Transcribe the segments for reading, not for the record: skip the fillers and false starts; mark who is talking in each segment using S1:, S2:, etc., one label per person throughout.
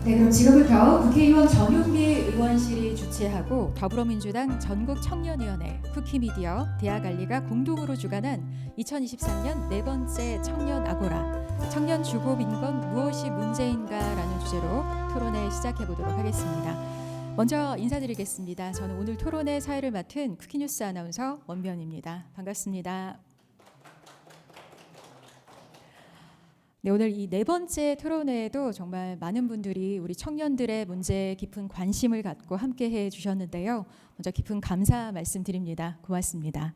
S1: 네, 그럼 지금부터 국회의원 전용기 의원실이 주최하고 더불어민주당 전국청년위원회, 쿠키미디어, 대화관리가 공동으로 주관한 2023년 네 번째 청년 아고라, 청년 주거 빈곤 무엇이 문제인가라는 주제로 토론회 시작해 보도록 하겠습니다. 먼저 인사드리겠습니다. 저는 오늘 토론회 사회를 맡은 쿠키뉴스 아나운서 원변입니다. 반갑습니다. 네, 오늘 이 네 번째 토론회에도 정말 많은 분들이 우리 청년들의 문제에 깊은 관심을 갖고 함께해 주셨는데요. 먼저 깊은 감사 말씀드립니다. 고맙습니다.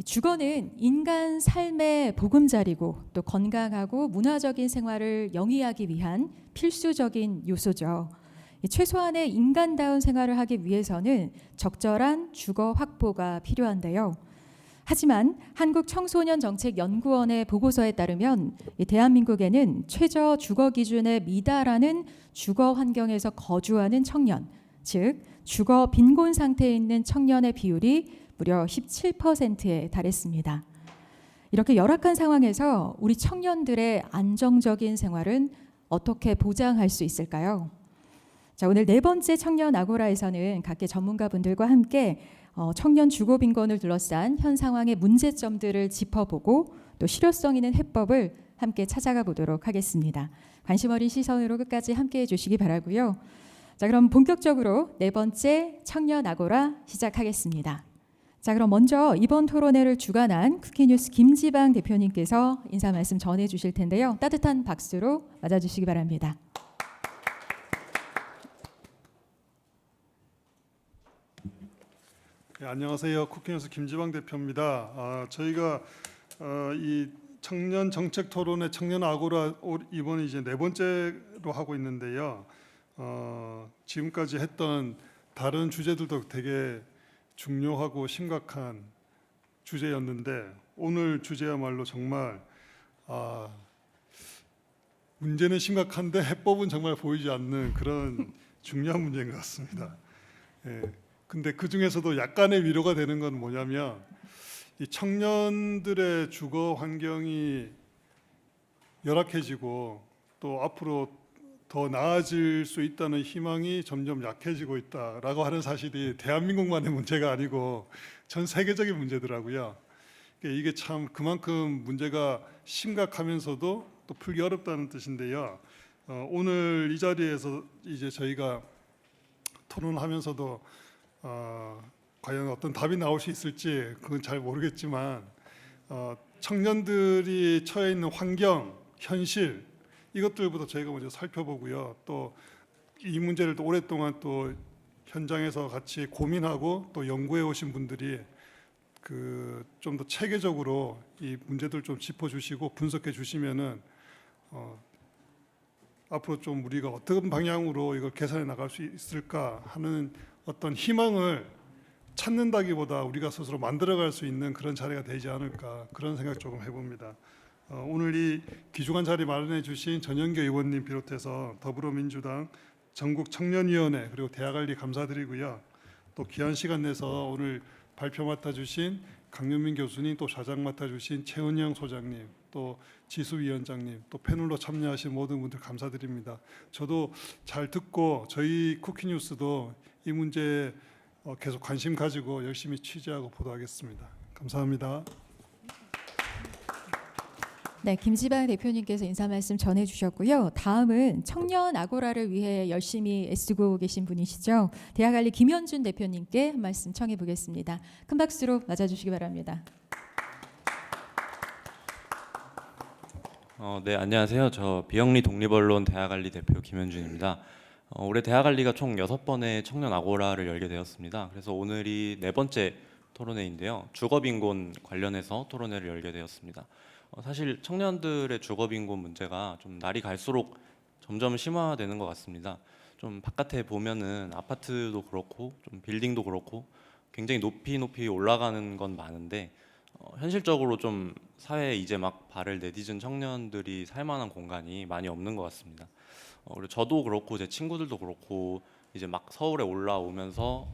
S1: 주거는 인간 삶의 보금자리고 또 건강하고 문화적인 생활을 영위하기 위한 필수적인 요소죠. 최소한의 인간다운 생활을 하기 위해서는 적절한 주거 확보가 필요한데요. 하지만 한국청소년정책연구원의 보고서에 따르면 대한민국에는 최저 주거 기준에 미달하는 주거 환경에서 거주하는 청년, 즉 주거 빈곤 상태에 있는 청년의 비율이 무려 17%에 달했습니다. 이렇게 열악한 상황에서 우리 청년들의 안정적인 생활은 어떻게 보장할 수 있을까요? 자, 오늘 네 번째 청년 아고라에서는 각계 전문가분들과 함께 청년 주거 빈곤을 둘러싼 현 상황의 문제점들을 짚어보고 또 실효성 있는 해법을 함께 찾아가 보도록 하겠습니다. 관심 어린 시선으로 끝까지 함께해 주시기 바라고요. 자, 그럼 본격적으로 네 번째 청년 아고라 시작하겠습니다. 자, 그럼 먼저 이번 토론회를 주관한 쿠키뉴스 김지방 대표님께서 인사 말씀 전해 주실 텐데요. 따뜻한 박수로 맞아주시기 바랍니다.
S2: 네, 안녕하세요. 쿠키뉴스 김지방 대표입니다. 저희가 이 청년 정책 토론회 청년 아고라 이번에 이제 네 번째로 하고 있는데요. 지금까지 했던 다른 주제들도 되게 중요하고 심각한 주제였는데 오늘 주제야말로 정말 문제는 심각한데 해법은 정말 보이지 않는 그런 중요한 문제인 것 같습니다. 예. 근데 그 중에서도 약간의 위로가 되는 건 뭐냐면 이 청년들의 주거 환경이 열악해지고 또 앞으로 더 나아질 수 있다는 희망이 점점 약해지고 있다라고 하는 사실이 대한민국만의 문제가 아니고 전 세계적인 문제더라고요. 이게 참 그만큼 문제가 심각하면서도 또 풀기 어렵다는 뜻인데요. 오늘 이 자리에서 이제 저희가 토론하면서도 과연 어떤 답이 나올 수 있을지 그건 잘 모르겠지만 청년들이 처해 있는 환경, 현실 이것들부터 저희가 먼저 살펴보고요. 또 이 문제를 또 오랫동안 또 현장에서 같이 고민하고 또 연구해 오신 분들이 그 좀 더 체계적으로 이 문제들 좀 짚어주시고 분석해 주시면은 앞으로 좀 우리가 어떤 방향으로 이걸 개선해 나갈 수 있을까 하는 어떤 희망을 찾는다기보다 우리가 스스로 만들어갈 수 있는 그런 자리가 되지 않을까 그런 생각 조금 해봅니다. 오늘 이 귀중한 자리 마련해 주신 전영기 의원님 비롯해서 더불어민주당 전국청년위원회 그리고 대화관리 감사드리고요. 또 귀한 시간 내서 오늘 발표 맡아주신 강윤민 교수님 또 좌장 맡아주신 최은영 소장님 또 지수위원장님 또 패널로 참여하신 모든 분들 감사드립니다. 저도 잘 듣고 저희 쿠키뉴스도 이 문제에 계속 관심 가지고 열심히 취재하고 보도하겠습니다. 감사합니다.
S1: 네, 김지방 대표님께서 인사 말씀 전해주셨고요. 다음은 청년 아고라를 위해 열심히 애쓰고 계신 분이시죠. 대화관리 김현준 대표님께 한 말씀 청해 보겠습니다. 큰 박수로 맞아주시기 바랍니다.
S3: 네, 안녕하세요. 저 비영리 독립언론 대화관리 대표 김현준입니다. 올해 대화관리가 총 6번의 청년 아고라를 열게 되었습니다. 그래서 오늘이 네 번째 토론회인데요. 주거빈곤 관련해서 토론회를 열게 되었습니다. 사실 청년들의 주거빈곤 문제가 좀 날이 갈수록 점점 심화되는 것 같습니다. 좀 바깥에 보면은 아파트도 그렇고 좀 빌딩도 그렇고 굉장히 높이 올라가는 건 많은데 현실적으로 좀 사회에 이제 막 발을 내딛은 청년들이 살 만한 공간이 많이 없는 것 같습니다. 그리고 저도 그렇고 제 친구들도 그렇고 이제 막 서울에 올라오면서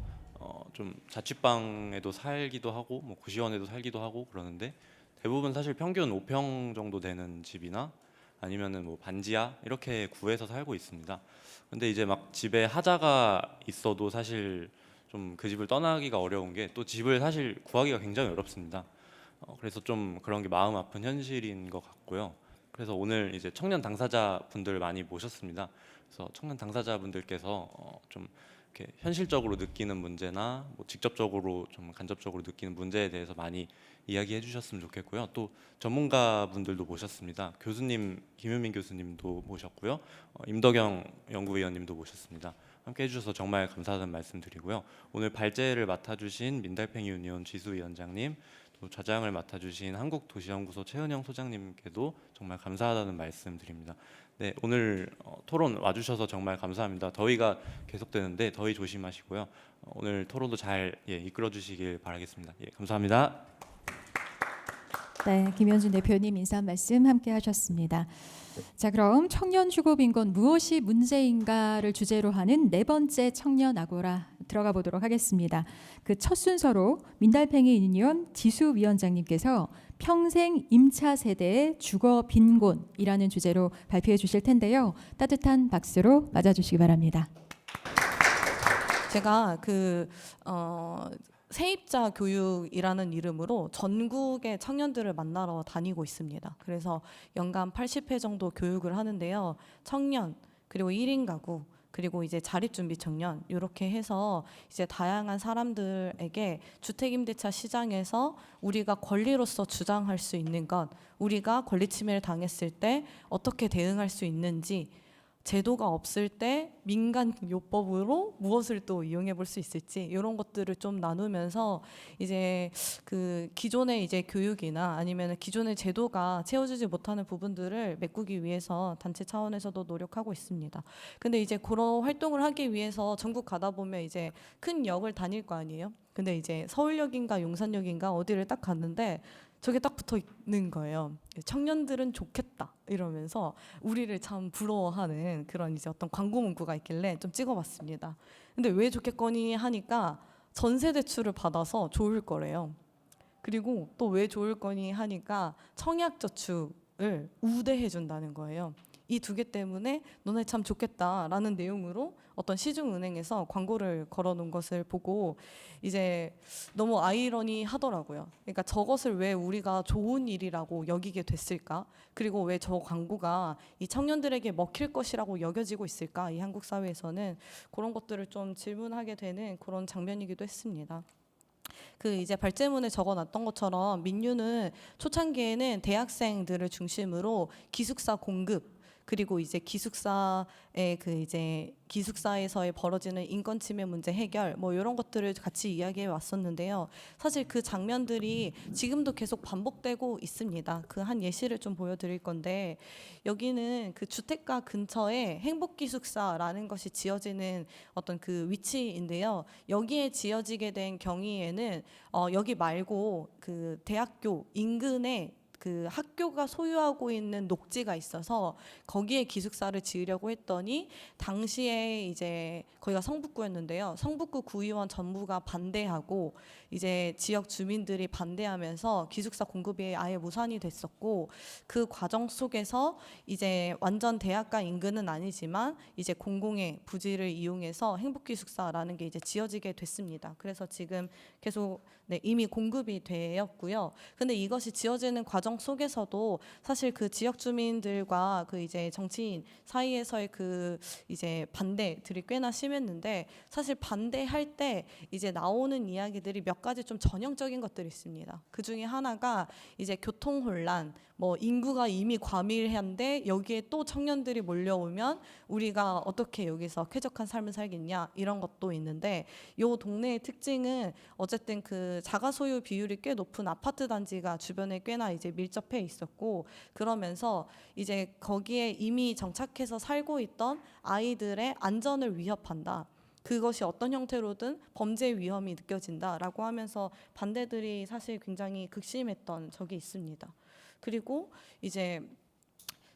S3: 좀 자취방에도 살기도 하고 뭐 구시원에도 살기도 하고 그러는데 대부분 사실 평균 5평 정도 되는 집이나 아니면은 뭐 반지하 이렇게 구해서 살고 있습니다. 근데 이제 막 집에 하자가 있어도 사실 좀 그 집을 떠나기가 어려운 게 또 집을 사실 구하기가 굉장히 어렵습니다. 그래서 좀 그런 게 마음 아픈 현실인 것 같고요. 그래서 오늘 이제 청년 당사자분들 많이 모셨습니다. 그래서 청년 당사자분들께서 좀 이렇게 현실적으로 느끼는 문제나 뭐 직접적으로 좀 간접적으로 느끼는 문제에 대해서 많이 이야기해 주셨으면 좋겠고요. 또 전문가분들도 모셨습니다. 교수님 김효민 교수님도 모셨고요. 임덕영 연구위원님도 모셨습니다. 함께 해주셔서 정말 감사하다는 말씀드리고요. 오늘 발제를 맡아주신 민달팽이 유니온 지수위원장님, 또 좌장을 맡아주신 한국도시연구소 최은영 소장님께도 정말 감사하다는 말씀드립니다. 네, 오늘 토론 와주셔서 정말 감사합니다. 더위가 계속되는데 더위 조심하시고요. 오늘 토론도 잘 이끌어 주시길 바라겠습니다. 감사합니다.
S1: 네, 김현준 대표님 인사 말씀 함께 하셨습니다. 자, 그럼 청년 주거 빈곤 무엇이 문제인가를 주제로 하는 네 번째 청년 아고라 들어가 보도록 하겠습니다. 그 첫 순서로 민달팽이 유니온 지수 위원장님께서 평생 임차 세대의 주거 빈곤이라는 주제로 발표해 주실 텐데요. 따뜻한 박수로 맞아주시기 바랍니다.
S4: 제가 세입자 교육이라는 이름으로 전국의 청년들을 만나러 다니고 있습니다. 그래서 연간 80회 정도 교육을 하는데요. 청년, 그리고 1인 가구, 그리고 이제 자립준비 청년 이렇게 해서 이제 다양한 사람들에게 주택임대차 시장에서 우리가 권리로서 주장할 수 있는 것, 우리가 권리 침해를 당했을 때 어떻게 대응할 수 있는지, 제도가 없을 때 민간 요법으로 무엇을 또 이용해 볼 수 있을지 이런 것들을 좀 나누면서 이제 그 기존의 이제 교육이나 아니면 기존의 제도가 채워주지 못하는 부분들을 메꾸기 위해서 단체 차원에서도 노력하고 있습니다. 근데 이제 그런 활동을 하기 위해서 전국 가다 보면 이제 큰 역을 다닐 거 아니에요. 근데 이제 서울역인가 용산역인가 어디를 딱 갔는데 저게 딱 붙어 있는 거예요. 청년들은 좋겠다 이러면서 우리를 참 부러워하는 그런 이제 어떤 광고 문구가 있길래 좀 찍어봤습니다. 근데 왜 좋겠거니 하니까 전세 대출을 받아서 좋을 거래요. 그리고 또 왜 좋을 거니 하니까 청약 저축을 우대해 준다는 거예요. 이 두 개 때문에 너네 참 좋겠다라는 내용으로 어떤 시중은행에서 광고를 걸어놓은 것을 보고 이제 너무 아이러니하더라고요. 그러니까 저것을 왜 우리가 좋은 일이라고 여기게 됐을까? 그리고 왜 저 광고가 이 청년들에게 먹힐 것이라고 여겨지고 있을까? 이 한국 사회에서는 그런 것들을 좀 질문하게 되는 그런 장면이기도 했습니다. 그 이제 발제문에 적어놨던 것처럼 민유는 초창기에는 대학생들을 중심으로 기숙사 공급, 그리고 이제 기숙사의 그 이제 기숙사에서의 벌어지는 인권 침해 문제 해결 뭐 이런 것들을 같이 이야기해 왔었는데요. 사실 그 장면들이 지금도 계속 반복되고 있습니다. 그 한 예시를 좀 보여드릴 건데 여기는 그 주택가 근처에 행복기숙사라는 것이 지어지는 어떤 그 위치인데요. 여기에 지어지게 된 경위에는 여기 말고 그 대학교 인근에 그 학교가 소유하고 있는 녹지가 있어서 거기에 기숙사를 지으려고 했더니 당시에 이제 거기가 성북구였는데요. 성북구 구의원 전부가 반대하고 이제 지역 주민들이 반대하면서 기숙사 공급이 아예 무산이 됐었고 그 과정 속에서 이제 완전 대학가 인근은 아니지만 이제 공공의 부지를 이용해서 행복기숙사라는 게 이제 지어지게 됐습니다. 그래서 지금 계속 이미 공급이 되었고요. 근데 이것이 지어지는 과정 속에서도 사실 그 지역 주민들과 그 이제 정치인 사이에서의 그 이제 반대들이 꽤나 심했는데 사실 반대할 때 이제 나오는 이야기들이 몇 가지 좀 전형적인 것들이 있습니다. 그 중에 하나가 이제 교통 혼란, 뭐 인구가 이미 과밀한데 여기에 또 청년들이 몰려오면 우리가 어떻게 여기서 쾌적한 삶을 살겠냐 이런 것도 있는데 요 동네의 특징은 어쨌든 그 자가 소유 비율이 꽤 높은 아파트 단지가 주변에 꽤나 이제 밀접해 있었고 그러면서 이제 거기에 이미 정착해서 살고 있던 아이들의 안전을 위협한다. 그것이 어떤 형태로든 범죄 위험이 느껴진다라고 하면서 반대들이 사실 굉장히 극심했던 적이 있습니다. 그리고 이제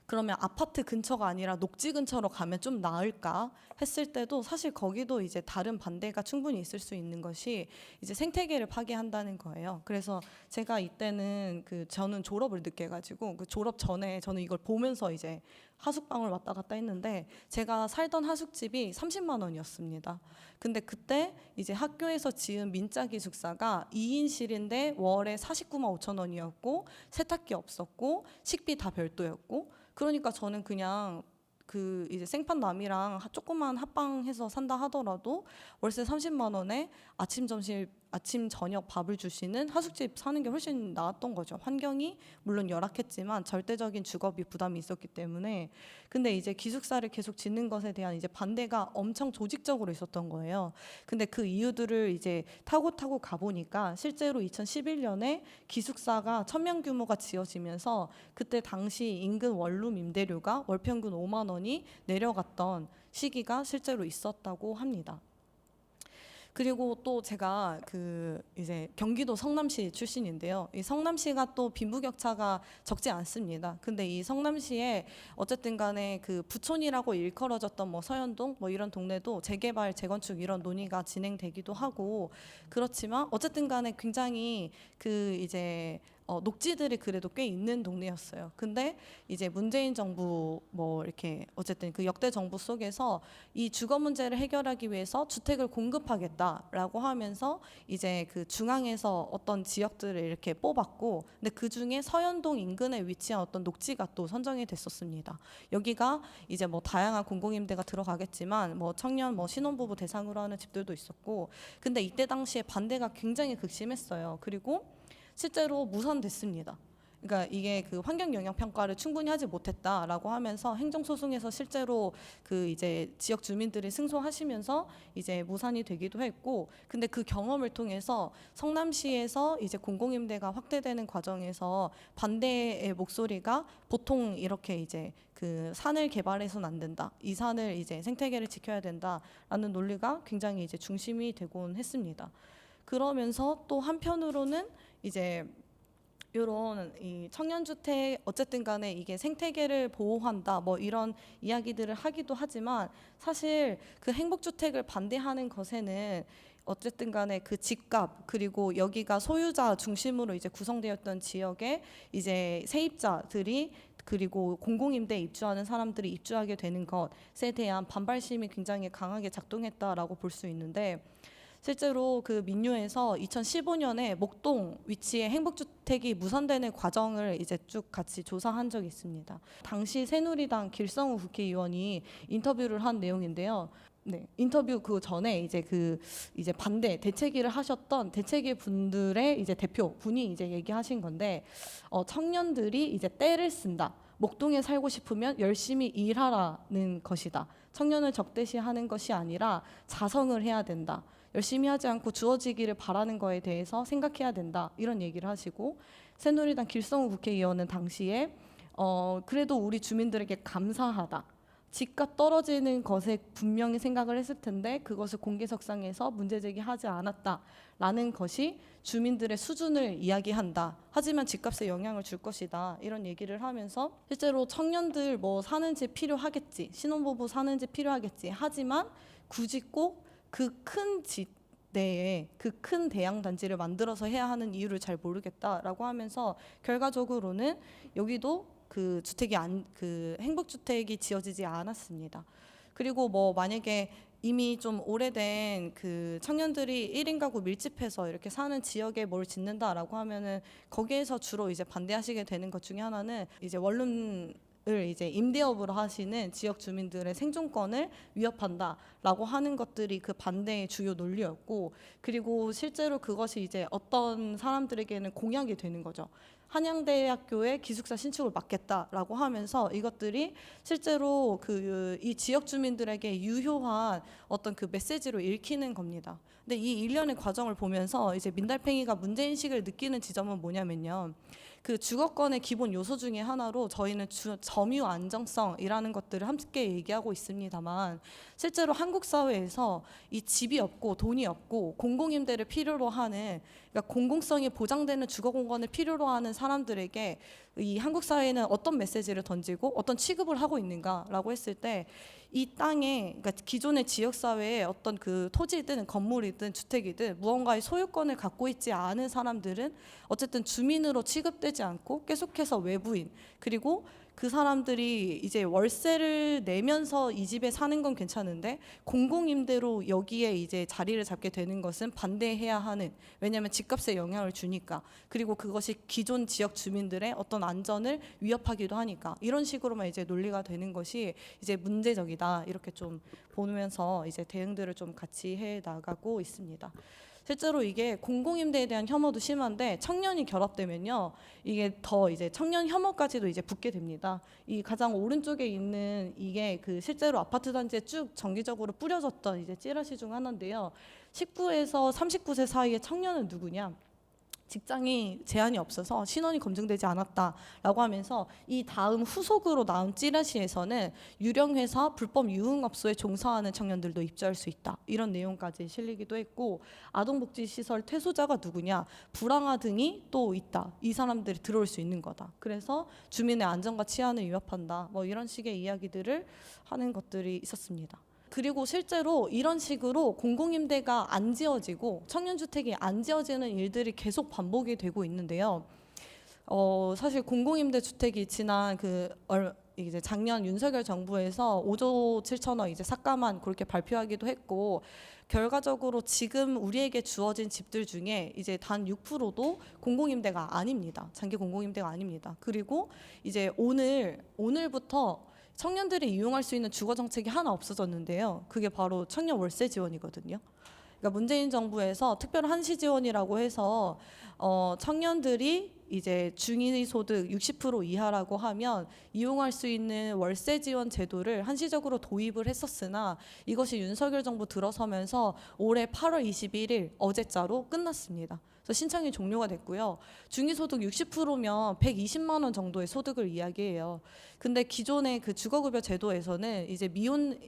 S4: 그러면 아파트 근처가 아니라 녹지 근처로 가면 좀 나을까 했을 때도 사실 거기도 이제 다른 반대가 충분히 있을 수 있는 것이 이제 생태계를 파괴한다는 거예요. 그래서 제가 이때는 저는 졸업을 늦게 해가지고 그 졸업 전에 저는 이걸 보면서 이제 하숙방을 왔다 갔다 했는데 제가 살던 하숙집이 30만 원이었습니다. 근데 그때 이제 학교에서 지은 민자 기숙사가 2인실인데 월에 49만 5천 원이었고 세탁기 없었고 식비 다 별도였고 그러니까 저는 그냥 이제 생판남이랑 조그만 합방해서 산다 하더라도 월세 30만 원에 아침 저녁 밥을 주시는 하숙집 사는 게 훨씬 나았던 거죠. 환경이 물론 열악했지만 절대적인 주거비 부담이 있었기 때문에. 근데 이제 기숙사를 계속 짓는 것에 대한 이제 반대가 엄청 조직적으로 있었던 거예요. 근데 그 이유들을 이제 타고 가보니까 실제로 2011년에 기숙사가 1000명 규모가 지어지면서 그때 당시 인근 원룸 임대료가 월 평균 5만 원이 내려갔던 시기가 실제로 있었다고 합니다. 그리고 또 제가 이제 경기도 성남시 출신인데요. 이 성남시가 또 빈부격차가 적지 않습니다. 근데 이 성남시에 어쨌든 간에 부촌이라고 일컬어졌던 뭐 서현동 뭐 이런 동네도 재개발, 재건축 이런 논의가 진행되기도 하고 그렇지만 어쨌든 간에 굉장히 이제 녹지들이 그래도 꽤 있는 동네였어요. 근데 이제 문재인 정부 뭐 이렇게 어쨌든 역대 정부 속에서 이 주거 문제를 해결하기 위해서 주택을 공급하겠다라고 하면서 이제 중앙에서 어떤 지역들을 이렇게 뽑았고, 근데 그 중에 서현동 인근에 위치한 어떤 녹지가 또 선정이 됐었습니다. 여기가 이제 뭐 다양한 공공임대가 들어가겠지만 뭐 청년 뭐 신혼부부 대상으로 하는 집들도 있었고, 근데 이때 당시에 반대가 굉장히 극심했어요. 그리고 실제로 무산됐습니다. 그러니까 이게 환경 영향 평가를 충분히 하지 못했다라고 하면서 행정소송에서 실제로 이제 지역 주민들이 승소하시면서 이제 무산이 되기도 했고, 근데 그 경험을 통해서 성남시에서 이제 공공임대가 확대되는 과정에서 반대의 목소리가 보통 이렇게 이제 산을 개발해서는 안 된다, 이 산을 이제 생태계를 지켜야 된다라는 논리가 굉장히 이제 중심이 되곤 했습니다. 그러면서 또 한편으로는 이제 이런 이 청년주택 어쨌든 간에 이게 생태계를 보호한다 뭐 이런 이야기들을 하기도 하지만 사실 행복주택을 반대하는 것에는 어쨌든 간에 집값 그리고 여기가 소유자 중심으로 이제 구성되었던 지역에 이제 세입자들이 그리고 공공임대에 입주하는 사람들이 입주하게 되는 것에 대한 반발심이 굉장히 강하게 작동했다라고 볼 수 있는데, 실제로 민유에서 2015년에 목동 위치의 행복주택이 무산되는 과정을 이제 쭉 같이 조사한 적이 있습니다. 당시 새누리당 길성우 국회의원이 인터뷰를 한 내용인데요. 네, 인터뷰 전에 이제 반대 대책위를 하셨던 대책위 분들의 이제 대표 분이 이제 얘기하신 건데, 청년들이 이제 떼를 쓴다. 목동에 살고 싶으면 열심히 일하라는 것이다. 청년을 적대시하는 것이 아니라 자성을 해야 된다. 열심히 하지 않고 주어지기를 바라는 거에 대해서 생각해야 된다. 이런 얘기를 하시고, 새누리당 길성우 국회의원은 당시에 그래도 우리 주민들에게 감사하다. 집값 떨어지는 것에 분명히 생각을 했을 텐데 그것을 공개석상에서 문제 제기하지 않았다라는 것이 주민들의 수준을 이야기한다. 하지만 집값에 영향을 줄 것이다. 이런 얘기를 하면서 실제로 청년들 뭐 사는 집 필요하겠지, 신혼부부 사는 집 필요하겠지. 하지만 굳이 꼭 큰 집 내에 큰 대양 단지를 만들어서 해야 하는 이유를 잘 모르겠다라고 하면서 결과적으로는 여기도 행복주택이 지어지지 않았습니다. 그리고 뭐 만약에 이미 좀 오래된 청년들이 1인 가구 밀집해서 이렇게 사는 지역에 뭘 짓는다라고 하면은 거기에서 주로 이제 반대하시게 되는 것 중에 하나는 이제 원룸을 이제 임대업으로 하시는 지역 주민들의 생존권을 위협한다라고 하는 것들이 반대의 주요 논리였고, 그리고 실제로 그것이 이제 어떤 사람들에게는 공약이 되는 거죠. 한양대학교의 기숙사 신축을 막겠다라고 하면서 이것들이 실제로 이 지역 주민들에게 유효한 어떤 메시지로 읽히는 겁니다. 근데 이 일련의 과정을 보면서 이제 민달팽이가 문제인식을 느끼는 지점은 뭐냐면요. 그 주거권의 기본 요소 중에 하나로 저희는 점유 안정성이라는 것들을 함께 얘기하고 있습니다만, 실제로 한국 사회에서 이 집이 없고 돈이 없고 공공임대를 필요로 하는, 그러니까 공공성이 보장되는 주거 공간을 필요로 하는 사람들에게 이 한국 사회는 어떤 메시지를 던지고 어떤 취급을 하고 있는가라고 했을 때, 이 땅에, 그러니까 기존의 지역 사회에 어떤 그 토지든 건물이든 주택이든 무언가의 소유권을 갖고 있지 않은 사람들은 어쨌든 주민으로 취급되지 않고 계속해서 외부인, 그리고 그 사람들이 이제 월세를 내면서 이 집에 사는 건 괜찮은데 공공임대로 여기에 이제 자리를 잡게 되는 것은 반대해야 하는, 왜냐하면 집값에 영향을 주니까, 그리고 그것이 기존 지역 주민들의 어떤 안전을 위협하기도 하니까, 이런 식으로만 이제 논리가 되는 것이 이제 문제적이다, 이렇게 좀 보면서 이제 대응들을 좀 같이 해 나가고 있습니다. 실제로 이게 공공임대에 대한 혐오도 심한데 청년이 결합되면요, 이게 더 이제 청년 혐오까지도 이제 붙게 됩니다. 이 가장 오른쪽에 있는 이게 그 실제로 아파트 단지에 쭉 정기적으로 뿌려졌던 이제 찌라시 중 하나인데요. 19에서 39세 사이의 청년은 누구냐? 직장이 제한이 없어서 신원이 검증되지 않았다라고 하면서 이 다음 후속으로 나온 찌라시에서는 유령회사 불법 유흥업소에 종사하는 청년들도 입주할 수 있다, 이런 내용까지 실리기도 했고, 아동복지시설 퇴소자가 누구냐, 불황아 등이 또 있다, 이 사람들이 들어올 수 있는 거다, 그래서 주민의 안전과 치안을 위협한다, 뭐 이런 식의 이야기들을 하는 것들이 있었습니다. 그리고 실제로 이런 식으로 공공임대가 안 지어지고 청년주택이 안 지어지는 일들이 계속 반복이 되고 있는데요. 사실 공공임대 주택이 지난 이제 작년 윤석열 정부에서 5조 7천억 이제 삭감안 그렇게 발표하기도 했고, 결과적으로 지금 우리에게 주어진 집들 중에 이제 단 6%도 공공임대가 아닙니다. 장기 공공임대가 아닙니다. 그리고 이제 오늘부터 청년들이 이용할 수 있는 주거 정책이 하나 없어졌는데요. 그게 바로 청년 월세 지원이거든요. 그러니까 문재인 정부에서 특별 한시 지원이라고 해서 청년들이 이제 중위소득 60% 이하라고 하면 이용할 수 있는 월세 지원 제도를 한시적으로 도입을 했었으나, 이것이 윤석열 정부 들어서면서 올해 8월 21일 어제자로 끝났습니다. 그래서 신청이 종료가 됐고요. 중위소득 60%면 120만 원 정도의 소득을 이야기해요. 근데 기존의 그 주거급여 제도에서는 이제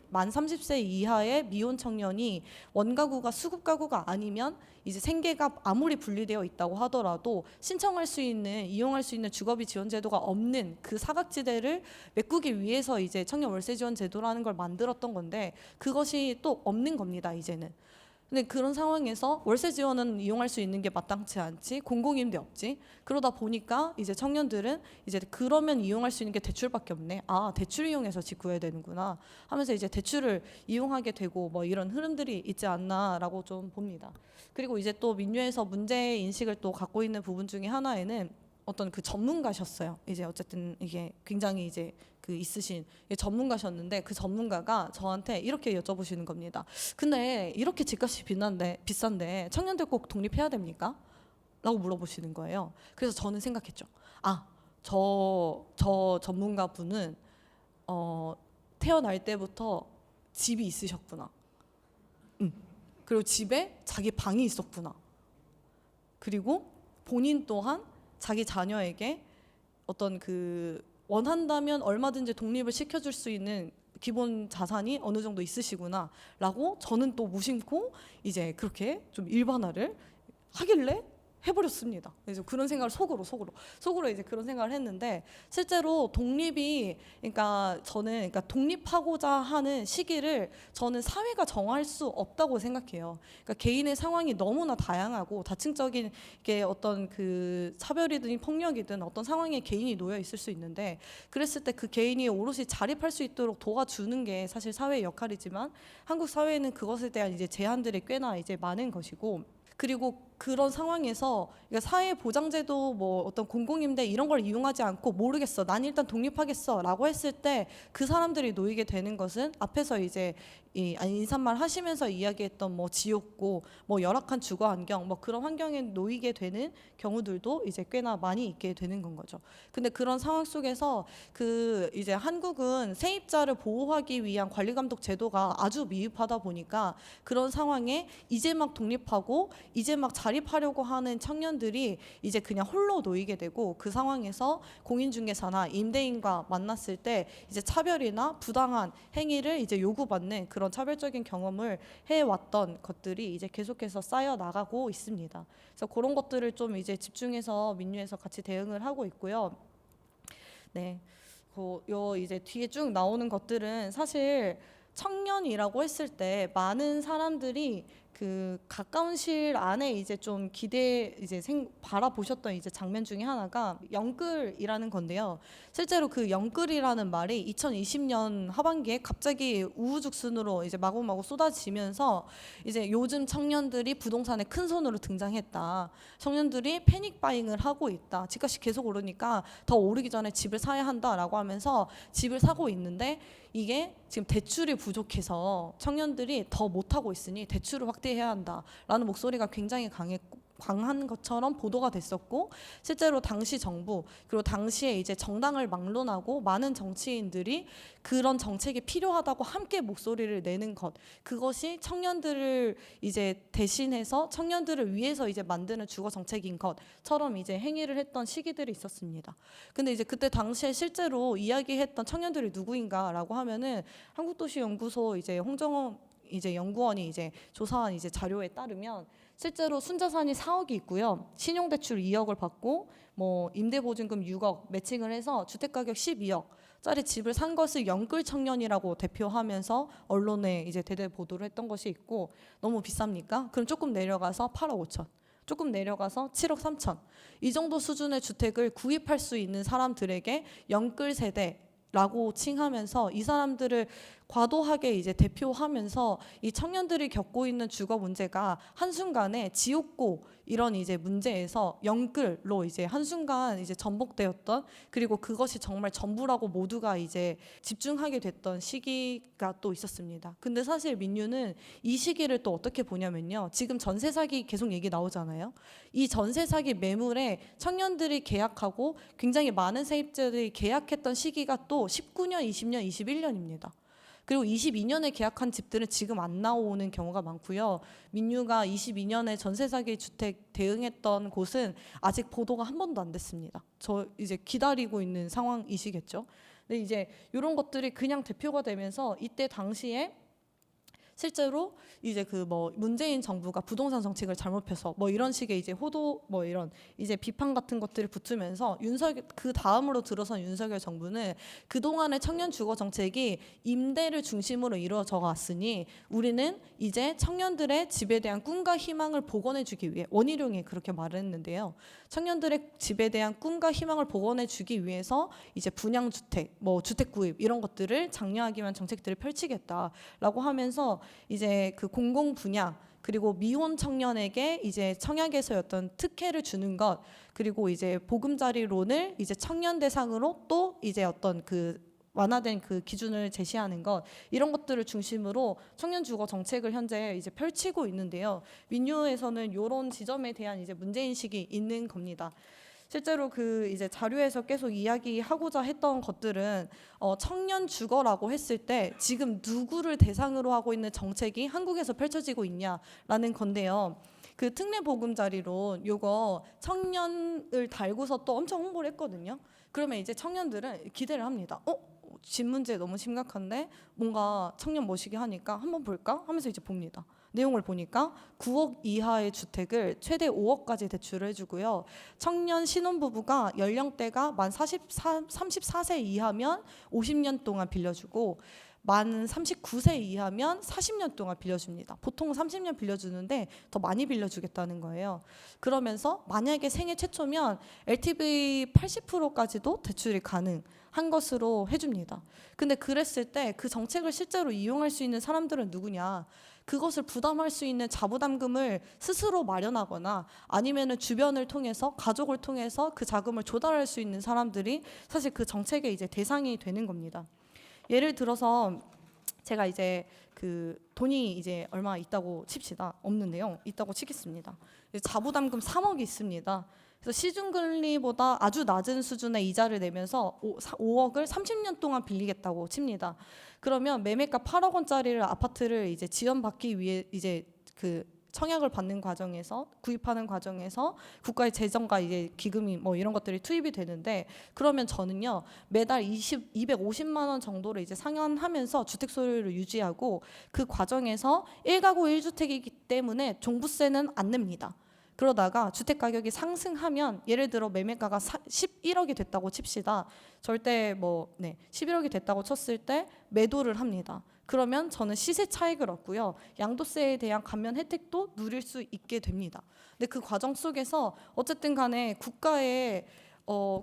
S4: 만 30세 이하의 미혼 청년이 원가구가 수급가구가 아니면 이제 생계가 아무리 분리되어 있다고 하더라도 신청할 수 있는, 이용할 수 있는 주거비 지원 제도가 없는 그 사각지대를 메꾸기 위해서 이제 청년 월세 지원 제도라는 걸 만들었던 건데, 그것이 또 없는 겁니다, 이제는. 근데 그런 상황에서 월세 지원은 이용할 수 있는 게 마땅치 않지, 공공임대 없지. 그러다 보니까 이제 청년들은 이제 그러면 이용할 수 있는 게 대출밖에 없네. 아, 대출 이용해서 집 구해야 되는구나 하면서 이제 대출을 이용하게 되고, 뭐 이런 흐름들이 있지 않나라고 좀 봅니다. 그리고 이제 또 민주에서 문제 인식을 또 갖고 있는 부분 중에 하나에는 어떤 그 전문가셨어요. 이제 어쨌든 이게 굉장히 이제 그 있으신 전문가셨는데, 그 전문가가 저한테 이렇게 여쭤보시는 겁니다. 근데 이렇게 집값이 비싼데 청년들 꼭 독립해야 됩니까? 라고 물어보시는 거예요. 그래서 저는 생각했죠. 저 전문가분은 태어날 때부터 집이 있으셨구나. 그리고 집에 자기 방이 있었구나. 그리고 본인 또한 자기 자녀에게 어떤 그 원한다면 얼마든지 독립을 시켜줄 수 있는 기본 자산이 어느 정도 있으시구나 라고 저는 또 무심코 이제 그렇게 좀 일반화를 하길래 해버렸습니다. 그래서 그런 생각을 속으로 이제 그런 생각을 했는데, 실제로 독립이, 그러니까 저는 독립하고자 하는 시기를 저는 사회가 정할 수 없다고 생각해요. 그러니까 개인의 상황이 너무나 다양하고 다층적인 게 어떤 그 차별이든 폭력이든 어떤 상황에 개인이 놓여 있을 수 있는데, 그랬을 때 그 개인이 오롯이 자립할 수 있도록 도와주는 게 사실 사회의 역할이지만, 한국 사회는 그것에 대한 이제 제한들이 꽤나 이제 많은 것이고, 그리고 그런 상황에서 사회 보장제도 뭐 어떤 공공임대 이런 걸 이용하지 않고 모르겠어, 난 일단 독립하겠어라고 했을 때 그 사람들이 놓이게 되는 것은 앞에서 이제 인사말 하시면서 이야기했던 뭐 지옥고, 뭐 열악한 주거 환경, 뭐 그런 환경에 놓이게 되는 경우들도 이제 꽤나 많이 있게 되는 건 거죠. 근데 그런 상황 속에서 그 이제 한국은 세입자를 보호하기 위한 관리감독 제도가 아주 미흡하다 보니까, 그런 상황에 이제 막 독립하고 이제 막 가입하려고 하는 청년들이 이제 그냥 홀로 놓이게 되고, 그 상황에서 공인중개사나 임대인과 만났을 때 이제 차별이나 부당한 행위를 이제 요구받는 그런 차별적인 경험을 해왔던 것들이 이제 계속해서 쌓여 나가고 있습니다. 그래서 그런 것들을 좀 이제 집중해서 민유에서 같이 대응을 하고 있고요. 네, 요 이제 뒤에 쭉 나오는 것들은 사실 청년이라고 했을 때 많은 사람들이 그 가까운 시일 안에 이제 좀 바라보셨던 이제 장면 중에 하나가 영끌이라는 건데요. 실제로 그 영끌이라는 말이 2020년 하반기에 갑자기 우후죽순으로 이제 마구마구 쏟아지면서 이제 요즘 청년들이 부동산에 큰 손으로 등장했다. 청년들이 패닉 바잉을 하고 있다. 집값이 계속 오르니까 더 오르기 전에 집을 사야 한다라고 하면서 집을 사고 있는데, 이게 지금 대출이 부족해서 청년들이 더 못하고 있으니 대출을 확대해야 한다라는 목소리가 굉장히 강한 것처럼 보도가 됐었고, 실제로 당시 정부 그리고 당시에 이제 정당을 막론하고 많은 정치인들이 그런 정책이 필요하다고 함께 목소리를 내는 것, 그것이 청년들을 이제 대신해서 청년들을 위해서 이제 만드는 주거 정책인 것처럼 이제 행위를 했던 시기들이 있었습니다. 근데 이제 그때 당시에 실제로 이야기했던 청년들이 누구인가라고 하면은 한국도시연구소 이제 홍정원 이제 연구원이 이제 조사한 이제 자료에 따르면, 실제로 순자산이 4억이 있고요. 신용대출 2억을 받고 뭐 임대보증금 6억 매칭을 해서 주택가격 12억짜리 집을 산 것을 영끌 청년이라고 대표하면서 언론에 이제 대대 보도를 했던 것이 있고, 너무 비쌉니까? 그럼 조금 내려가서 8억 5천, 조금 내려가서 7억 3천, 이 정도 수준의 주택을 구입할 수 있는 사람들에게 영끌 세대라고 칭하면서 이 사람들을 과도하게 이제 대표하면서 이 청년들이 겪고 있는 주거 문제가 한순간에 지옥고 이런 이제 문제에서 영끌로 이제 한순간 이제 전복되었던, 그리고 그것이 정말 전부라고 모두가 이제 집중하게 됐던 시기가 또 있었습니다. 근데 사실 민유는 이 시기를 또 어떻게 보냐면요. 지금 전세 사기 계속 얘기 나오잖아요. 이 전세 사기 매물에 청년들이 계약하고 굉장히 많은 세입자들이 계약했던 시기가 또 19년, 20년, 21년입니다. 그리고 22년에 계약한 집들은 지금 안 나오는 경우가 많고요. 민유가 22년에 전세 사기 주택 대응했던 곳은 아직 보도가 한 번도 안 됐습니다. 저 이제 기다리고 있는 상황이시겠죠. 근데 이제 이런 것들이 그냥 대표가 되면서 이때 당시에 실제로 이제 그 뭐 문재인 정부가 부동산 정책을 잘못 펴서 뭐 이런 식의 이제 호도 뭐 이런 이제 비판 같은 것들이 붙으면서 그 다음으로 들어선 윤석열 정부는 그동안의 청년 주거 정책이 임대를 중심으로 이루어져 왔으니 우리는 이제 청년들의 집에 대한 꿈과 희망을 복원해주기 위해, 원희룡이 그렇게 말을 했는데요. 청년들의 집에 대한 꿈과 희망을 복원해주기 위해서 이제 분양주택, 뭐 주택 구입 이런 것들을 장려하기 위한 정책들을 펼치겠다라고 하면서 이제 그 공공 분양, 그리고 미혼 청년에게 이제 청약에서 어떤 특혜를 주는 것, 그리고 이제 보금자리론을 이제 청년 대상으로 또 이제 어떤 그 완화된 그 기준을 제시하는 것, 이런 것들을 중심으로 청년 주거 정책을 현재 이제 펼치고 있는데요. 민유에서는 이런 지점에 대한 이제 문제인식이 있는 겁니다. 실제로 그 이제 자료에서 계속 이야기하고자 했던 것들은 청년 주거라고 했을 때 지금 누구를 대상으로 하고 있는 정책이 한국에서 펼쳐지고 있냐라는 건데요. 그 특례 보금자리론 요거 청년을 달고서 또 엄청 홍보를 했거든요. 그러면 이제 청년들은 기대를 합니다. 집 문제 너무 심각한데 뭔가 청년 모시게 하니까 한번 볼까 하면서 이제 봅니다. 내용을 보니까 9억 이하의 주택을 최대 5억까지 대출을 해주고요. 청년 신혼부부가 연령대가 만 34세 이하면 50년 동안 빌려주고 만 39세 이하면 40년 동안 빌려줍니다. 보통 30년 빌려주는데 더 많이 빌려주겠다는 거예요. 그러면서 만약에 생애 최초면 LTV 80%까지도 대출이 가능한 것으로 해줍니다. 근데 그랬을 때 그 정책을 실제로 이용할 수 있는 사람들은 누구냐? 그것을 부담할 수 있는 자부담금을 스스로 마련하거나 아니면은 주변을 통해서, 가족을 통해서 그 자금을 조달할 수 있는 사람들이 사실 그 정책의 이제 대상이 되는 겁니다. 예를 들어서 제가 이제 그 돈이 이제 얼마 있다고 칩시다. 없는데요. 있다고 치겠습니다. 자부담금 3억이 있습니다. 그래서 시중금리보다 아주 낮은 수준의 이자를 내면서 5억을 30년 동안 빌리겠다고 칩니다. 그러면 매매가 8억 원짜리를 아파트를 이제 지원받기 위해 이제 그 청약을 받는 과정에서 구입하는 과정에서 국가의 재정과 이제 기금이 뭐 이런 것들이 투입이 되는데 그러면 저는요 매달 250만 원 정도를 이제 상환하면서 주택 소유를 유지하고 그 과정에서 1가구 1주택이기 때문에 종부세는 안 냅니다. 그러다가 주택 가격이 상승하면 예를 들어 매매가가 11억이 됐다고 칩시다. 절대 11억이 됐다고 쳤을 때 매도를 합니다. 그러면 저는 시세 차익을 얻고요. 양도세에 대한 감면 혜택도 누릴 수 있게 됩니다. 근데 그 과정 속에서 어쨌든 간에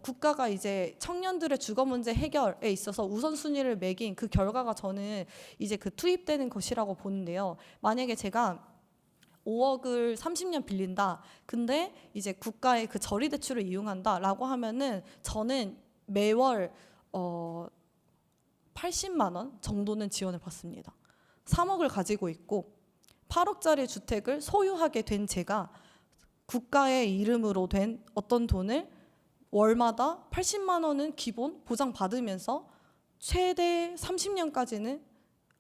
S4: 국가가 이제 청년들의 주거 문제 해결에 있어서 우선순위를 매긴 그 결과가 저는 이제 그 투입되는 것이라고 보는데요. 만약에 제가 5억을 30년 빌린다. 근데 이제 국가의 그 저리 대출을 이용한다라고 하면은 저는 매월 80만 원 정도는 지원을 받습니다. 3억을 가지고 있고 8억짜리 주택을 소유하게 된 제가 국가의 이름으로 된 어떤 돈을 월마다 80만 원은 기본 보장받으면서 최대 30년까지는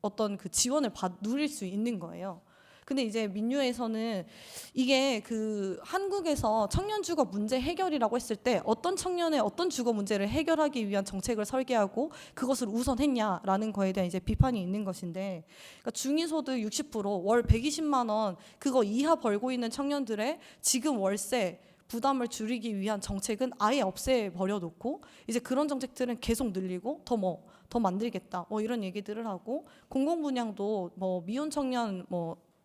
S4: 어떤 그 지원을 누릴 수 있는 거예요. 근데 이제 민유에서는 이게 그 한국에서 청년 주거 문제 해결이라고 했을 때 어떤 청년의 어떤 주거 문제를 해결하기 위한 정책을 설계하고 그것을 우선했냐라는 거에 대한 이제 비판이 있는 것인데, 그러니까 중위소득 60% 월 120만 원 그거 이하 벌고 있는 청년들의 지금 월세 부담을 줄이기 위한 정책은 아예 없애버려 놓고 이제 그런 정책들은 계속 늘리고 더 만들겠다 이런 얘기들을 하고, 공공분양도 미혼 청년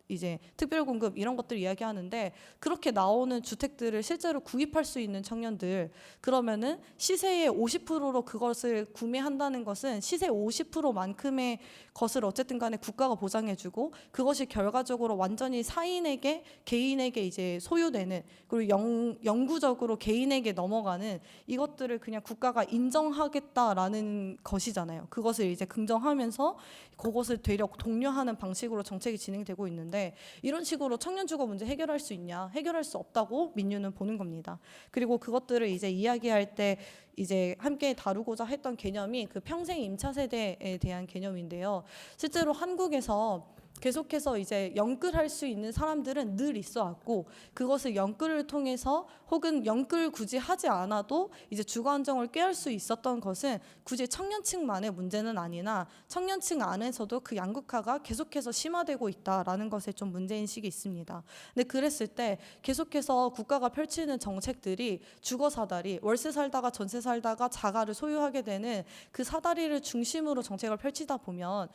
S4: 이제 특별공급 이런 것들 이야기하는데 그렇게 나오는 주택들을 실제로 구입할 수 있는 청년들, 그러면은 시세의 50%로 그것을 구매한다는 것은 시세 50%만큼의 것을 어쨌든 간에 국가가 보장해주고 그것이 결과적으로 완전히 사인에게 개인에게 이제 소유되는, 그리고 영구적으로 개인에게 넘어가는 이것들을 그냥 국가가 인정하겠다라는 것이잖아요. 그것을 이제 긍정하면서 그것을 되려 독려하는 방식으로 정책이 진행되고 있는데, 이런 식으로 청년 주거 문제 해결할 수 있냐? 해결할 수 없다고 민유는 보는 겁니다. 그리고 그것들을 이제 이야기할 때 이제 함께 다루고자 했던 개념이 그 평생 임차 세대에 대한 개념인데요. 실제로 한국에서 계속해서 이제 영끌할 수 있는 사람들은 늘 있어 왔고, 그것을 영끌을 통해서 혹은 영끌 굳이 하지 않아도 이제 주거 안정을 꾀할 수 있었던 것은 굳이 청년층만의 문제는 아니나 청년층 안에서도 그 양극화가 계속해서 심화되고 있다라는 것에 좀 문제인식이 있습니다. 근데 그랬을 때 계속해서 국가가 펼치는 정책들이 주거 사다리, 월세 살다가 전세 살다가 자가를 소유하게 되는 그 사다리를 중심으로 정책을 펼치다 보면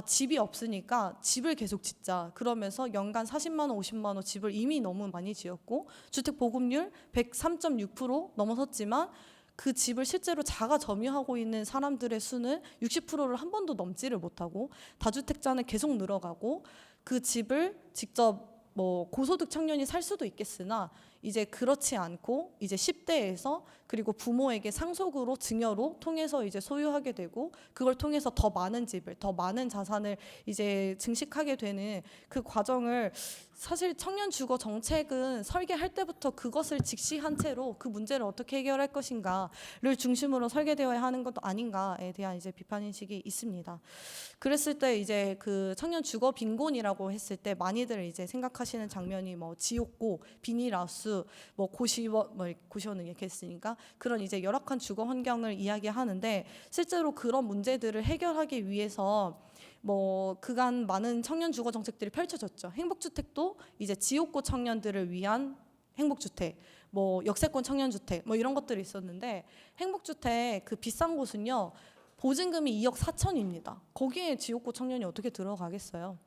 S4: 집이 없으니까 집을 계속 짓자. 그러면서 연간 40만 원, 50만 원 집을 이미 너무 많이 지었고 주택 보급률 103.6% 넘어섰지만 그 집을 실제로 자가 점유하고 있는 사람들의 수는 60%를 한 번도 넘지를 못하고 다주택자는 계속 늘어가고 그 집을 직접 고소득 청년이 살 수도 있겠으나 이제 그렇지 않고 이제 10대에서 그리고 부모에게 상속으로 증여로 통해서 이제 소유하게 되고 그걸 통해서 더 많은 집을 더 많은 자산을 이제 증식하게 되는 그 과정을, 사실 청년 주거 정책은 설계할 때부터 그것을 직시한 채로 그 문제를 어떻게 해결할 것인가를 중심으로 설계되어야 하는 것도 아닌가에 대한 이제 비판 인식이 있습니다. 그랬을 때 이제 그 청년 주거 빈곤이라고 했을 때 많이들 이제 생각하시는 장면이 지옥고, 비닐하우스, 고시원을 얘기했으니까 그런 이제 열악한 주거 환경을 이야기하는데, 실제로 그런 문제들을 해결하기 위해서 그간 많은 청년 주거 정책들이 펼쳐졌죠. 행복주택도 이제 지옥고 청년들을 위한 행복주택, 역세권 청년주택 그런 것들이 있었는데, 행복주택 그 비싼 곳은요 보증금이 2억 4천입니다. 거기에 지옥고 청년이 어떻게 들어가겠어요?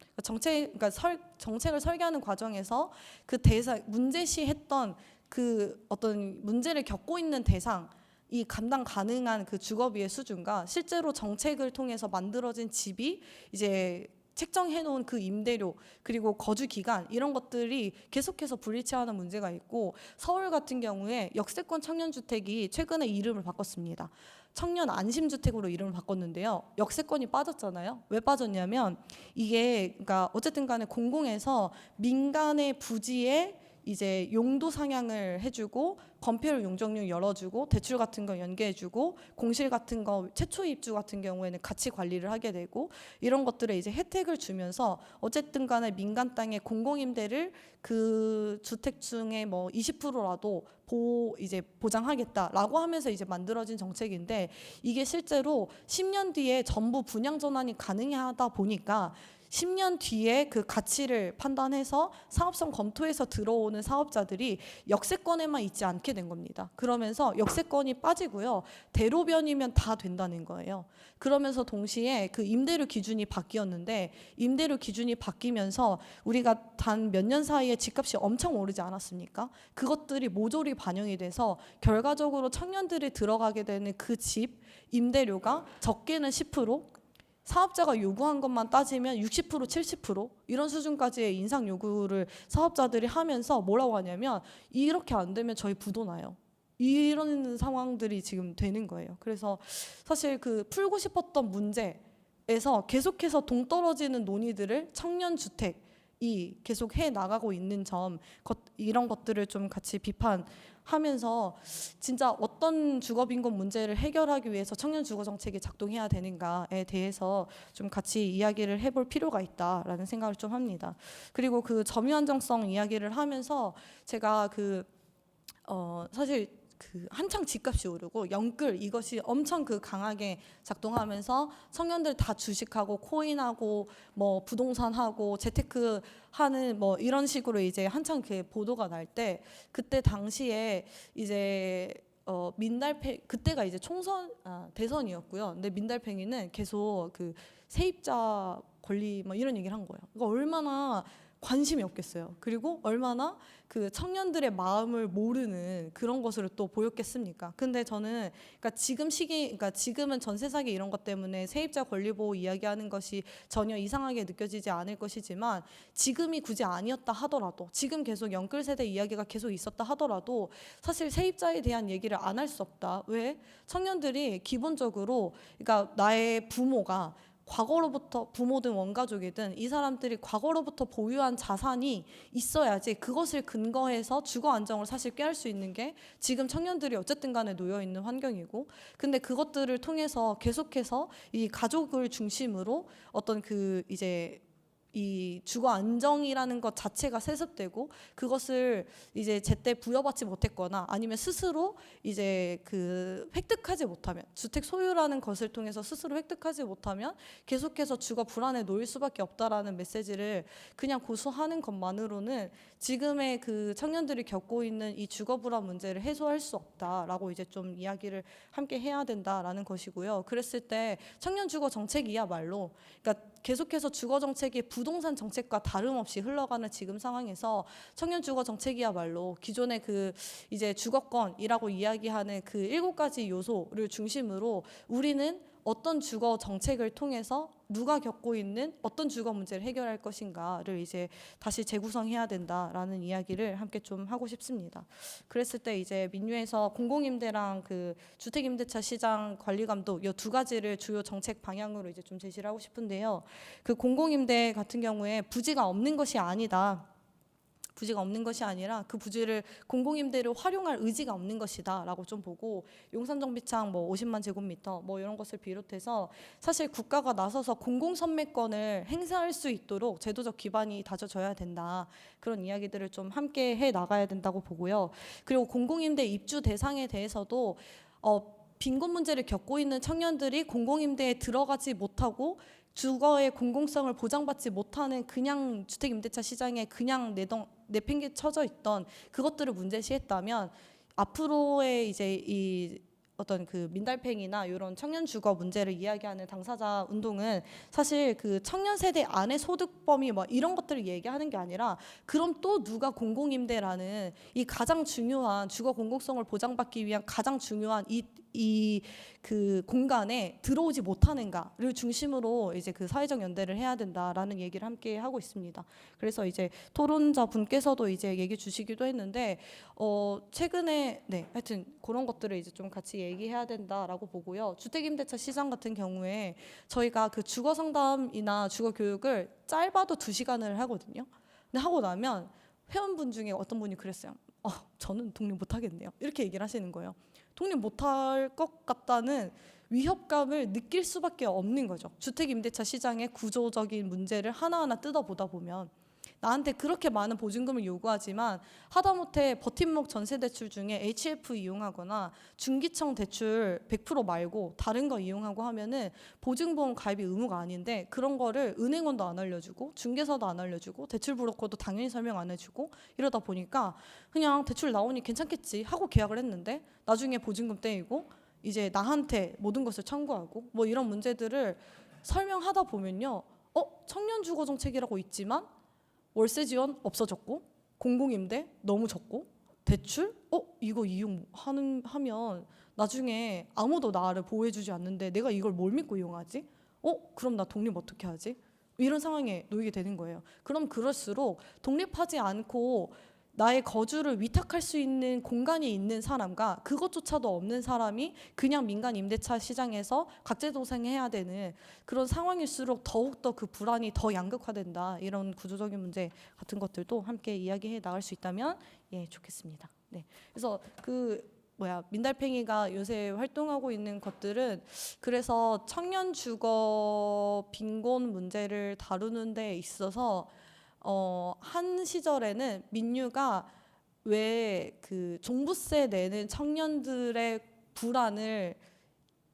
S4: 정책을 설계하는 과정에서 그 대상, 문제시했던 그 어떤 문제를 겪고 있는 대상, 이 감당 가능한 그 주거비의 수준과 실제로 정책을 통해서 만들어진 집이 이제 책정해 놓은 그 임대료 그리고 거주 기간 이런 것들이 계속해서 불일치하는 문제가 있고, 서울 같은 경우에 역세권 청년주택이 최근에 이름을 바꿨습니다. 청년 안심주택으로 이름을 바꿨는데요. 역세권이 빠졌잖아요. 왜 빠졌냐면 이게 그러니까 어쨌든 간에 공공에서 민간의 부지에 이제 용도 상향을 해주고 건폐율 용적률 열어주고 대출 같은 거 연계해주고 공실 같은 거 최초 입주 같은 경우에는 같이 관리를 하게 되고 이런 것들에 이제 혜택을 주면서 어쨌든 간에 민간 땅의 공공임대를 그 주택 중에 뭐 20%라도 이제 보장하겠다라고 하면서 이제 만들어진 정책인데 이게 실제로 10년 뒤에 전부 분양 전환이 가능하다 보니까 10년 뒤에 그 가치를 판단해서 사업성 검토해서 들어오는 사업자들이 역세권에만 있지 않게 된 겁니다. 그러면서 역세권이 빠지고요. 대로변이면 다 된다는 거예요. 그러면서 동시에 그 임대료 기준이 바뀌었는데 임대료 기준이 바뀌면서 우리가 단 몇 년 사이에 집값이 엄청 오르지 않았습니까? 그것들이 모조리 반영이 돼서 결과적으로 청년들이 들어가게 되는 그 집 임대료가 적게는 10%, 사업자가 요구한 것만 따지면 60%, 70% 이런 수준까지의 인상 요구를 사업자들이 하면서 뭐라고 하냐면 이렇게 안 되면 저희 부도 나요. 이런 상황들이 지금 되는 거예요. 그래서 사실 그 풀고 싶었던 문제에서 계속해서 동떨어지는 논의들을 청년 주택이 계속 해 나가고 있는 점 이런 것들을 좀 같이 비판하면서 진짜 어떤 주거 빈곤 문제를 해결하기 위해서 청년 주거 정책이 작동해야 되는가에 대해서 좀 같이 이야기를 해볼 필요가 있다라는 생각을 좀 합니다. 그리고 그 점유 안정성 이야기를 하면서 제가 사실 그 한창 집값이 오르고 영끌 이것이 엄청 그 강하게 작동하면서 청년들 다 주식하고 코인하고 뭐 부동산하고 재테크 하는 뭐 이런 식으로 이제 한창 그 보도가 날 때 그때 당시에 이제 민달팽 그때가 이제 대선이었고요. 근데 민달팽이는 계속 그 세입자 권리 뭐 이런 얘기를 한 거예요. 그러니까 얼마나 관심이 없겠어요. 그리고 얼마나 그 청년들의 마음을 모르는 그런 것으로 또 보였겠습니까? 근데 저는 그러니까 지금은 전세 사기 이런 것 때문에 세입자 권리 보호 이야기하는 것이 전혀 이상하게 느껴지지 않을 것이지만 지금이 굳이 아니었다 하더라도 지금 계속 영끌 세대 이야기가 계속 있었다 하더라도 사실 세입자에 대한 얘기를 안 할 수 없다. 왜? 청년들이 기본적으로 그러니까 나의 부모가 과거로부터 부모든 원가족이든 이 사람들이 과거로부터 보유한 자산이 있어야지 그것을 근거해서 주거 안정을 사실 꾀할 수 있는 게 지금 청년들이 어쨌든 간에 놓여 있는 환경이고 근데 그것들을 통해서 계속해서 이 가족을 중심으로 어떤 그 이제 이 주거 안정이라는 것 자체가 세습되고 그것을 이제 제때 부여받지 못했거나 아니면 스스로 이제 그 획득하지 못하면 주택 소유라는 것을 통해서 스스로 획득하지 못하면 계속해서 주거 불안에 놓일 수밖에 없다라는 메시지를 그냥 고수하는 것만으로는 지금의 그 청년들이 겪고 있는 이 주거 불안 문제를 해소할 수 없다라고 이제 좀 이야기를 함께 해야 된다라는 것이고요. 그랬을 때 청년 주거 정책이야말로 그러니까 계속해서 주거 정책이 부동산 정책과 다름없이 흘러가는 지금 상황에서 청년 주거 정책이야말로 기존의 그 이제 주거권이라고 이야기하는 그 7가지 요소를 중심으로 우리는 어떤 주거 정책을 통해서 누가 겪고 있는 어떤 주거 문제를 해결할 것인가를 이제 다시 재구성해야 된다라는 이야기를 함께 좀 하고 싶습니다. 그랬을 때 이제 민유에서 공공임대랑 그 주택임대차 시장 관리 감독 이 2가지를 주요 정책 방향으로 이제 좀 제시를 하고 싶은데요. 그 공공임대 같은 경우에 부지가 없는 것이 아니다. 부지가 없는 것이 아니라 그 부지를 공공임대를 활용할 의지가 없는 것이다라고 좀 보고 용산정비창 뭐 50만 제곱미터 뭐 이런 것을 비롯해서 사실 국가가 나서서 공공선매권을 행사할 수 있도록 제도적 기반이 다져져야 된다. 그런 이야기들을 좀 함께 해 나가야 된다고 보고요. 그리고 공공임대 입주 대상에 대해서도 빈곤 문제를 겪고 있는 청년들이 공공임대에 들어가지 못하고 주거의 공공성을 보장받지 못하는 그냥 주택임대차 시장에 그냥 내팽개쳐져 있던 그것들을 문제시했다면 앞으로의 이제 이 어떤 그 민달팽이나 이런 청년 주거 문제를 이야기하는 당사자 운동은 사실 그 청년 세대 안의 소득 범위 뭐 이런 것들을 얘기하는 게 아니라 그럼 또 누가 공공임대라는 이 가장 중요한 주거 공공성을 보장받기 위한 가장 중요한 이 그 공간에 들어오지 못하는가를 중심으로 이제 그 사회적 연대를 해야 된다라는 얘기를 함께 하고 있습니다. 그래서 이제 토론자 분께서도 이제 얘기 주시기도 했는데 최근에 하여튼 그런 것들을 이제 좀 같이 얘기해야 된다라고 보고요. 주택임대차 시장 같은 경우에 저희가 그 주거 상담이나 주거 교육을 짧아도 2시간을 하거든요. 근데 하고 나면 회원분 중에 어떤 분이 그랬어요. 저는 독립 못하겠네요. 이렇게 얘기를 하시는 거예요. 독립 못할 것 같다는 위협감을 느낄 수밖에 없는 거죠. 주택임대차 시장의 구조적인 문제를 하나하나 뜯어보다 보면 나한테 그렇게 많은 보증금을 요구하지만 하다못해 버팀목 전세대출 중에 HF 이용하거나 중기청 대출 100% 말고 다른 거 이용하고 하면은 보증보험 가입이 의무가 아닌데 그런 거를 은행원도 안 알려주고 중개사도 안 알려주고 대출 브로커도 당연히 설명 안 해주고 이러다 보니까 그냥 대출 나오니 괜찮겠지 하고 계약을 했는데 나중에 보증금 떼이고 이제 나한테 모든 것을 청구하고 뭐 이런 문제들을 설명하다 보면요. 청년 주거 정책이라고 있지만 월세 지원 없어졌고 공공임대 너무 적고 대출 이거 이용하면 나중에 아무도 나를 보호해주지 않는데 내가 이걸 뭘 믿고 이용하지? 그럼 나 독립 어떻게 하지? 이런 상황에 놓이게 되는 거예요. 그럼 그럴수록 독립하지 않고 나의 거주를 위탁할 수 있는 공간이 있는 사람과 그것조차도 없는 사람이 그냥 민간 임대차 시장에서 각재동생해야 되는 그런 상황일수록 더욱더 그 불안이 더 양극화된다. 이런 구조적인 문제 같은 것들도 함께 이야기해 나갈 수 있다면 좋겠습니다. 네. 그래서 민달팽이가 요새 활동하고 있는 것들은 그래서 청년 주거 빈곤 문제를 다루는 데 있어서 한 시절에는 민유가 왜 그 종부세 내는 청년들의 불안을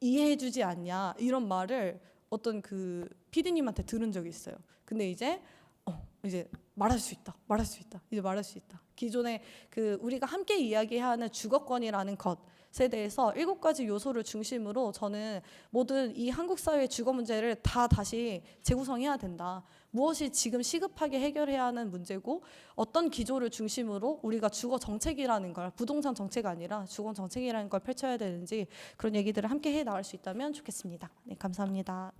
S4: 이해해주지 않냐 이런 말을 어떤 그 PD님한테 들은 적이 있어요. 근데 이제 말할 수 있다. 이제 말할 수 있다. 기존에 그 우리가 함께 이야기하는 주거권이라는 것에 대해서 7가지 요소를 중심으로 저는 모든 이 한국 사회의 주거 문제를 다시 재구성해야 된다. 무엇이 지금 시급하게 해결해야 하는 문제고 어떤 기조를 중심으로 우리가 주거 정책이라는 걸 부동산 정책 아니라 주거 정책이라는 걸 펼쳐야 되는지 그런 얘기들을 함께 해 나갈 수 있다면 좋겠습니다. 네, 감사합니다.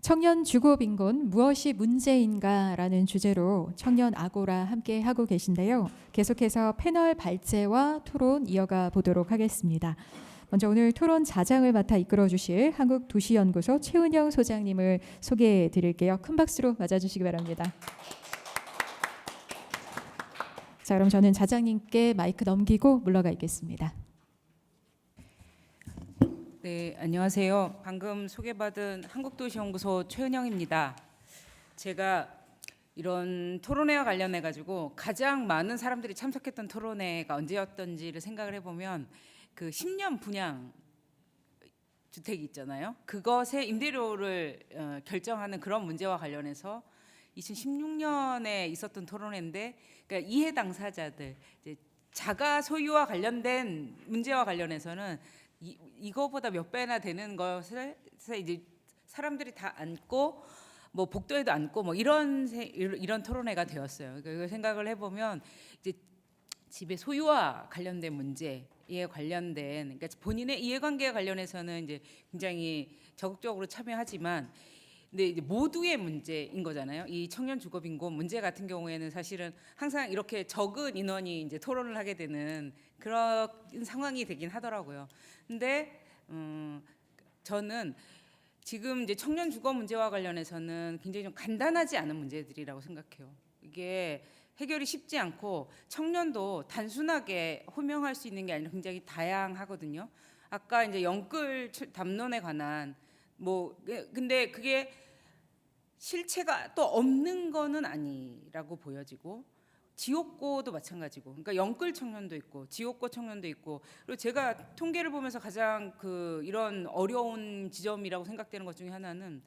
S1: 청년 주거 빈곤 무엇이 문제인가라는 주제로 청년 아고라 함께 하고 계신데요. 계속해서 패널 발제와 토론 이어가 보도록 하겠습니다. 먼저 오늘 토론 자장을 맡아 이끌어 주실 한국도시연구소 최은영 소장님을 소개해 드릴게요. 큰 박수로 맞아주시기 바랍니다. 자, 그럼 저는 자장님께 마이크 넘기고 물러가 있겠습니다.
S5: 네, 안녕하세요. 방금 소개받은 한국도시연구소 최은영입니다. 제가 이런 토론회와 관련해 가지고 가장 많은 사람들이 참석했던 토론회가 언제였던지를 생각을 해보면 그 10년 분양 주택이 있잖아요. 그것의 임대료를 결정하는 그런 문제와 관련해서 2016년에 있었던 토론회인데, 그러니까 이해 당사자들, 이제 자가 소유와 관련된 문제와 관련해서는 이거보다 몇 배나 되는 것을 이제 사람들이 다 안고 뭐 복도에도 안고 뭐 이런 토론회가 되었어요. 그러니까 이걸 생각을 해보면 이제 집의 소유와 관련된 문제에 관련된, 그러니까 본인의 이해관계에 관련해서는 이제 굉장히 적극적으로 참여하지만, 근데 이제 모두의 문제인 거잖아요. 이 청년 주거 빈곤 문제 같은 경우에는 사실은 항상 이렇게 적은 인원이 이제 토론을 하게 되는 그런 상황이 되긴 하더라고요. 근데 저는 지금 이제 청년 주거 문제와 관련해서는 굉장히 좀 간단하지 않은 문제들이라고 생각해요. 이게 해결이 쉽지 않고 청년도 단순하게 호명할 수 있는 게 아니라 굉장히 다양하거든요. 아까 이제 영끌 담론에 관한 근데 그게 실체가 또 없는 거는 아니라고 보여지고, 지옥고도 마찬가지고, 그러니까 영끌 청년도 있고 지옥고 청년도 있고, 그리고 제가 통계를 보면서 가장 이런 어려운 지점이라고 생각되는 것 중에 하나는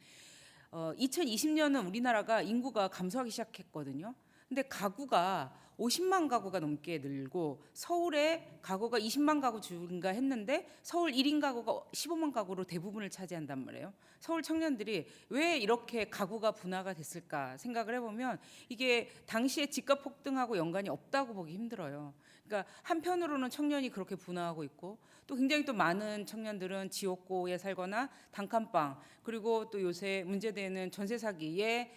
S5: 2020년은 우리나라가 인구가 감소하기 시작했거든요. 근데 가구가 50만 가구가 넘게 늘고 서울에 가구가 20만 가구 증가했는데 서울 1인 가구가 15만 가구로 대부분을 차지한단 말이에요. 서울 청년들이 왜 이렇게 가구가 분화가 됐을까 생각을 해보면 이게 당시에 집값 폭등하고 연관이 없다고 보기 힘들어요. 그러니까 한편으로는 청년이 그렇게 분화하고 있고, 또 굉장히 또 많은 청년들은 지옥고에 살거나 단칸방, 그리고 또 요새 문제되는 전세 사기의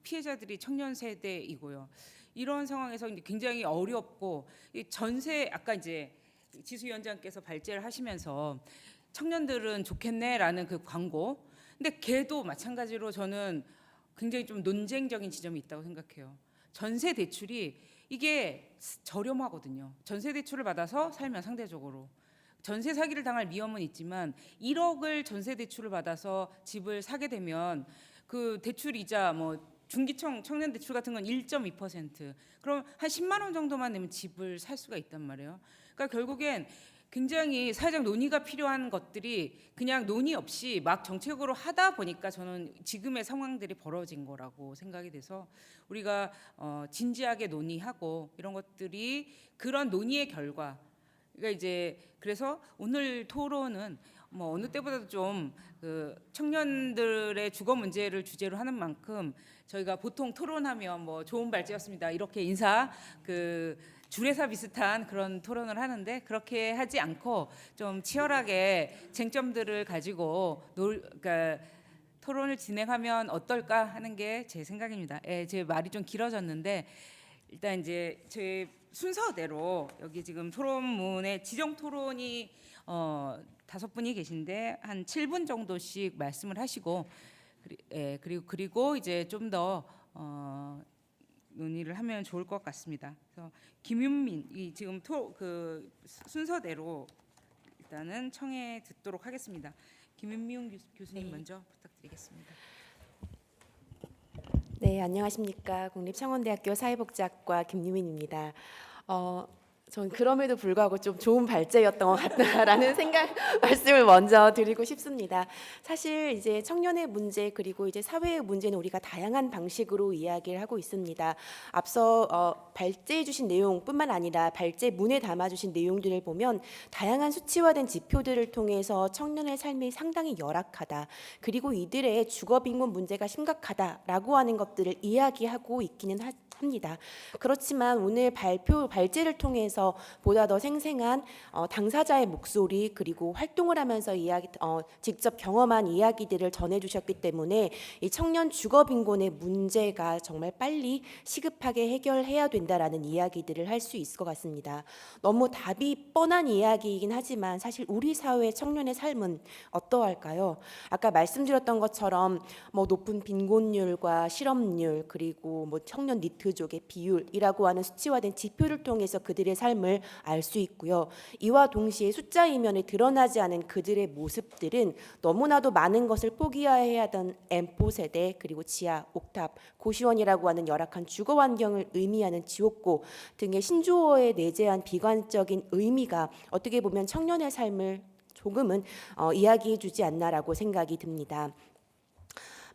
S5: 피해자들이 청년 세대이고요. 이런 상황에서 굉장히 어렵고, 이 전세, 아까 이제 지수 위원장께서 발제를 하시면서 청년들은 좋겠네라는 그 광고, 근데 걔도 마찬가지로 저는 굉장히 좀 논쟁적인 지점이 있다고 생각해요. 전세 대출이 이게 저렴하거든요. 전세 대출을 받아서 살면 상대적으로 전세 사기를 당할 위험은 있지만 1억을 전세 대출을 받아서 집을 사게 되면 그 대출 이자 뭐 중기청 청년 대출 같은 건 1.2%. 그럼 한 10만 원 정도만 내면 집을 살 수가 있단 말이에요. 그러니까 결국엔 굉장히 사회적 논의가 필요한 것들이 그냥 논의 없이 막 정책으로 하다 보니까 저는 지금의 상황들이 벌어진 거라고 생각이 돼서 우리가 진지하게 논의하고 이런 것들이 그런 논의의 결과 그러니까 이제 그래서 오늘 토론은 뭐 어느 때보다도 좀 그 청년들의 주거 문제를 주제로 하는 만큼 저희가 보통 토론하면 뭐 좋은 발제였습니다 이렇게 인사 그 주례사 비슷한 그런 토론을 하는데 그렇게 하지 않고 좀 치열하게 쟁점들을 가지고 그러니까 토론을 진행하면 어떨까 하는 게 제 생각입니다. 예, 제 말이 좀 길어졌는데 일단 이제 제 순서대로 여기 지금 토론문에 지정 토론이 5분이 계신데 한 7분 정도씩 말씀을 하시고 그리고 이제 좀 더 논의를 하면 좋을 것 같습니다. 그래서 김윤민 이 지금 그 순서대로 일단은 청해 듣도록 하겠습니다. 김윤민 교수님 먼저 부탁드리겠습니다.
S6: 네, 안녕하십니까. 국립청원대학교 사회복지학과 김유민입니다. 전 그럼에도 불구하고 좀 좋은 발제였던 것 같다라는 말씀을 먼저 드리고 싶습니다. 사실 이제 청년의 문제 그리고 이제 사회의 문제는 우리가 다양한 방식으로 이야기를 하고 있습니다. 앞서 발제해 주신 내용뿐만 아니라 발제문에 담아 주신 내용들을 보면 다양한 수치화된 지표들을 통해서 청년의 삶이 상당히 열악하다. 그리고 이들의 주거 빈곤 문제가 심각하다라고 하는 것들을 이야기하고 있기는 합니다. 그렇지만 오늘 발제를 통해서 보다 더 생생한 당사자의 목소리 그리고 활동을 하면서 직접 경험한 이야기들을 전해주셨기 때문에 이 청년 주거 빈곤의 문제가 정말 빨리 시급하게 해결해야 된다라는 이야기들을 할 수 있을 것 같습니다. 너무 답이 뻔한 이야기이긴 하지만 사실 우리 사회의 청년의 삶은 어떠할까요? 아까 말씀드렸던 것처럼 뭐 높은 빈곤율과 실업률 그리고 뭐 청년 니트족의 비율이라고 하는 수치화된 지표를 통해서 그들의 삶을 알 수 있고요. 이와 동시에 숫자 이면에 드러나지 않은 그들의 모습들은 너무나도 많은 것을 포기해야 하던 M4 세대 그리고 지하, 옥탑, 고시원이라고 하는 열악한 주거 환경을 의미하는 지옥고 등의 신조어에 내재한 비관적인 의미가 어떻게 보면 청년의 삶을 조금은 이야기해주지 않나라고 생각이 듭니다.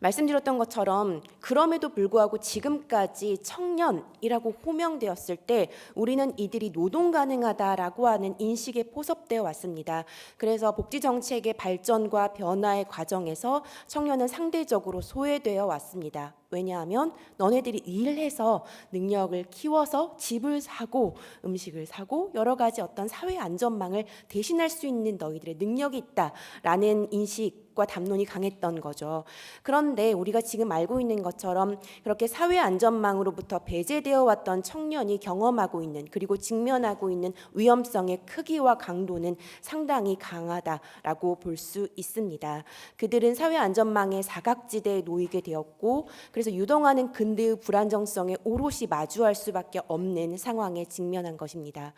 S6: 말씀드렸던 것처럼 그럼에도 불구하고 지금까지 청년이라고 호명되었을 때 우리는 이들이 노동 가능하다라고 하는 인식에 포섭되어 왔습니다. 그래서 복지 정책의 발전과 변화의 과정에서 청년은 상대적으로 소외되어 왔습니다. 왜냐하면 너네들이 일해서 능력을 키워서 집을 사고 음식을 사고 여러 가지 어떤 사회 안전망을 대신할 수 있는 너희들의 능력이 있다라는 인식과 담론이 강했던 거죠. 그런데 우리가 지금 알고 있는 것처럼 그렇게 사회 안전망으로부터 배제되어 왔던 청년이 경험하고 있는 그리고 직면하고 있는 위험성의 크기와 강도는 상당히 강하다라고 볼 수 있습니다. 그들은 사회 안전망의 사각지대에 놓이게 되었고 그래서 유동하는 근대의 불안정성에 오롯이 마주할 수밖에 없는 상황에 직면한 것입니다.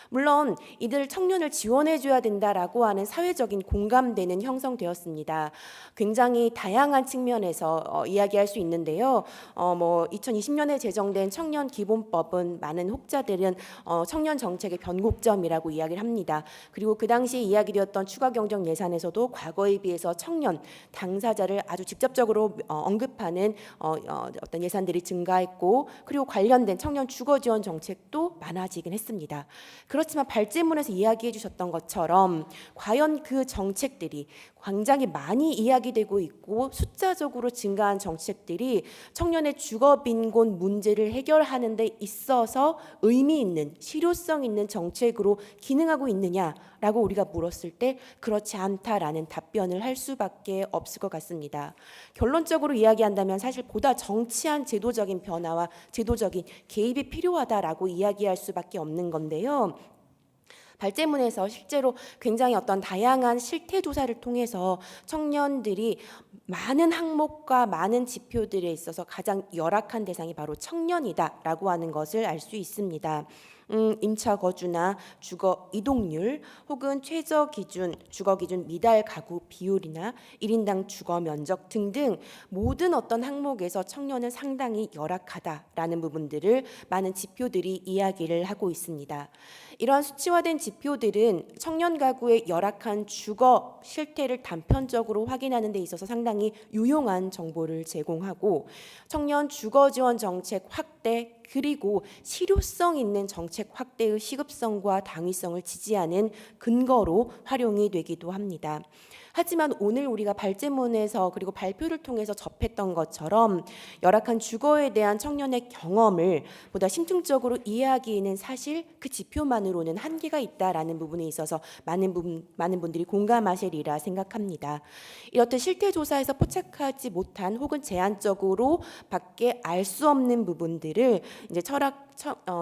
S6: 물론 이들 청년을 지원해줘야 된다라고 하는 사회적인 공감대는 형성되었습니다. 굉장히 다양한 측면에서 이야기할 수 있는데요. 2020년에 제정된 청년 기본법은 많은 혹자들은 청년 정책의 변곡점이라고 이야기를 합니다. 그리고 그 당시에 이야기되었던 추가 경정 예산에서도 과거에 비해서 청년 당사자를 아주 직접적으로 언급하는 어떤 예산들이 증가했고 그리고 관련된 청년 주거 지원 정책도 많아지긴 했습니다. 그렇지만 발제문에서 이야기해 주셨던 것처럼 과연 그 정책들이 굉장히 많이 이야기되고 있고 숫자적으로 증가한 정책들이 청년의 주거 빈곤 문제를 해결하는 데 있어서 의미 있는 실효성 있는 정책으로 기능하고 있느냐라고 우리가 물었을 때 그렇지 않다라는 답변을 할 수밖에 없을 것 같습니다. 결론적으로 이야기한다면 사실 보다 정치한 제도적인 변화와 제도적인 개입이 필요하다라고 이야기할 수밖에 없는 건데요. 발제문에서 실제로 굉장히 어떤 다양한 실태 조사를 통해서 청년들이 많은 항목과 많은 지표들에 있어서 가장 열악한 대상이 바로 청년이다라고 하는 것을 알 수 있습니다. 임차 거주나 주거 이동률 혹은 최저 기준 주거 기준 미달 가구 비율이나 1인당 주거 면적 등등 모든 어떤 항목에서 청년은 상당히 열악하다라는 부분들을 많은 지표들이 이야기를 하고 있습니다. 이러한 수치화된 지표들은 청년 가구의 열악한 주거 실태를 단편적으로 확인하는 데 있어서 상당히 유용한 정보를 제공하고 청년 주거 지원 정책 확대 그리고 실효성 있는 정책 확대의 시급성과 당위성을 지지하는 근거로 활용이 되기도 합니다. 하지만 오늘 우리가 발제문에서 그리고 발표를 통해서 접했던 것처럼 열악한 주거에 대한 청년의 경험을 보다 심층적으로 이해하기에는 사실 그 지표만으로는 한계가 있다라는 부분에 있어서 많은 분들이 공감하시리라 생각합니다. 이렇듯 실태 조사에서 포착하지 못한 혹은 제한적으로 밖에 알 수 없는 부분들을 이제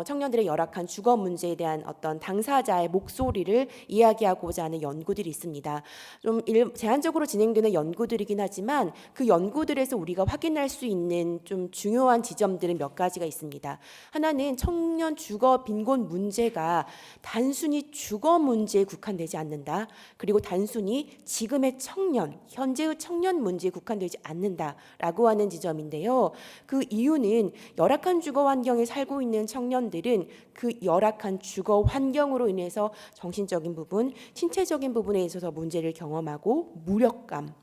S6: 청년들의 열악한 주거 문제에 대한 어떤 당사자의 목소리를 이야기하고자 하는 연구들이 있습니다. 좀 제한적으로 진행되는 연구들이긴 하지만 그 연구들에서 우리가 확인할 수 있는 좀 중요한 지점들은 몇 가지가 있습니다. 하나는 청년 주거 빈곤 문제가 단순히 주거 문제에 국한되지 않는다. 그리고 단순히 지금의 청년, 현재의 청년 문제에 국한되지 않는다라고 하는 지점인데요. 그 이유는 열악한 주거 환경에 살고 있는 청년들은 그 열악한 주거 환경으로 인해서 정신적인 부분, 신체적인 부분에 있어서 문제를 경험하고 무력감,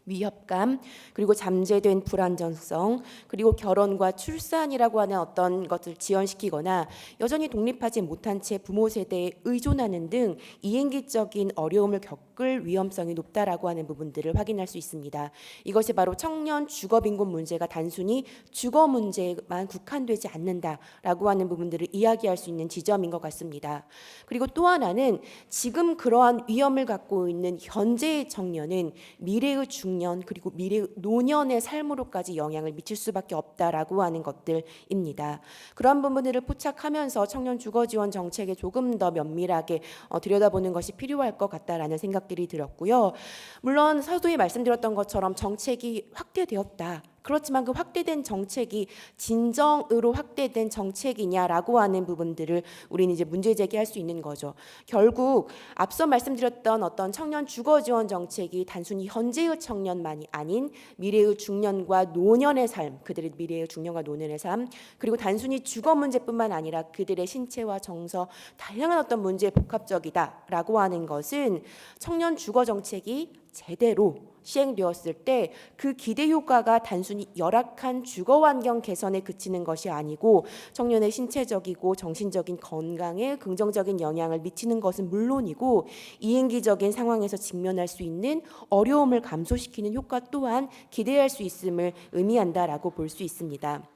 S6: 위협감, 그리고 잠재된 불안정성, 그리고 결혼과 출산이라고 하는 어떤 것을 지연시키거나 여전히 독립하지 못한 채 부모 세대에 의존하는 등 이행기적인 어려움을 겪을 위험성이 높다라고 하는 부분들을 확인할 수 있습니다. 이것이 바로 청년 주거 빈곤 문제가 단순히 주거 문제에만 국한되지 않는다라고 하는 부분들을 이야기할 수 있는 지점인 것 같습니다. 그리고 또 하나는 지금 그러한 위험을 갖고 있는 현재의 청년은 미래의 중년 그리고 미래 노년의 삶으로까지 영향을 미칠 수밖에 없다라고 하는 것들입니다. 그러한 부분들을 포착하면서 청년 주거 지원 정책에 조금 더 면밀하게 들여다보는 것이 필요할 것 같다라는 생각들이 들었고요. 물론 서두에 말씀드렸던 것처럼 정책이 확대되었다. 그렇지만 그 확대된 정책이 진정으로 확대된 정책이냐라고 하는 부분들을 우리는 이제 문제 제기할 수 있는 거죠. 결국 앞서 말씀드렸던 어떤 청년 주거 지원 정책이 단순히 현재의 청년만이 아닌 미래의 중년과 노년의 삶, 그들의 미래의 중년과 노년의 삶, 그리고 단순히 주거 문제뿐만 아니라 그들의 신체와 정서, 다양한 어떤 문제에 복합적이다라고 하는 것은 청년 주거 정책이 제대로 시행되었을 때 그 기대 효과가 단순히 열악한 주거 환경 개선에 그치는 것이 아니고 청년의 신체적이고 정신적인 건강에 긍정적인 영향을 미치는 것은 물론이고 이행기적인 상황에서 직면할 수 있는 어려움을 감소시키는 효과 또한 기대할 수 있음을 의미한다라고 볼 수 있습니다.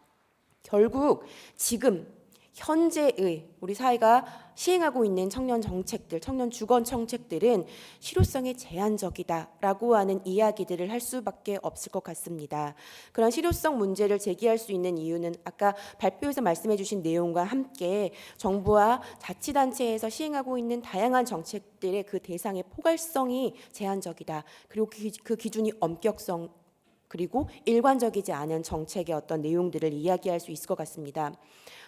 S6: 결국 지금 현재의 우리 사회가 시행하고 있는 청년 정책들, 청년 주거 정책들은 실효성이 제한적이다라고 하는 이야기들을 할 수밖에 없을 것 같습니다. 그런 실효성 문제를 제기할 수 있는 이유는 아까 발표에서 말씀해 주신 내용과 함께 정부와 자치단체에서 시행하고 있는 다양한 정책들의 그 대상의 포괄성이 제한적이다. 그리고 그 기준이 엄격성 그리고 일관적이지 않은 정책의 어떤 내용들을 이야기할 수 있을 것 같습니다.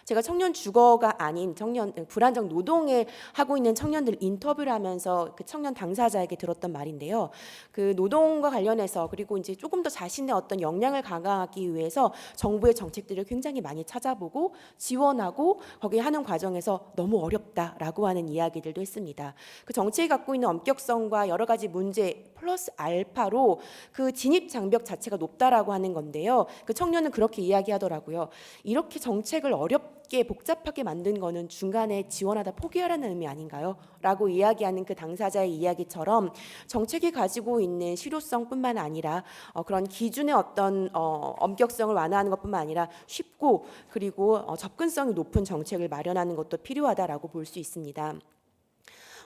S6: 제가 청년 주거가 아닌 청년 불안정 노동을 하고 있는 청년들 인터뷰를 하면서 그 청년 당사자에게 들었던 말인데요. 그 노동과 관련해서 그리고 이제 조금 더 자신의 어떤 역량을 강화하기 위해서 정부의 정책들을 굉장히 많이 찾아보고 지원하고 거기에 하는 과정에서 너무 어렵다라고 하는 이야기들도 했습니다. 그 정책이 갖고 있는 엄격성과 여러 가지 문제 플러스 알파로 그 진입 장벽 자체가 높다라고 하는 건데요. 그 청년은 그렇게 이야기하더라고요. 이렇게 정책을 어렵게 복잡하게 만든 거는 중간에 지원하다 포기하라는 의미 아닌가요? 라고 이야기하는 그 당사자의 이야기처럼 정책이 가지고 있는 실효성뿐만 아니라 그런 기준의 어떤 엄격성을 완화하는 것뿐만 아니라 쉽고 그리고 접근성이 높은 정책을 마련하는 것도 필요하다라고 볼 수 있습니다.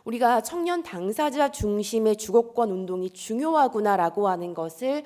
S6: 우리가 청년 당사자 중심의 주거권 운동이 중요하구나라고 하는 것을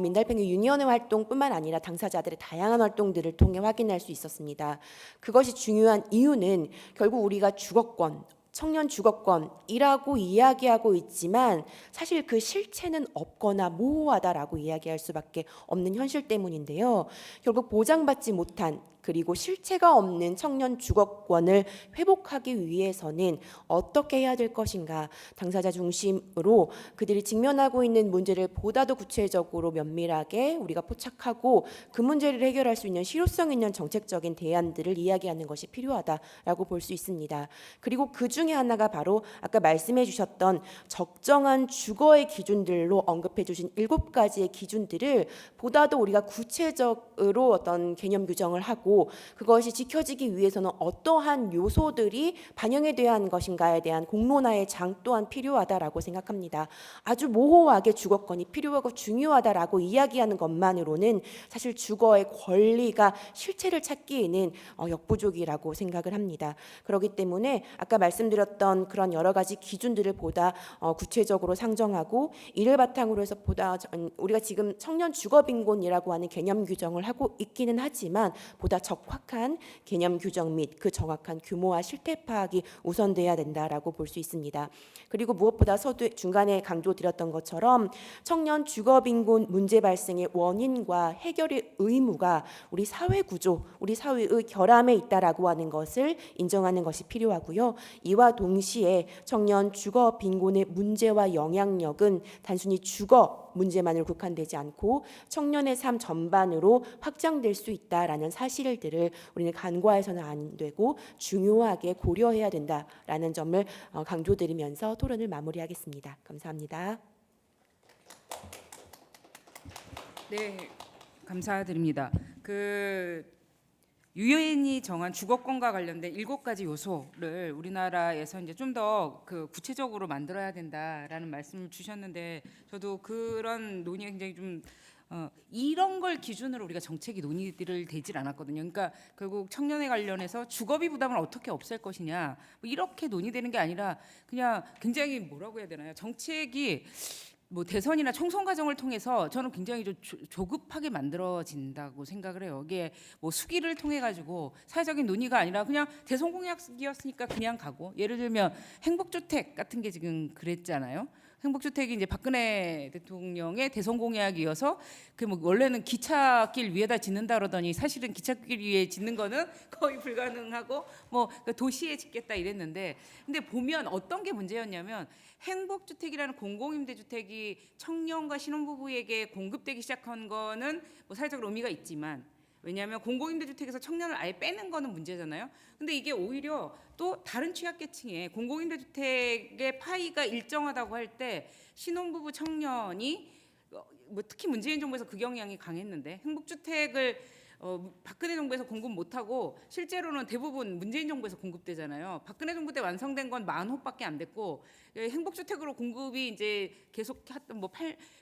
S6: 민달팽이 유니언의 활동뿐만 아니라 당사자들의 다양한 활동들을 통해 확인할 수 있었습니다. 그것이 중요한 이유는 결국 우리가 주거권 청년 주거권이라고 이야기하고 있지만 사실 그 실체는 없거나 모호하다라고 이야기할 수밖에 없는 현실 때문인데요. 결국 보장받지 못한 그리고 실체가 없는 청년 주거권을 회복하기 위해서는 어떻게 해야 될 것인가, 당사자 중심으로 그들이 직면하고 있는 문제를 보다 더 구체적으로 면밀하게 우리가 포착하고 그 문제를 해결할 수 있는 실효성 있는 정책적인 대안들을 이야기하는 것이 필요하다라고 볼 수 있습니다. 그리고 그 중에 하나가 바로 아까 말씀해 주셨던 적정한 주거의 기준들로 언급해 주신 7가지의 기준들을 보다 더 우리가 구체적으로 어떤 개념 규정을 하고 그것이 지켜지기 위해서는 어떠한 요소들이 반영이 돼야 하는 것인가에 대한 공론화의 장 또한 필요하다라고 생각합니다. 아주 모호하게 주거권이 필요하고 중요하다라고 이야기하는 것만으로는 사실 주거의 권리가 실체를 찾기에는 역부족이라고 생각을 합니다. 그렇기 때문에 아까 말씀드렸던 그런 여러 가지 기준들을 보다 구체적으로 상정하고 이를 바탕으로 해서 보다 우리가 지금 청년 주거 빈곤이라고 하는 개념 규정을 하고 있기는 하지만 보다 적확한 개념 규정 및 그 정확한 규모와 실태 파악이 우선돼야 된다라고 볼 수 있습니다. 그리고 무엇보다 서두 중간에 강조드렸던 것처럼 청년 주거 빈곤 문제 발생의 원인과 해결의 의무가 우리 사회 구조, 우리 사회의 결함에 있다라고 하는 것을 인정하는 것이 필요하고요. 이와 동시에 청년 주거 빈곤의 문제와 영향력은 단순히 주거 문제만으로 국한되지 않고 청년의 삶 전반으로 확장될 수 있다라는 사실들을 우리는 간과해서는 안 되고 중요하게 고려해야 된다라는 점을 강조드리면서 토론을 마무리하겠습니다. 감사합니다.
S5: 네, 감사드립니다. 유엔이 정한 주거권과 관련된 7가지 요소를 우리나라에서 이제 좀 더 구체적으로 만들어야 된다라는 말씀을 주셨는데 저도 그런 논의에 굉장히 좀 이런 걸 기준으로 우리가 정책이 논의를 되질 않았거든요. 그러니까 결국 청년에 관련해서 주거비 부담을 어떻게 없앨 것이냐 뭐 이렇게 논의되는 게 아니라 그냥 굉장히 뭐라고 해야 되나요? 정책이 뭐 대선이나 총선 과정을 통해서 저는 굉장히 좀 조급하게 만들어진다고 생각을 해요. 이게 뭐 수기를 통해 가지고 사회적인 논의가 아니라 그냥 대선 공약이었으니까 그냥 가고, 예를 들면 행복주택 같은 게 지금 그랬잖아요. 행복주택이 이제 박근혜 대통령의 대선 공약이어서 뭐 원래는 기차길 위에다 짓는다 그러더니 사실은 기차길 위에 짓는 거는 거의 불가능하고 뭐 도시에 짓겠다 이랬는데, 근데 보면 어떤 게 문제였냐면 행복주택이라는 공공임대주택이 청년과 신혼부부에게 공급되기 시작한 거는 뭐 사회적으로 의미가 있지만, 왜냐하면 공공임대주택에서 청년을 아예 빼는 거는 문제잖아요. 근데 이게 오히려 또 다른 취약계층에 공공임대주택의 파이가 일정하다고 할 때 신혼부부 청년이 뭐 특히 문재인 정부에서 그 경향이 강했는데 행복주택을 박근혜 정부에서 공급 못하고 실제로는 대부분 문재인 정부에서 공급되잖아요. 박근혜 정부 때 완성된 건 10,000호밖에 안 됐고 행복주택으로 공급이 이제 계속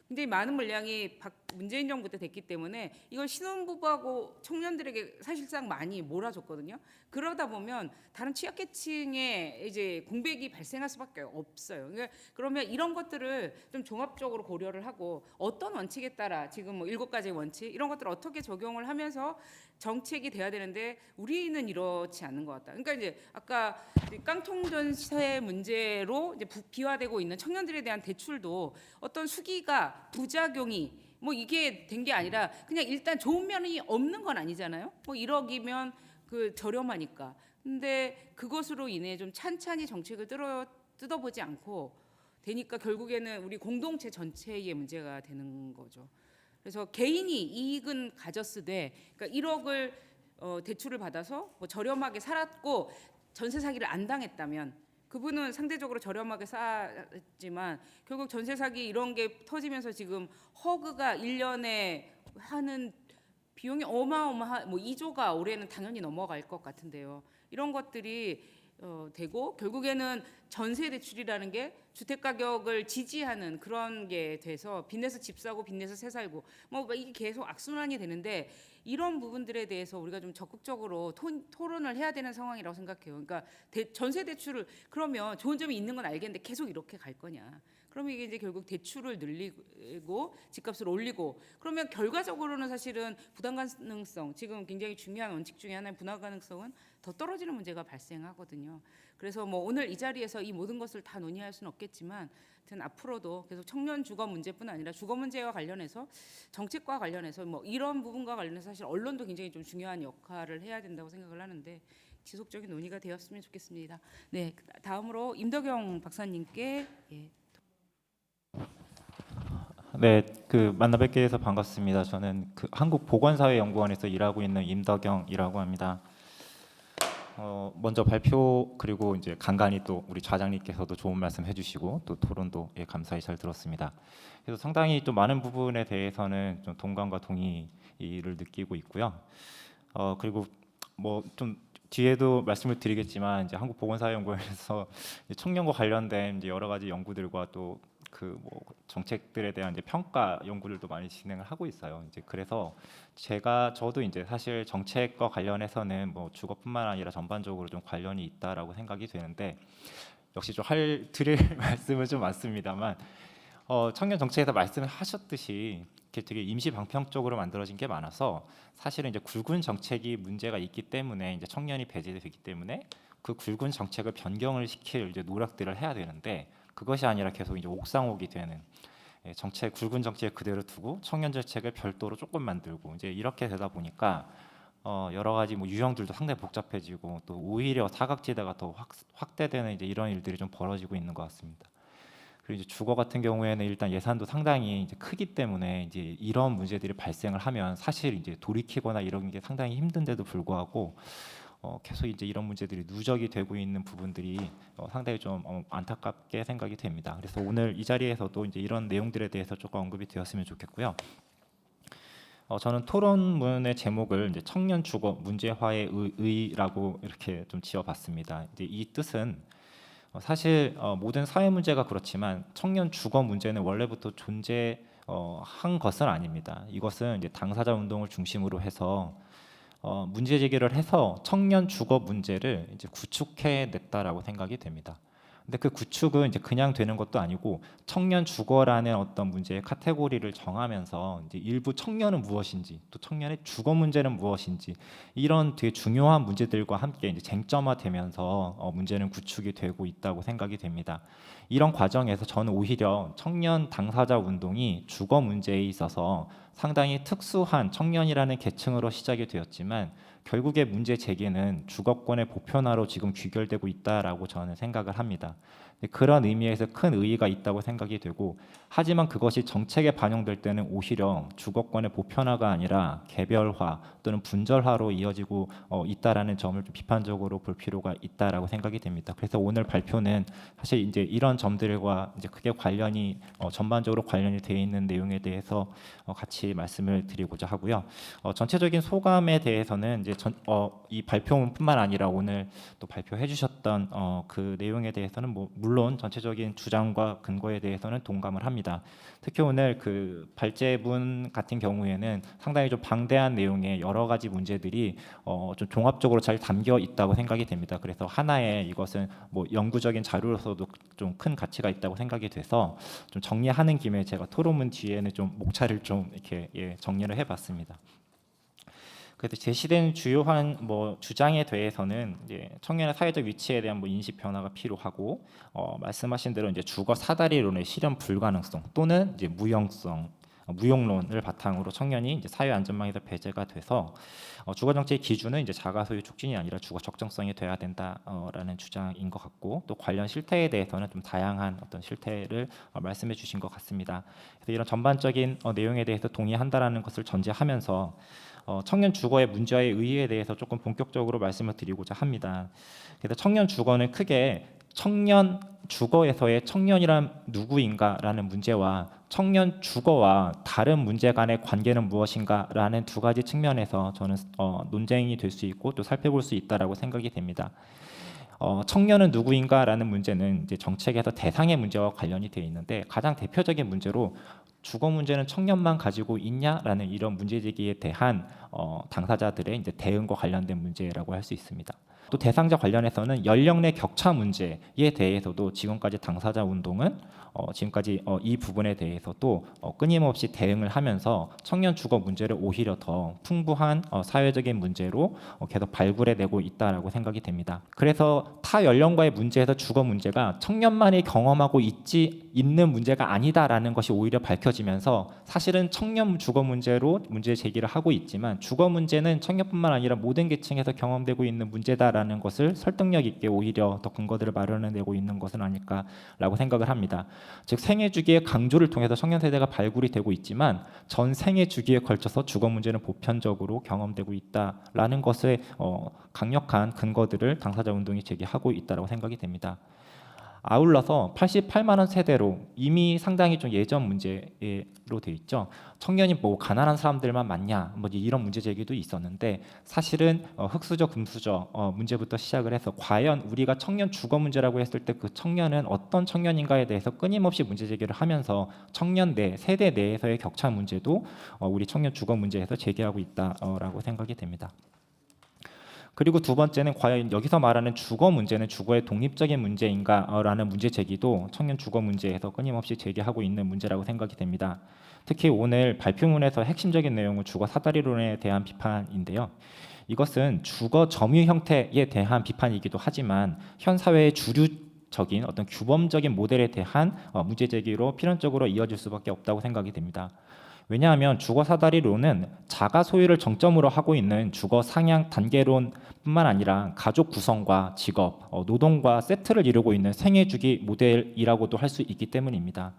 S5: 굉장히 많은 물량이 문재인 정부 때 됐기 때문에 이걸 신혼부부하고 청년들에게 사실상 많이 몰아줬거든요. 그러다 보면 다른 취약계층에 이제 공백이 발생할 수밖에 없어요. 그러면 이런 것들을 좀 종합적으로 고려를 하고 어떤 원칙에 따라 지금 뭐 7가지 원칙 이런 것들을 어떻게 적용을 하면서 정책이 돼야 되는데 우리는 이렇지 않는 것 같다. 그러니까 이제 아까 깡통 전세 문제로 이제 비화되고 있는 청년들에 대한 대출도 어떤 수기가 부작용이 뭐 이게 된 게 아니라 그냥 일단 좋은 면이 없는 건 아니잖아요. 뭐 1억이면 저렴하니까. 근데 그것으로 인해 좀 찬찬히 정책을 뜯어보지 않고 되니까 결국에는 우리 공동체 전체의 문제가 되는 거죠. 그래서 개인이 이익은 가졌으되, 그러니까 1억을 대출을 받아서 뭐 저렴하게 살았고 전세 사기를 안 당했다면 그분은 상대적으로 저렴하게 쌌지만 결국 전세 사기 이런 게 터지면서 지금 허그가 1년에 하는 비용이 어마어마한 뭐 2조가 올해는 당연히 넘어갈 것 같은데요. 이런 것들이 되고 결국에는 전세 대출이라는 게 주택 가격을 지지하는 그런 게 돼서 빚내서 집 사고 빚내서 새 살고 뭐 이게 계속 악순환이 되는데 이런 부분들에 대해서 우리가 좀 적극적으로 토론을 해야 되는 상황이라고 생각해요. 그러니까 전세 대출을 그러면 좋은 점이 있는 건 알겠는데 계속 이렇게 갈 거냐? 그러면 이게 이제 결국 대출을 늘리고 집값을 올리고 그러면 결과적으로는 사실은 부담 가능성 지금 굉장히 중요한 원칙 중에 하나인 부담 가능성은 더 떨어지는 문제가 발생하거든요. 그래서 뭐 오늘 이 자리에서 이 모든 것을 다 논의할 수는 없겠지만 하여튼 앞으로도 계속 청년 주거 문제뿐 아니라 주거 문제와 관련해서 정책과 관련해서 뭐 이런 부분과 관련해서 사실 언론도 굉장히 좀 중요한 역할을 해야 된다고 생각을 하는데 지속적인 논의가 되었으면 좋겠습니다. 네, 다음으로 임덕영 박사님께
S7: 네, 만나 뵙게 해서 반갑습니다. 저는 한국보건사회연구원에서 일하고 있는 임덕영이라고 합니다. 먼저 발표 그리고 이제 간간히 또 우리 좌장님께서도 좋은 말씀 해주시고 또 토론도 감사히 잘 들었습니다. 그래서 상당히 좀 많은 부분에 대해서는 좀 동감과 동의를 느끼고 있고요. 그리고 뭐 좀 뒤에도 말씀을 드리겠지만 이제 한국보건사회연구원에서 청년과 관련된 이제 여러 가지 연구들과 또 뭐 정책들에 대한 이제 평가 연구들도 많이 진행을 하고 있어요. 이제 그래서 저도 이제 사실 정책과 관련해서는 뭐 주거뿐만 아니라 전반적으로 좀 관련이 있다라고 생각이 되는데 역시 좀 드릴 말씀은 좀 많습니다만 청년 정책에서 말씀을 하셨듯이 이렇게 되게 임시 방편적으로 만들어진 게 많아서 사실은 이제 굵은 정책이 문제가 있기 때문에 이제 청년이 배제되기 때문에 그 굵은 정책을 변경을 시킬 이제 노력들을 해야 되는데 그것이 아니라 계속 이제 옥상옥이 되는 굵은 정책 그대로 두고 청년 정책을 별도로 조금 만들고 이제 이렇게 되다 보니까 여러 가지 뭐 유형들도 상당히 복잡해지고 또 오히려 사각지대가 더 확대되는 이제 이런 일들이 좀 벌어지고 있는 것 같습니다. 그리고 이제 주거 같은 경우에는 일단 예산도 상당히 이제 크기 때문에 이제 이런 문제들이 발생을 하면 사실 이제 돌이키거나 이런 게 상당히 힘든데도 불구하고 계속 이제 이런 문제들이 누적이 되고 있는 부분들이 상당히 좀 안타깝게 생각이 됩니다. 그래서 오늘 이 자리에서도 이제 이런 내용들에 대해서 조금 언급이 되었으면 좋겠고요. 저는 토론문의 제목을 이제 청년 주거 문제화의 의의라고 이렇게 좀 지어봤습니다. 이제 이 뜻은 사실 모든 사회 문제가 그렇지만 청년 주거 문제는 원래부터 존재한 것은 아닙니다. 이것은 이제 당사자 운동을 중심으로 해서 문제 제기를 해서 청년 주거 문제를 이제 구축해냈다라고 생각이 됩니다. 근데 그 구축은 이제 그냥 되는 것도 아니고 청년 주거라는 어떤 문제의 카테고리를 정하면서 이제 일부 청년은 무엇인지 또 청년의 주거 문제는 무엇인지 이런 되게 중요한 문제들과 함께 이제 쟁점화되면서 문제는 구축이 되고 있다고 생각이 됩니다. 이런 과정에서 저는 오히려 청년 당사자 운동이 주거 문제에 있어서 상당히 특수한 청년이라는 계층으로 시작이 되었지만 결국의 문제 제기는 주거권의 보편화로 지금 귀결되고 있다라고 저는 생각을 합니다. 그런 의미에서 큰 의의가 있다고 생각이 되고 하지만 그것이 정책에 반영될 때는 오히려 주거권의 보편화가 아니라 개별화 또는 분절화로 이어지고 있다라는 점을 좀 비판적으로 볼 필요가 있다라고 생각이 됩니다. 그래서 오늘 발표는 사실 이제 이런 점들과 이제 크게 관련이 전반적으로 관련이 되어 있는 내용에 대해서 같이 말씀을 드리고자 하고요. 전체적인 소감에 대해서는 이제 이 발표문뿐만 아니라 오늘 또 발표해 주셨던 그 내용에 대해서는 물론 전체적인 주장과 근거에 대해서는 동감을 합니다. 특히 오늘 그 발제문 같은 경우에는 상당히 좀 방대한 내용의 여러 가지 문제들이 좀 종합적으로 잘 담겨 있다고 생각이 됩니다. 그래서 하나의 이것은 뭐 연구적인 자료로서도 좀 큰 가치가 있다고 생각이 돼서 좀 정리하는 김에 제가 토론문 뒤에는 좀 목차를 좀 이렇게 정리를 해봤습니다. 그래서 제시된 주요한 주장에 대해서는 이제 청년의 사회적 위치에 대한 인식 변화가 필요하고 말씀하신 대로 이제 주거 사다리론의 실현 불가능성 또는 이제 무용론을 바탕으로 청년이 이제 사회 안전망에서 배제가 돼서 주거 정책의 기준은 이제 자가 소유 촉진이 아니라 주거 적정성이 돼야 된다라는 주장인 것 같고 또 관련 실태에 대해서는 좀 다양한 어떤 실태를 말씀해 주신 것 같습니다. 그래서 이런 전반적인 내용에 대해서 동의한다라는 것을 전제하면서 청년 주거의 문제의 의의에 대해서 조금 본격적으로 말씀을 드리고자 합니다. 그래서 청년 주거는 크게 청년 주거에서의 청년이란 누구인가라는 문제와 청년 주거와 다른 문제 간의 관계는 무엇인가라는 두 가지 측면에서 저는 논쟁이 될 수 있고 또 살펴볼 수 있다라고 생각이 됩니다. 청년은 누구인가라는 문제는 이제 정책에서 대상의 문제와 관련이 되어 있는데 가장 대표적인 문제로 주거 문제는 청년만 가지고 있냐라는 이런 문제 제기에 대한 당사자들의 이제 대응과 관련된 문제라고 할 수 있습니다. 또 대상자 관련해서는 연령 내 격차 문제에 대해서도 지금까지 당사자 운동은 지금까지 이 부분에 대해서도 끊임없이 대응을 하면서 청년 주거 문제를 오히려 더 풍부한 사회적인 문제로 계속 발굴해내고 있다라고 생각이 됩니다. 그래서 타 연령과의 문제에서 주거 문제가 청년만이 경험하고 있는 문제가 아니다라는 것이 오히려 밝혀지면서 사실은 청년 주거 문제로 문제 제기를 하고 있지만 주거 문제는 청년뿐만 아니라 모든 계층에서 경험되고 있는 문제다라는 것을 설득력 있게 오히려 더 근거들을 마련해내고 있는 것은 아닐까라고 생각을 합니다. 즉 생애 주기의 강조를 통해서 청년 세대가 발굴이 되고 있지만 전 생애 주기에 걸쳐서 주거 문제는 보편적으로 경험되고 있다라는 것에 강력한 근거들을 당사자 운동이 제기하고 있다고 생각이 됩니다. 아울러서 88만 원 세대로 이미 상당히 좀 예전 문제로 돼 있죠. 청년이 뭐 가난한 사람들만 많냐, 뭐 이런 문제 제기도 있었는데 사실은 흑수저, 금수저 문제부터 시작을 해서 과연 우리가 청년 주거 문제라고 했을 때 그 청년은 어떤 청년인가에 대해서 끊임없이 문제 제기를 하면서 청년 내 세대 내에서의 격차 문제도 우리 청년 주거 문제에서 제기하고 있다라고 생각이 됩니다. 그리고 두 번째는 과연 여기서 말하는 주거 문제는 주거의 독립적인 문제인가라는 문제 제기도 청년 주거 문제에서 끊임없이 제기하고 있는 문제라고 생각이 됩니다. 특히 오늘 발표문에서 핵심적인 내용은 주거 사다리론에 대한 비판인데요. 이것은 주거 점유 형태에 대한 비판이기도 하지만 현 사회의 주류적인 어떤 규범적인 모델에 대한 문제 제기로 필연적으로 이어질 수밖에 없다고 생각이 됩니다. 왜냐하면 주거 사다리론은 자가 소유를 정점으로 하고 있는 주거 상향 단계론뿐만 아니라 가족 구성과 직업, 노동과 세트를 이루고 있는 생애 주기 모델이라고도 할 수 있기 때문입니다.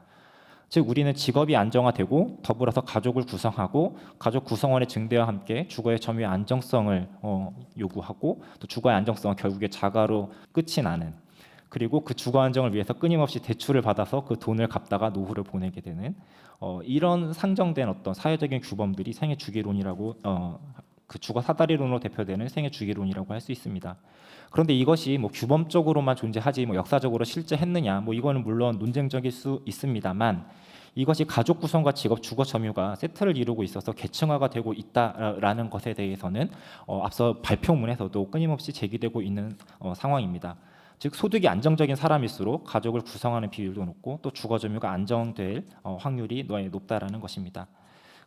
S7: 즉 우리는 직업이 안정화되고 더불어서 가족을 구성하고 가족 구성원의 증대와 함께 주거의 점유의 안정성을 요구하고 또 주거의 안정성은 결국에 자가로 끝이 나는, 그리고 그 주거 안정을 위해서 끊임없이 대출을 받아서 그 돈을 갚다가 노후를 보내게 되는 이런 상정된 어떤 사회적인 규범들이 생애 주기론이라고 그 주거 사다리론으로 대표되는 생애 주기론이라고 할 수 있습니다. 그런데 이것이 뭐 규범적으로만 존재하지 뭐 역사적으로 실제 했느냐, 뭐 이거는 물론 논쟁적일 수 있습니다만 이것이 가족 구성과 직업 주거 점유가 세트를 이루고 있어서 계층화가 되고 있다라는 것에 대해서는 앞서 발표문에서도 끊임없이 제기되고 있는 상황입니다. 즉 소득이 안정적인 사람일수록 가족을 구성하는 비율도 높고 또 주거 점유가 안정될 확률이 높다라는 것입니다.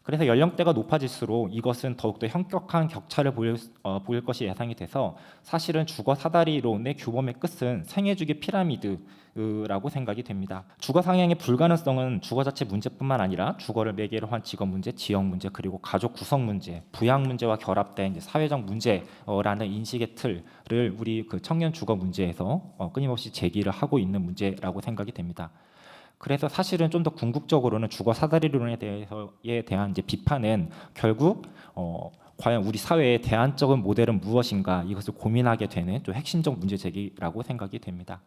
S7: 그래서 연령대가 높아질수록 이것은 더욱더 현격한 격차를 보일 것이 예상이 돼서 사실은 주거 사다리론의 규범의 끝은 생애 주기 피라미드라고 생각이 됩니다. 주거 상향의 불가능성은 주거 자체 문제뿐만 아니라 주거를 매개로 한 직업 문제, 지역 문제, 그리고 가족 구성 문제, 부양 문제와 결합된 사회적 문제라는 인식의 틀을 우리 그 청년 주거 문제에서 끊임없이 제기를 하고 있는 문제라고 생각이 됩니다. 그래서 사실은 좀 더 궁극적으로는 주거 사다리론에 대한 이제 비판은 결국 과연 우리 사회의 대안적인 모델은 무엇인가 이것을 고민하게 되는 좀 핵심적 문제 제기라고 생각이 됩니다.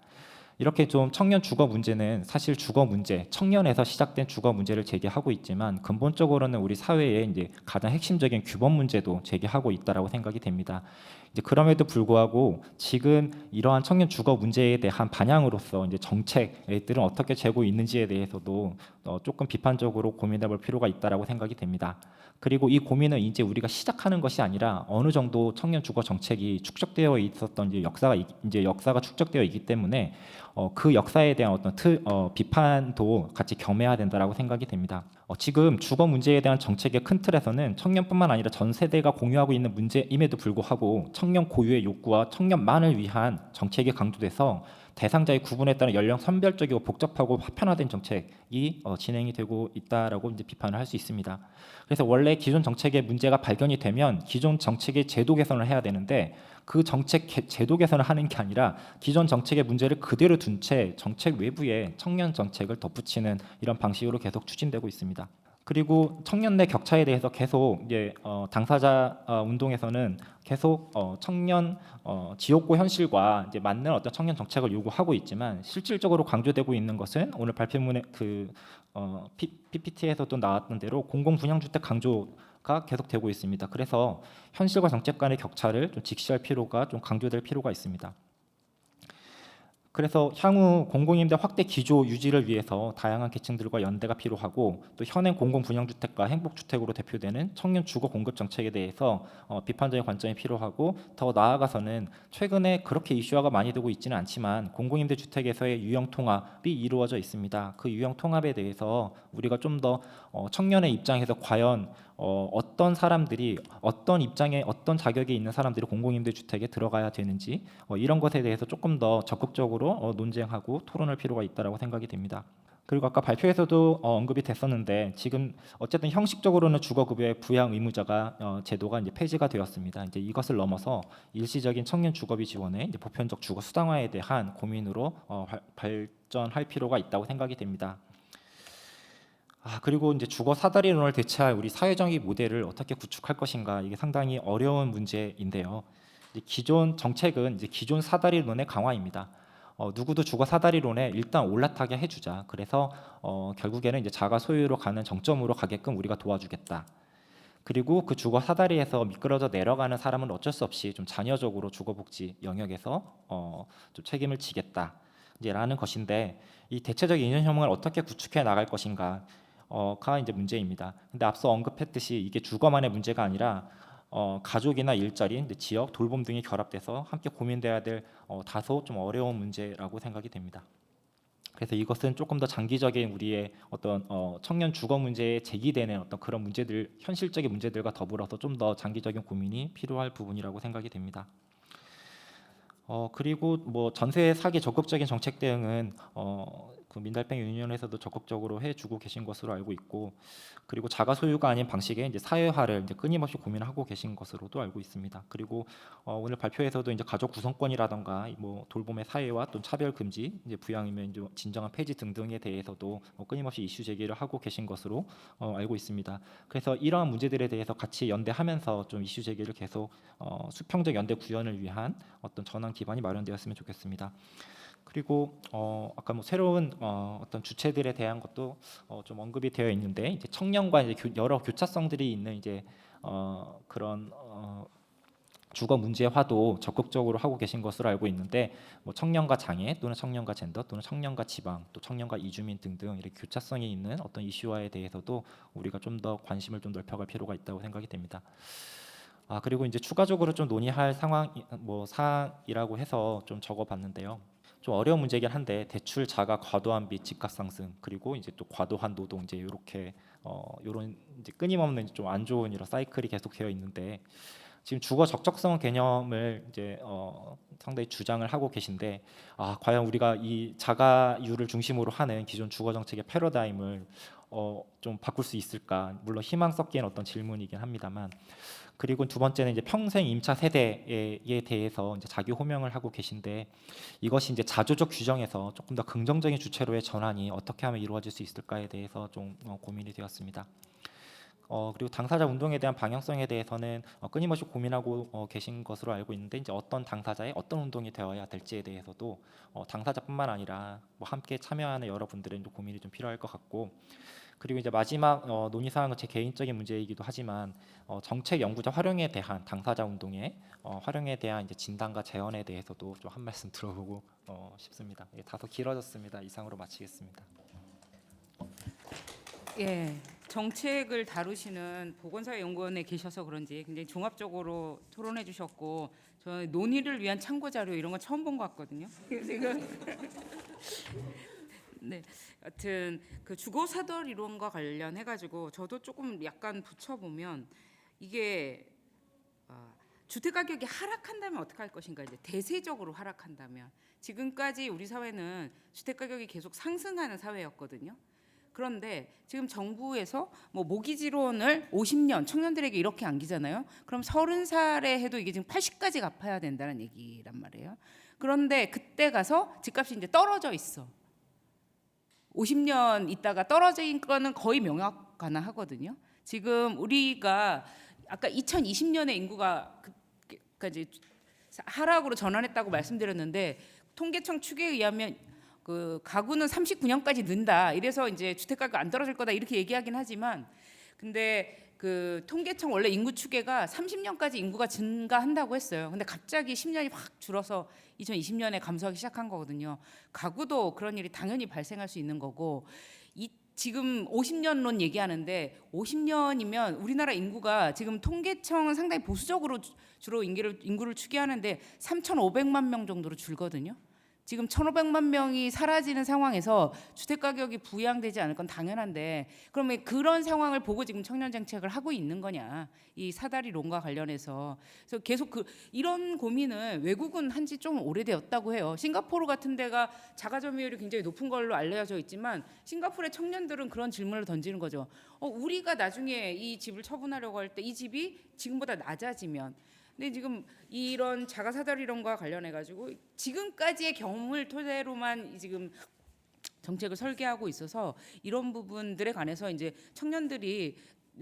S7: 이렇게 좀 청년 주거 문제는 사실 주거 문제, 청년에서 시작된 주거 문제를 제기하고 있지만 근본적으로는 우리 사회의 이제 가장 핵심적인 규범 문제도 제기하고 있다라고 생각이 됩니다. 이제 그럼에도 불구하고 지금 이러한 청년 주거 문제에 대한 반향으로서 이제 정책들은 어떻게 되고 있는지에 대해서도 조금 비판적으로 고민해볼 필요가 있다라고 생각이 됩니다. 그리고 이 고민은 이제 우리가 시작하는 것이 아니라 어느 정도 청년 주거 정책이 축적되어 있었던 역사가 축적되어 있기 때문에 그 역사에 대한 어떤 비판도 같이 겸해야 된다라고 생각이 됩니다. 지금 주거 문제에 대한 정책의 큰 틀에서는 청년뿐만 아니라 전 세대가 공유하고 있는 문제임에도 불구하고 청년 고유의 욕구와 청년만을 위한 정책이 강조돼서 대상자의 구분에 따른 연령 선별적이고 복잡하고 파편화된 정책이 진행이 되고 있다라고 이제 비판을 할 수 있습니다. 그래서 원래 기존 정책의 문제가 발견이 되면 기존 정책의 제도 개선을 해야 되는데 그 정책 제도 개선을 하는 게 아니라 기존 정책의 문제를 그대로 둔 채 정책 외부에 청년 정책을 덧붙이는 이런 방식으로 계속 추진되고 있습니다. 그리고 청년 내 격차에 대해서 계속 이제 당사자 운동에서는 계속 청년 지역구 현실과 이제 맞는 어떤 청년 정책을 요구하고 있지만 실질적으로 강조되고 있는 것은 오늘 발표문에 그 PPT에서도 나왔던 대로 공공분양주택 강조가 계속되고 있습니다. 그래서 현실과 정책 간의 격차를 좀 직시할 필요가 좀 강조될 필요가 있습니다. 그래서 향후 공공임대 확대 기조 유지를 위해서 다양한 계층들과 연대가 필요하고, 또 현행 공공분양주택과 행복주택으로 대표되는 청년 주거 공급 정책에 대해서 비판적인 관점이 필요하고, 더 나아가서는 최근에 그렇게 이슈화가 많이 되고 있지는 않지만 공공임대 주택에서의 유형 통합이 이루어져 있습니다. 그 유형 통합에 대해서 우리가 좀 더 청년의 입장에서 과연 어떤 사람들이, 어떤 입장에 어떤 자격이 있는 사람들이 공공임대 주택에 들어가야 되는지, 이런 것에 대해서 조금 더 적극적으로 논쟁하고 토론할 필요가 있다라고 생각이 됩니다. 그리고 아까 발표에서도 언급이 됐었는데, 지금 어쨌든 형식적으로는 주거급여의 부양 의무자가 제도가 이제 폐지가 되었습니다. 이제 이것을 넘어서 일시적인 청년 주거비 지원의 이제 보편적 주거 수당화에 대한 고민으로 발전할 필요가 있다고 생각이 됩니다. 그리고 이제 주거 사다리론을 대체할 우리 사회정의 모델을 어떻게 구축할 것인가, 이게 상당히 어려운 문제인데요. 기존 정책은 이제 기존 사다리론의 강화입니다. 누구도 주거 사다리론에 일단 올라타게 해주자. 그래서 결국에는 이제 자가 소유로 가는 정점으로 가게끔 우리가 도와주겠다. 그리고 그 주거 사다리에서 미끄러져 내려가는 사람은 어쩔 수 없이 좀 잔여적으로 주거복지 영역에서 좀 책임을 지겠다. 이제라는 것인데, 이 대체적 인연 협력을 어떻게 구축해 나갈 것인가. 가 이제 문제입니다. 근데 앞서 언급했듯이 이게 주거만의 문제가 아니라 가족이나 일자리, 지역, 돌봄 등이 결합돼서 함께 고민돼야 될 다소 좀 어려운 문제라고 생각이 됩니다. 그래서 이것은 조금 더 장기적인 우리의 어떤 청년 주거 문제에 제기되는 어떤 그런 문제들, 현실적인 문제들과 더불어서 좀 더 장기적인 고민이 필요할 부분이라고 생각이 됩니다. 그리고 뭐 전세 사기 적극적인 정책 대응은 그 민달팽이 유니온에서도 적극적으로 해주고 계신 것으로 알고 있고, 그리고 자가 소유가 아닌 방식의 이제 사회화를 이제 끊임없이 고민하고 계신 것으로도 알고 있습니다. 그리고 오늘 발표에서도 이제 가족 구성권이라던가 뭐 돌봄의 사회화, 또 차별 금지, 이제 부양이면 이제 진정한 폐지 등등에 대해서도 끊임없이 이슈 제기를 하고 계신 것으로 알고 있습니다. 그래서 이러한 문제들에 대해서 같이 연대하면서 좀 이슈 제기를 계속 수평적 연대 구현을 위한 어떤 전환 기반이 마련되었으면 좋겠습니다. 그리고 아까 뭐 새로운 어떤 주체들에 대한 것도 좀 언급이 되어 있는데, 이제 청년과 이제 여러 교차성들이 있는 이제 그런 주거 문제화도 적극적으로 하고 계신 것으로 알고 있는데, 뭐 청년과 장애, 또는 청년과 젠더, 또는 청년과 지방, 또 청년과 이주민 등등 이렇게 교차성이 있는 어떤 이슈화에 대해서도 우리가 좀 더 관심을 좀 넓혀갈 필요가 있다고 생각이 됩니다. 그리고 이제 추가적으로 좀 논의할 사항이라고 해서 좀 적어봤는데요. 좀 어려운 문제이긴 한데, 대출, 자가, 과도한 빚, 집값 상승, 그리고 이제 또 과도한 노동, 이제 이렇게 이런 이제 끊임없는 좀 안 좋은 이런 사이클이 계속 되어 있는데, 지금 주거 적적성 개념을 이제 상당히 주장을 하고 계신데, 과연 우리가 이 자가유를 중심으로 하는 기존 주거 정책의 패러다임을 좀 바꿀 수 있을까? 물론 희망 섞인 어떤 질문이긴 합니다만. 그리고 두 번째는 이제 평생 임차 세대에 대해서 이제 자기 호명을 하고 계신데, 이것이 이제 자조적 규정에서 조금 더 긍정적인 주체로의 전환이 어떻게 하면 이루어질 수 있을까에 대해서 좀 고민이 되었습니다. 그리고 당사자 운동에 대한 방향성에 대해서는 끊임없이 고민하고 계신 것으로 알고 있는데, 이제 어떤 당사자의 어떤 운동이 되어야 될지에 대해서도 당사자뿐만 아니라 뭐 함께 참여하는 여러분들의 고민이 좀 필요할 것 같고, 그리고 이제 마지막 논의 사항은 제 개인적인 문제이기도 하지만 정책 연구자 활용에 대한 당사자 운동의 활용에 대한 이제 진단과 재현에 대해서도 좀 한 말씀 들어보고 싶습니다. 다소 길어졌습니다. 이상으로 마치겠습니다.
S5: 예, 정책을 다루시는 보건사회연구원에 계셔서 그런지 굉장히 종합적으로 토론해 주셨고, 저는 논의를 위한 참고 자료 이런 거 처음 본 것 같거든요. 지금 네, 여튼 그 주거 사돌 이론과 관련해 가지고 저도 조금 약간 붙여보면, 이게 주택 가격이 하락한다면 어떻게 할 것인가, 이제 대세적으로 하락한다면. 지금까지 우리 사회는 주택 가격이 계속 상승하는 사회였거든요. 그런데 지금 정부에서 뭐 모기지론을 50년 청년들에게 이렇게 안기잖아요. 그럼 30살에 해도 이게 지금 80까지 갚아야 된다는 얘기란 말이에요. 그런데 그때 가서 집값이 이제 떨어져 있어. 50년 있다가 떨어진 거는 거의 명확가능하거든요. 지금 우리가 아까 2020년에 인구가 이제 하락으로 전환했다고 말씀드렸는데, 통계청 추계에 의하면 그 가구는 39년까지 는다. 이래서 이제 주택 가격 안 떨어질 거다 이렇게 얘기하긴 하지만, 근데 그 통계청 원래 인구 추계가 30년까지 인구가 증가한다고 했어요. 근데 갑자기 10년이 확 줄어서 2020년에 감소하기 시작한 거거든요. 가구도 그런 일이 당연히 발생할 수 있는 거고 지금 50년론 얘기하는데 50년이면 우리나라 인구가 지금 통계청은 상당히 보수적으로 주로 인구를 추계하는데 3,500만 명 정도로 줄거든요. 지금 1,500만 명이 사라지는 상황에서 주택 가격이 부양되지 않을 건 당연한데 그러면 그런 상황을 보고 지금 청년 정책을 하고 있는 거냐? 이 사다리론과 관련해서 그래서 계속 이런 고민을 외국은 한지 좀 오래되었다고 해요. 싱가포르 같은 데가 자가 점유율이 굉장히 높은 걸로 알려져 있지만 싱가포르의 청년들은 그런 질문을 던지는 거죠. 우리가 나중에 이 집을 처분하려고 할 때 이 집이 지금보다 낮아지면 근데 지금 이런 자가사다리론과 관련해 가지고 지금까지의 경험을 토대로만 지금 정책을 설계하고 있어서 이런 부분들에 관해서 이제 청년들이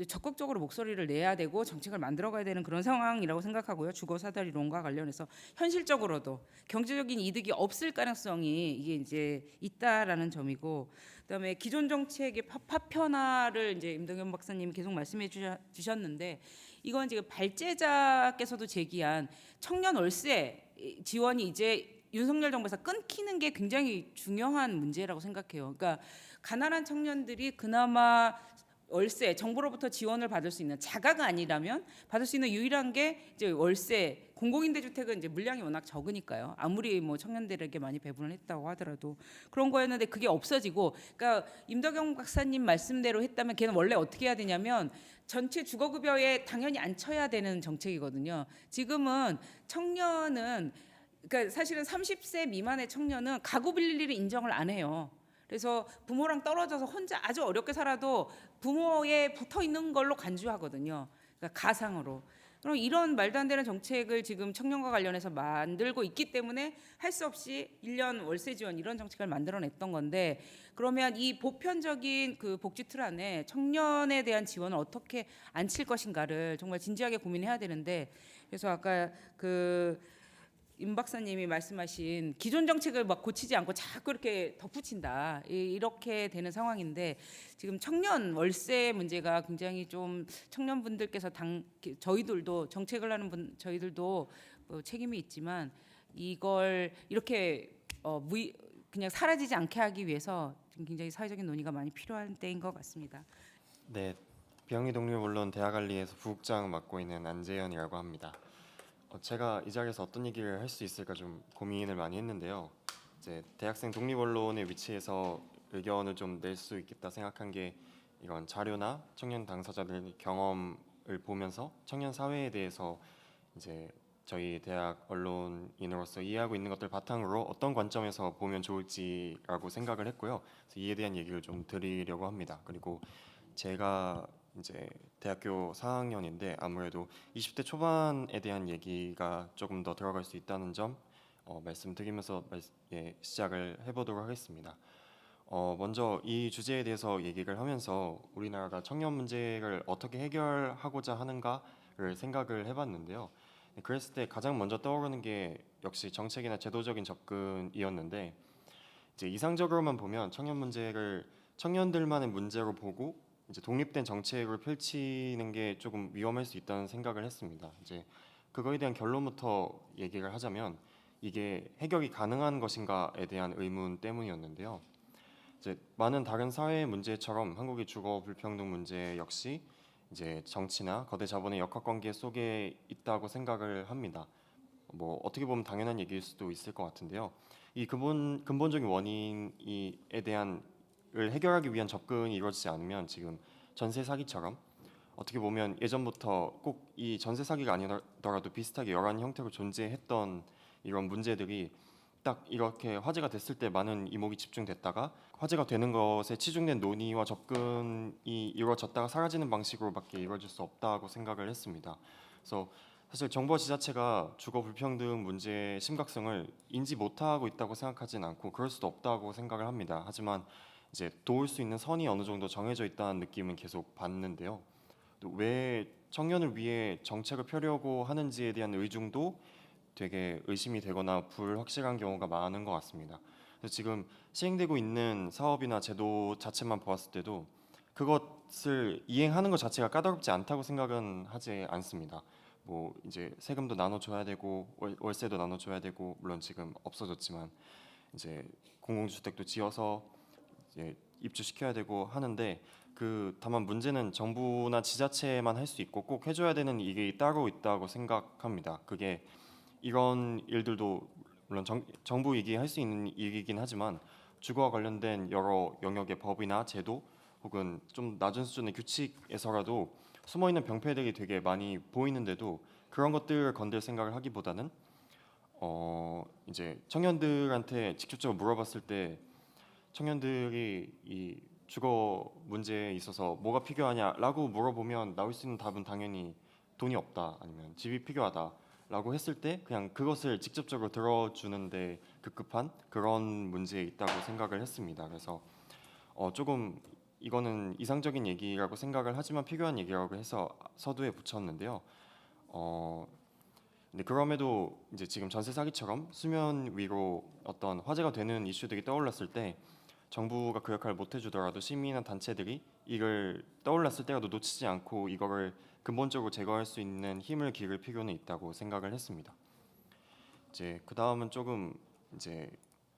S5: 적극적으로 목소리를 내야 되고 정책을 만들어가야 되는 그런 상황이라고 생각하고요. 주거사다리론과 관련해서 현실적으로도 경제적인 이득이 없을 가능성이 이게 이제 있다라는 점이고, 그다음에 기존 정책의 파편화를 이제 임동현 박사님이 계속 말씀해 주셨는데 이건 지금 발제자께서도 제기한 청년 월세 지원이 이제 윤석열 정부에서 끊기는 게 굉장히 중요한 문제라고 생각해요. 그러니까 가난한 청년들이 그나마 월세 정부로부터 지원을 받을 수 있는 자가가 아니라면 받을 수 있는 유일한 게 이제 월세 공공임대주택은 이제 물량이 워낙 적으니까요. 아무리 뭐 청년들에게 많이 배분을 했다고 하더라도 그런 거였는데 그게 없어지고, 그러니까 임덕영 박사님 말씀대로 했다면 걔는 원래 어떻게 해야 되냐면 전체 주거급여에 당연히 안 쳐야 되는 정책이거든요. 지금은 청년은 그러니까 사실은 30세 미만의 청년은 가구 빌릴 일을 인정을 안 해요. 그래서 부모랑 떨어져서 혼자 아주 어렵게 살아도 부모에 붙어 있는 걸로 간주하거든요. 그러니까 가상으로. 그럼 이런 말도 안 되는 정책을 지금 청년과 관련해서 만들고 있기 때문에 할 수 없이 1년 월세 지원 이런 정책을 만들어냈던 건데, 그러면 이 보편적인 그 복지 틀 안에 청년에 대한 지원을 어떻게 안칠 것인가를 정말 진지하게 고민해야 되는데, 그래서 아까 임 박사님이 말씀하신 기존 정책을 막 고치지 않고 자꾸 이렇게 덧붙인다, 이렇게 되는 상황인데 지금 청년 월세 문제가 굉장히 좀 청년분들께서 저희들도 정책을 하는 저희들도 책임이 있지만 이걸 이렇게 그냥 사라지지 않게 하기 위해서 지금 굉장히 사회적인 논의가 많이 필요한 때인 것 같습니다.
S8: 네, 비영리 독립언론 대학관리에서 부국장 맡고 있는 안재현이라고 합니다. 제가 이 자리에서 어떤 얘기를 할 수 있을까 좀 고민을 많이 했는데요. 이제 대학생 독립언론의 위치에서 의견을 좀 낼 수 있겠다 생각한 게 이런 자료나 청년 당사자들의 경험을 보면서 청년 사회에 대해서 이제 저희 대학 언론인으로서 이해하고 있는 것들 바탕으로 어떤 관점에서 보면 좋을지라고 생각을 했고요. 그래서 이에 대한 얘기를 좀 드리려고 합니다. 그리고 제가 이제 대학교 4학년인데 아무래도 20대 초반에 대한 얘기가 조금 더 들어갈 수 있다는 점 말씀드리면서 시작을 해보도록 하겠습니다. 먼저 이 주제에 대해서 얘기를 하면서 우리나라가 청년 문제를 어떻게 해결하고자 하는가를 생각을 해봤는데요. 그랬을 때 가장 먼저 떠오르는 게 역시 정책이나 제도적인 접근이었는데, 이제 이상적으로만 보면 청년 문제를 청년들만의 문제로 보고 이제 독립된 정책을 펼치는 게 조금 위험할 수 있다는 생각을 했습니다. 이제 그거에 대한 결론부터 얘기를 하자면 이게 해결이 가능한 것인가에 대한 의문 때문이었는데요. 이제 많은 다른 사회 문제처럼 한국의 주거 불평등 문제 역시 이제 정치나 거대 자본의 역학관계 속에 있다고 생각을 합니다. 뭐 어떻게 보면 당연한 얘기일 수도 있을 것 같은데요. 이 근본적인 원인에 대한 을 해결하기 위한 접근이 이루어지지 않으면 지금 전세 사기처럼 어떻게 보면 예전부터 꼭 이 전세 사기가 아니더라도 비슷하게 여러 형태로 존재했던 이런 문제들이 딱 이렇게 화제가 됐을 때 많은 이목이 집중됐다가 화제가 되는 것에 치중된 논의와 접근이 이루어졌다가 사라지는 방식으로밖에 이루어질 수 없다고 생각을 했습니다. 그래서 사실 정부와 지자체가 주거 불평등 문제의 심각성을 인지 못하고 있다고 생각하진 않고 그럴 수도 없다고 생각을 합니다. 하지만 이제 도울 수 있는 선이 어느 정도 정해져 있다는 느낌은 계속 받는데요. 또 왜 청년을 위해 정책을 펴려고 하는지에 대한 의중도 되게 의심이 되거나 불확실한 경우가 많은 것 같습니다. 그래서 지금 시행되고 있는 사업이나 제도 자체만 보았을 때도 그것을 이행하는 것 자체가 까다롭지 않다고 생각은 하지 않습니다. 뭐 이제 세금도 나눠줘야 되고 월세도 나눠줘야 되고 물론 지금 없어졌지만 이제 공공주택도 지어서 이제 입주시켜야 되고 하는데 다만 문제는 정부나 지자체만 할 수 있고 꼭 해줘야 되는 일이 따로 있다고 생각합니다. 그게 이런 일들도 물론 정부 이기 할 수 있는 일이긴 하지만 주거와 관련된 여러 영역의 법이나 제도 혹은 좀 낮은 수준의 규칙에서라도 숨어있는 병폐들이 되게 많이 보이는데도 그런 것들을 건들 생각을 하기보다는 이제 청년들한테 직접적으로 물어봤을 때 청년들이 이 주거 문제에 있어서 뭐가 필요하냐라고 물어보면 나올 수 있는 답은 당연히 돈이 없다 아니면 집이 필요하다라고 했을 때 그냥 그것을 직접적으로 들어주는데 급급한 그런 문제에 있다고 생각을 했습니다. 그래서 조금 이거는 이상적인 얘기라고 생각을 하지만 필요한 얘기라고 해서 서두에 붙였는데요. 근데 그럼에도 이제 지금 전세 사기처럼 수면 위로 어떤 화제가 되는 이슈들이 떠올랐을 때 정부가 그 역할을 못 해주더라도 시민이나 단체들이 이걸 떠올랐을 때라도 놓치지 않고 이거를 근본적으로 제거할 수 있는 힘을 기를 필요는 있다고 생각을 했습니다. 이제 그 다음은 조금 이제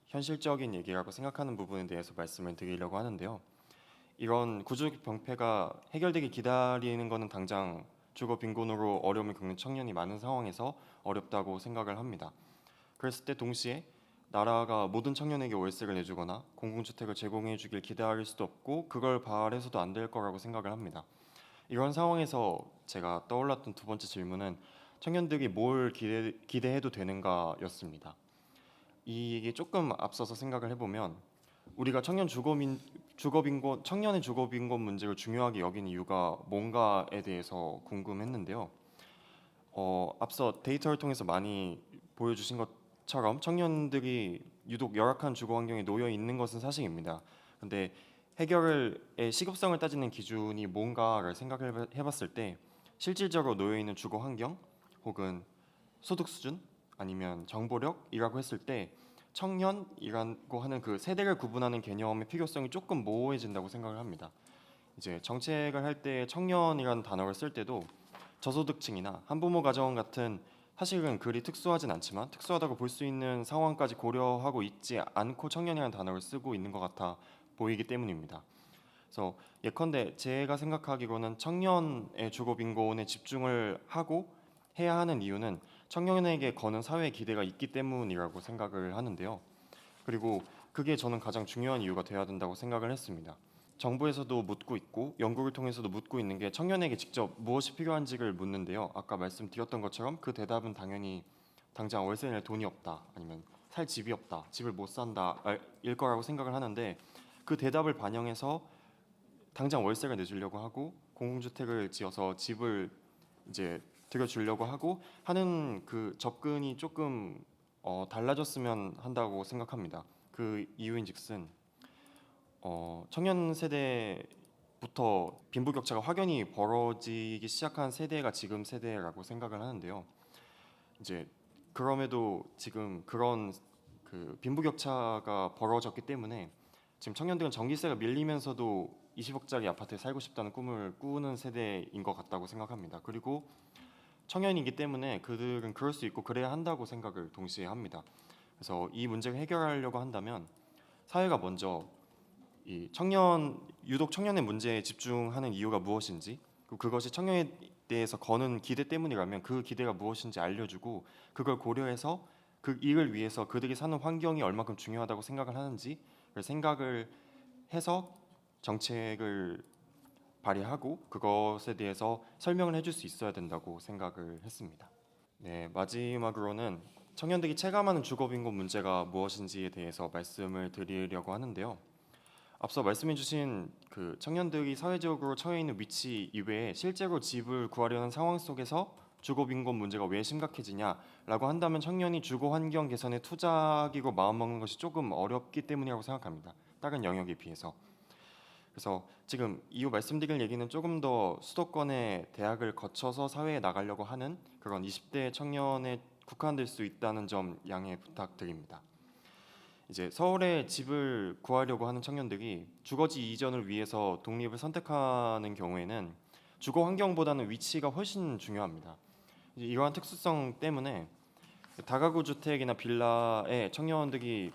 S8: 현실적인 얘기라고 생각하는 부분에 대해서 말씀을 드리려고 하는데요. 이런 구조적 병폐가 해결되기 기다리는 것은 당장 주거 빈곤으로 어려움을 겪는 청년이 많은 상황에서 어렵다고 생각을 합니다. 그랬을 때 동시에 나라가 모든 청년에게 월세를 내주거나 공공주택을 제공해 주길 기대할 수도 없고 그걸 바라서도 안 될 거라고 생각을 합니다. 이런 상황에서 제가 떠올랐던 두 번째 질문은 청년들이 뭘 기대해도 되는가였습니다. 이게 조금 앞서서 생각을 해보면 우리가 청년의 주거 빈곤 문제를 중요하게 여긴 이유가 뭔가에 대해서 궁금했는데요. 앞서 데이터를 통해서 많이 보여주신 것처럼 청년들이 유독 열악한 주거 환경에 놓여 있는 것은 사실입니다. 근데 해결의 시급성을 따지는 기준이 뭔가를 생각을 해봤을 때 실질적으로 놓여 있는 주거 환경 혹은 소득 수준 아니면 정보력이라고 했을 때 청년이라고 하는 그 세대를 구분하는 개념의 필요성이 조금 모호해진다고 생각을 합니다. 이제 정책을 할 때 청년이라는 단어를 쓸 때도 저소득층이나 한부모 가정 같은 사실은 그리 특수하진 않지만 특수하다고 볼 수 있는 상황까지 고려하고 있지 않고 청년이라는 단어를 쓰고 있는 것 같아 보이기 때문입니다. 그래서 예컨대 제가 생각하기로는 청년의 주거 빈곤에 집중을 하고 해야 하는 이유는 청년에게 거는 사회의 기대가 있기 때문이라고 생각을 하는데요. 그리고 그게 저는 가장 중요한 이유가 되어야 된다고 생각을 했습니다. 정부에서도 묻고 있고 연구를 통해서도 묻고 있는 게 청년에게 직접 무엇이 필요한지를 묻는데요. 아까 말씀드렸던 것처럼 그 대답은 당연히 당장 월세 낼 돈이 없다 아니면 살 집이 없다 집을 못 산다 일 거라고 생각을 하는데 그 대답을 반영해서 당장 월세를 내주려고 하고 공공주택을 지어서 집을 이제 들여주려고 하고 하는 그 접근이 조금 달라졌으면 한다고 생각합니다. 그 이유인즉슨 청년 세대부터 빈부격차가 확연히 벌어지기 시작한 세대가 지금 세대라고 생각을 하는데요. 이제 그럼에도 지금 그런 그 빈부격차가 벌어졌기 때문에 지금 청년들은 전기세가 밀리면서도 20억짜리 아파트에 살고 싶다는 꿈을 꾸는 세대인 것 같다고 생각합니다. 그리고 청년이기 때문에 그들은 그럴 수 있고 그래야 한다고 생각을 동시에 합니다. 그래서 이 문제를 해결하려고 한다면 사회가 먼저 이 유독 청년의 문제에 집중하는 이유가 무엇인지 그리고 그것이 청년에 대해서 거는 기대 때문이라면 그 기대가 무엇인지 알려주고 그걸 고려해서 그 이를 위해서 그들이 사는 환경이 얼마큼 중요하다고 생각을 하는지 생각을 해서 정책을 발휘하고 그것에 대해서 설명을 해줄 수 있어야 된다고 생각을 했습니다. 네, 마지막으로는 청년들이 체감하는 주거 빈곤 문제가 무엇인지에 대해서 말씀을 드리려고 하는데요. 앞서 말씀해주신 그 청년들이 사회적으로 처해 있는 위치 이외에 실제로 집을 구하려는 상황 속에서 주거 빈곤 문제가 왜 심각해지냐라고 한다면 청년이 주거 환경 개선에 투자하기로 마음먹는 것이 조금 어렵기 때문이라고 생각합니다. 다른 영역에 비해서. 그래서 지금 이후 말씀드릴 얘기는 조금 더 수도권의 대학을 거쳐서 사회에 나가려고 하는 그런 20대 청년에 국한될 수 있다는 점 양해 부탁드립니다. 이제 서울에 집을 구하려고 하는 청년들이 주거지 이전을 위해서 독립을 선택하는 경우에는 주거 환경보다는 위치가 훨씬 중요합니다. 이제 이러한 특수성 때문에 다가구 주택이나 빌라에 청년들이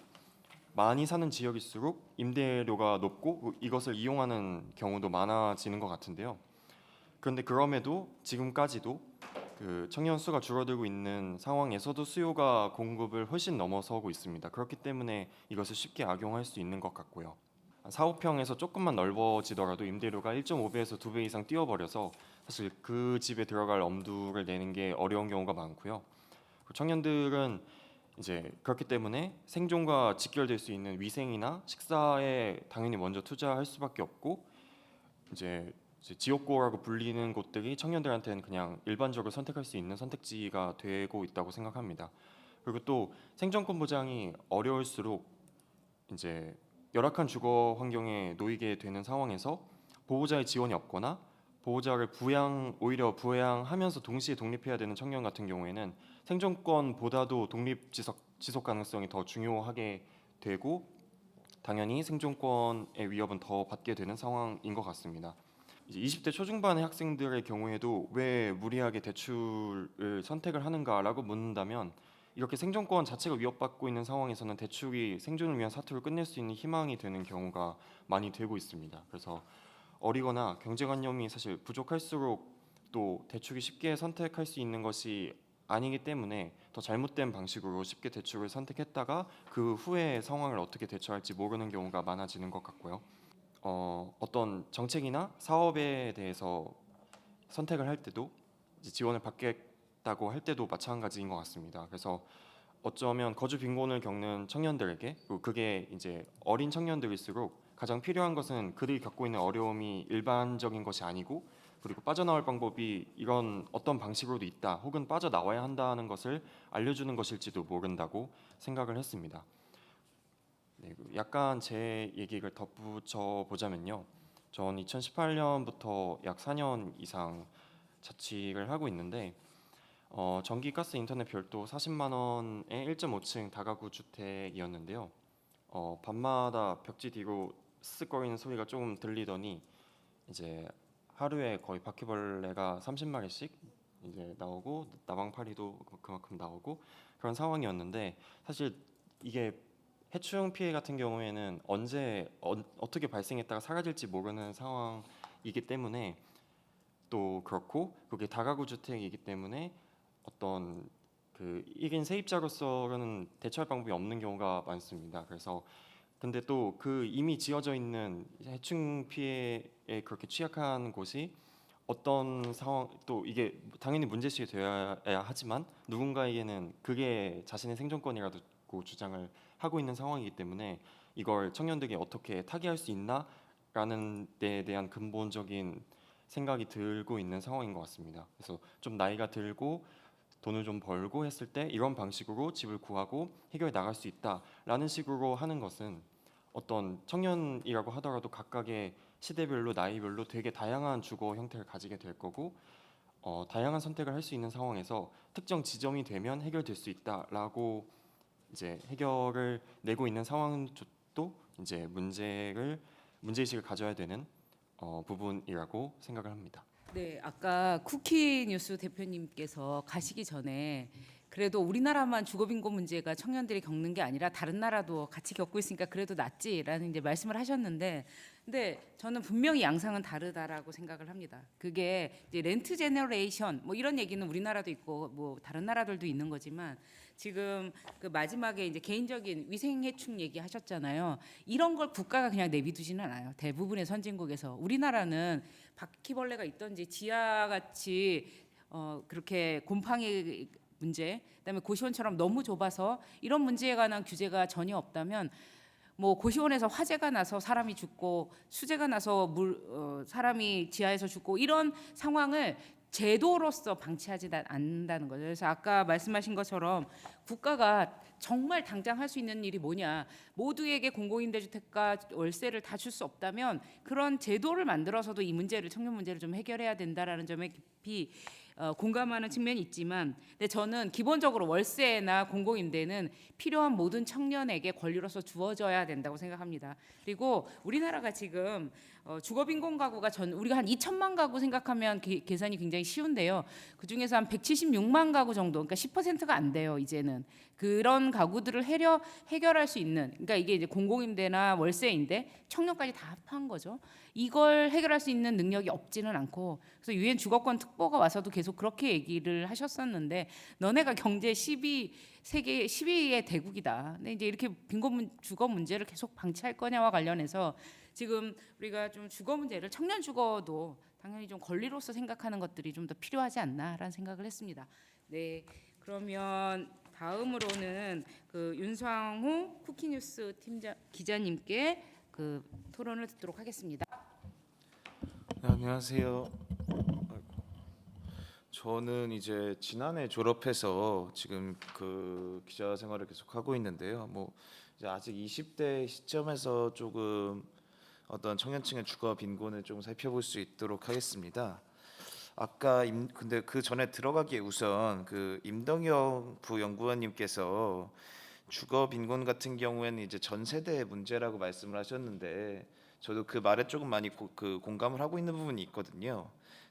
S8: 많이 사는 지역일수록 임대료가 높고 이것을 이용하는 경우도 많아지는 것 같은데요. 그런데 그럼에도 지금까지도 그 청년 수가 줄어들고 있는 상황에서도 수요가 공급을 훨씬 넘어서고 있습니다. 그렇기 때문에 이것을 쉽게 악용할 수 있는 것 같고요. 4, 5평에서 조금만 넓어지더라도 임대료가 1.5배에서 2배 이상 뛰어버려서 사실 그 집에 들어갈 엄두를 내는 게 어려운 경우가 많고요. 청년들은 이제 그렇기 때문에 생존과 직결될 수 있는 위생이나 식사에 당연히 먼저 투자할 수밖에 없고 이제 지옥고라고 불리는 곳들이 청년들한테는 그냥 일반적으로 선택할 수 있는 선택지가 되고 있다고 생각합니다. 그리고 또 생존권 보장이 어려울수록 이제 열악한 주거 환경에 놓이게 되는 상황에서 보호자의 지원이 없거나 보호자를 오히려 부양하면서 동시에 독립해야 되는 청년 같은 경우에는 생존권보다도 지속 가능성이 더 중요하게 되고 당연히 생존권의 위협은 더 받게 되는 상황인 것 같습니다. 이제 20대 초중반의 학생들의 경우에도 왜 무리하게 대출을 선택을 하는가라고 묻는다면 이렇게 생존권 자체가 위협받고 있는 상황에서는 대출이 생존을 위한 사투를 끝낼 수 있는 희망이 되는 경우가 많이 되고 있습니다. 그래서 어리거나 경제관념이 사실 부족할수록 또 대출이 쉽게 선택할 수 있는 것이 아니기 때문에 더 잘못된 방식으로 쉽게 대출을 선택했다가 그 후에 상황을 어떻게 대처할지 모르는 경우가 많아지는 것 같고요. 어떤 정책이나 사업에 대해서 선택을 할 때도 이제 지원을 받겠다고 할 때도 마찬가지인 것 같습니다. 그래서 어쩌면 거주 빈곤을 겪는 청년들에게 그게 이제 어린 청년들일수록 가장 필요한 것은 그들이 겪고 있는 어려움이 일반적인 것이 아니고 그리고 빠져나올 방법이 이런 어떤 방식으로도 있다 혹은 빠져나와야 한다는 것을 알려주는 것일지도 모른다고 생각을 했습니다. 네, 약간 제 얘기를 덧붙여 보자면요. 전 2018년부터 약 4년 이상 자취를 하고 있는데 전기, 가스, 인터넷 별도 40만 원의 1.5층 다가구 주택이었는데요. 밤마다 벽지 뒤로 쓱거리는 소리가 조금 들리더니 이제 하루에 거의 바퀴벌레가 30마리씩 이제 나오고 나방파리도 그만큼 나오고 그런 상황이었는데 사실 이게 해충 피해 같은 경우에는 언제 어떻게 발생했다가 사라질지 모르는 상황이기 때문에 또 그렇고 그게 다가구 주택이기 때문에 어떤 그 1인 세입자로서는 대처할 방법이 없는 경우가 많습니다. 그래서 근데 또 그 이미 지어져 있는 해충 피해에 그렇게 취약한 곳이 어떤 상황 또 이게 당연히 문제시 되어야 하지만 누군가에게는 그게 자신의 생존권이라고 주장을 하고 있는 상황이기 때문에 이걸 청년들이 어떻게 타개할 수 있나라는 데에 대한 근본적인 생각이 들고 있는 상황인 것 같습니다. 그래서 좀 나이가 들고 돈을 좀 벌고 했을 때 이런 방식으로 집을 구하고 해결해 나갈 수 있다라는 식으로 하는 것은 어떤 청년이라고 하더라도 각각의 시대별로 나이별로 되게 다양한 주거 형태를 가지게 될 거고 다양한 선택을 할 수 있는 상황에서 특정 지점이 되면 해결될 수 있다라고 이제 해결을 내고 있는 상황도 이제 문제의식을 가져야 되는 부분이라고 생각을 합니다.
S5: 네, 아까 쿠키 뉴스 대표님께서 가시기 전에 그래도 우리나라만 주거빈곤 문제가 청년들이 겪는 게 아니라 다른 나라도 같이 겪고 있으니까 그래도 낫지라는 이제 말씀을 하셨는데, 근데 저는 분명히 양상은 다르다라고 생각을 합니다. 그게 이제 렌트 제너레이션 뭐 이런 얘기는 우리나라도 있고 뭐 다른 나라들도 있는 거지만 지금 그 마지막에 이제 개인적인 위생해충 얘기하셨잖아요. 이런 걸 국가가 그냥 내비두지는 않아요. 대부분의 선진국에서 우리나라는 바퀴벌레가 있던지 지하같이 그렇게 곰팡이 문제, 그다음에 고시원처럼 너무 좁아서 이런 문제에 관한 규제가 전혀 없다면 뭐 고시원에서 화재가 나서 사람이 죽고 수재가 나서 사람이 지하에서 죽고 이런 상황을 제도로서 방치하지 않는다는 거죠. 그래서 아까 말씀하신 것처럼 국가가 정말 당장 할 수 있는 일이 뭐냐, 모두에게 공공임대주택과 월세를 다 줄 수 없다면 그런 제도를 만들어서도 이 문제를 청년 문제를 좀 해결해야 된다라는 점에 깊이 공감하는 측면이 있지만, 근데 저는 기본적으로 월세나 공공임대는 필요한 모든 청년에게 권리로서 주어져야 된다고 생각합니다. 그리고 우리나라가 지금 주거빈곤 가구가 우리가 한 2천만 가구 생각하면 계산이 굉장히 쉬운데요. 그 중에서 한 176만 가구 정도, 그러니까 10%가 안 돼요. 이제는 그런 가구들을 해결할 수 있는, 그러니까 이게 이제 공공임대나 월세인데 청년까지 다 합한 거죠. 이걸 해결할 수 있는 능력이 없지는 않고, 그래서 유엔 주거권 특보가 와서도 계속 그렇게 얘기를 하셨었는데, 너네가 경제 10위, 세계 10위의 대국이다. 근데 이제 이렇게 주거 문제를 계속 방치할 거냐와 관련해서 지금 우리가 좀 주거 문제를, 청년 주거도 당연히 좀 권리로서 생각하는 것들이 좀 더 필요하지 않나라는 생각을 했습니다. 네, 그러면 다음으로는 그 윤상호 쿠키뉴스 기자님께 그 토론을 듣도록 하겠습니다.
S9: 네, 안녕하세요. 저는 이제 지난해 졸업해서 지금 그 기자 생활을 계속 하고 있는데요. 뭐 이제 아직 20대 시점에서 조금 어떤 청년층의 주거 빈곤을 좀 살펴볼 수 있도록 하겠습니다. 아까 근데 그 전에 들어가기에 우선 그 임덕영 부연구원님께서 주거 빈곤 같은 경우에는 이제 전 세대의 문제라고 말씀을 하셨는데, 저도 그 말에 조금 많이 공감을 하고 있는 부분이 있거든요.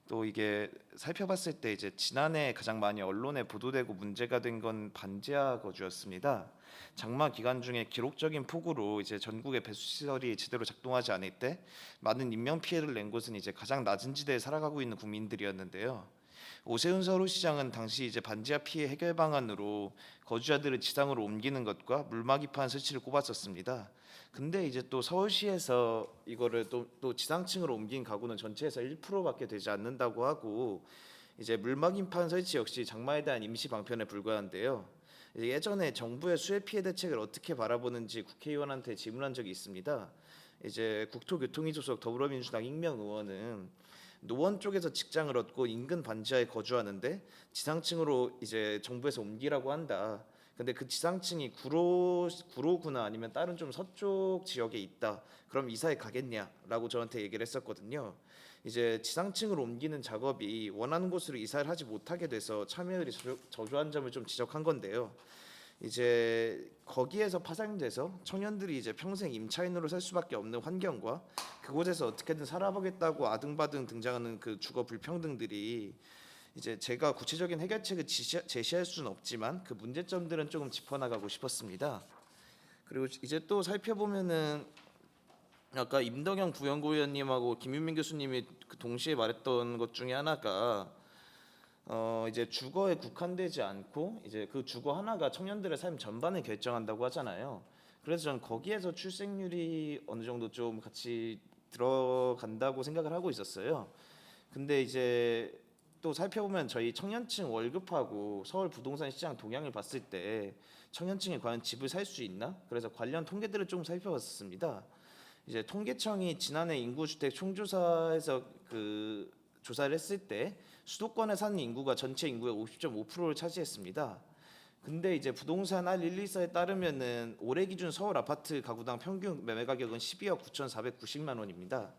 S9: 또 이게 살펴봤을 때 이제 지난해 가장 많이 언론에 보도되고 문제가 된 건 반지하 거주였습니다. 장마 기간 중에 기록적인 폭우로 이제 전국의 배수 시설이 제대로 작동하지 않을 때 많은 인명 피해를 낸 곳은 이제 가장 낮은 지대에 살아가고 있는 국민들이었는데요. 오세훈 서울시장은 당시 이제 반지하 피해 해결 방안으로 거주자들을 지상으로 옮기는 것과 물막이판 설치를 꼽았었습니다. 근데 이제 또 서울시에서 이거를 또 지상층으로 옮긴 가구는 전체에서 1%밖에 되지 않는다고 하고, 이제 물막이판 설치 역시 장마에 대한 임시 방편에 불과한데요. 예전에 정부의 수해 피해 대책을 어떻게 바라보는지 국회의원한테 질문한 적이 있습니다. 이제 국토교통위 소속 더불어민주당 익명 의원은 노원 쪽에서 직장을 얻고 인근 반지하에 거주하는데 지상층으로 이제 정부에서 옮기라고 한다. 근데 그 지상층이 구로구나 아니면 다른 좀 서쪽 지역에 있다. 그럼 이사에 가겠냐라고 저한테 얘기를 했었거든요. 이제 지상층으로 옮기는 작업이 원하는 곳으로 이사를 하지 못하게 돼서 참여율이 저조한 점을 좀 지적한 건데요. 이제 거기에서 파생돼서 청년들이 이제 평생 임차인으로 살 수밖에 없는 환경과 그곳에서 어떻게든 살아보겠다고 아등바등 등장하는 그 주거 불평등들이, 이제 제가 구체적인 해결책을 제시할 수는 없지만 그 문제점들은 조금 짚어나가고 싶었습니다. 그리고 이제 또 살펴보면은 아까 임덕영 부연구위원님하고 김윤민 교수님이 그 동시에 말했던 것 중에 하나가 이제 주거에 국한되지 않고 이제 그 주거 하나가 청년들의 삶 전반을 결정한다고 하잖아요. 그래서 저는 거기에서 출생률이 어느 정도 좀 같이 들어간다고 생각을 하고 있었어요. 근데 이제 또 살펴보면 저희 청년층 월급하고 서울 부동산 시장 동향을 봤을 때 청년층이 과연 집을 살 수 있나? 그래서 관련 통계들을 좀 살펴봤습니다. 이제 통계청이 지난해 인구주택 총조사에서 그 조사를 했을 때 수도권에 사는 인구가 전체 인구의 50.5%를 차지했습니다. 근데 이제 부동산 R114에 따르면은 올해 기준 서울 아파트 가구당 평균 매매 가격은 12억 9,490만 원입니다.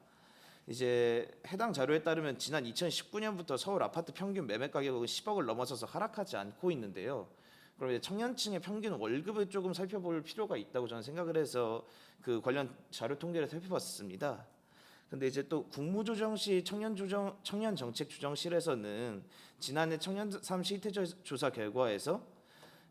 S9: 이제 해당 자료에 따르면 지난 2019년부터 서울 아파트 평균 매매 가격은 10억을 넘어서서 하락하지 않고 있는데요. 그럼 이제 청년층의 평균 월급을 조금 살펴볼 필요가 있다고 저는 생각을 해서 그 관련 자료 통계를 살펴봤습니다. 근데 이제 또 국무조정시 청년정책조정실에서는 지난해 청년3 실태 조사 결과에서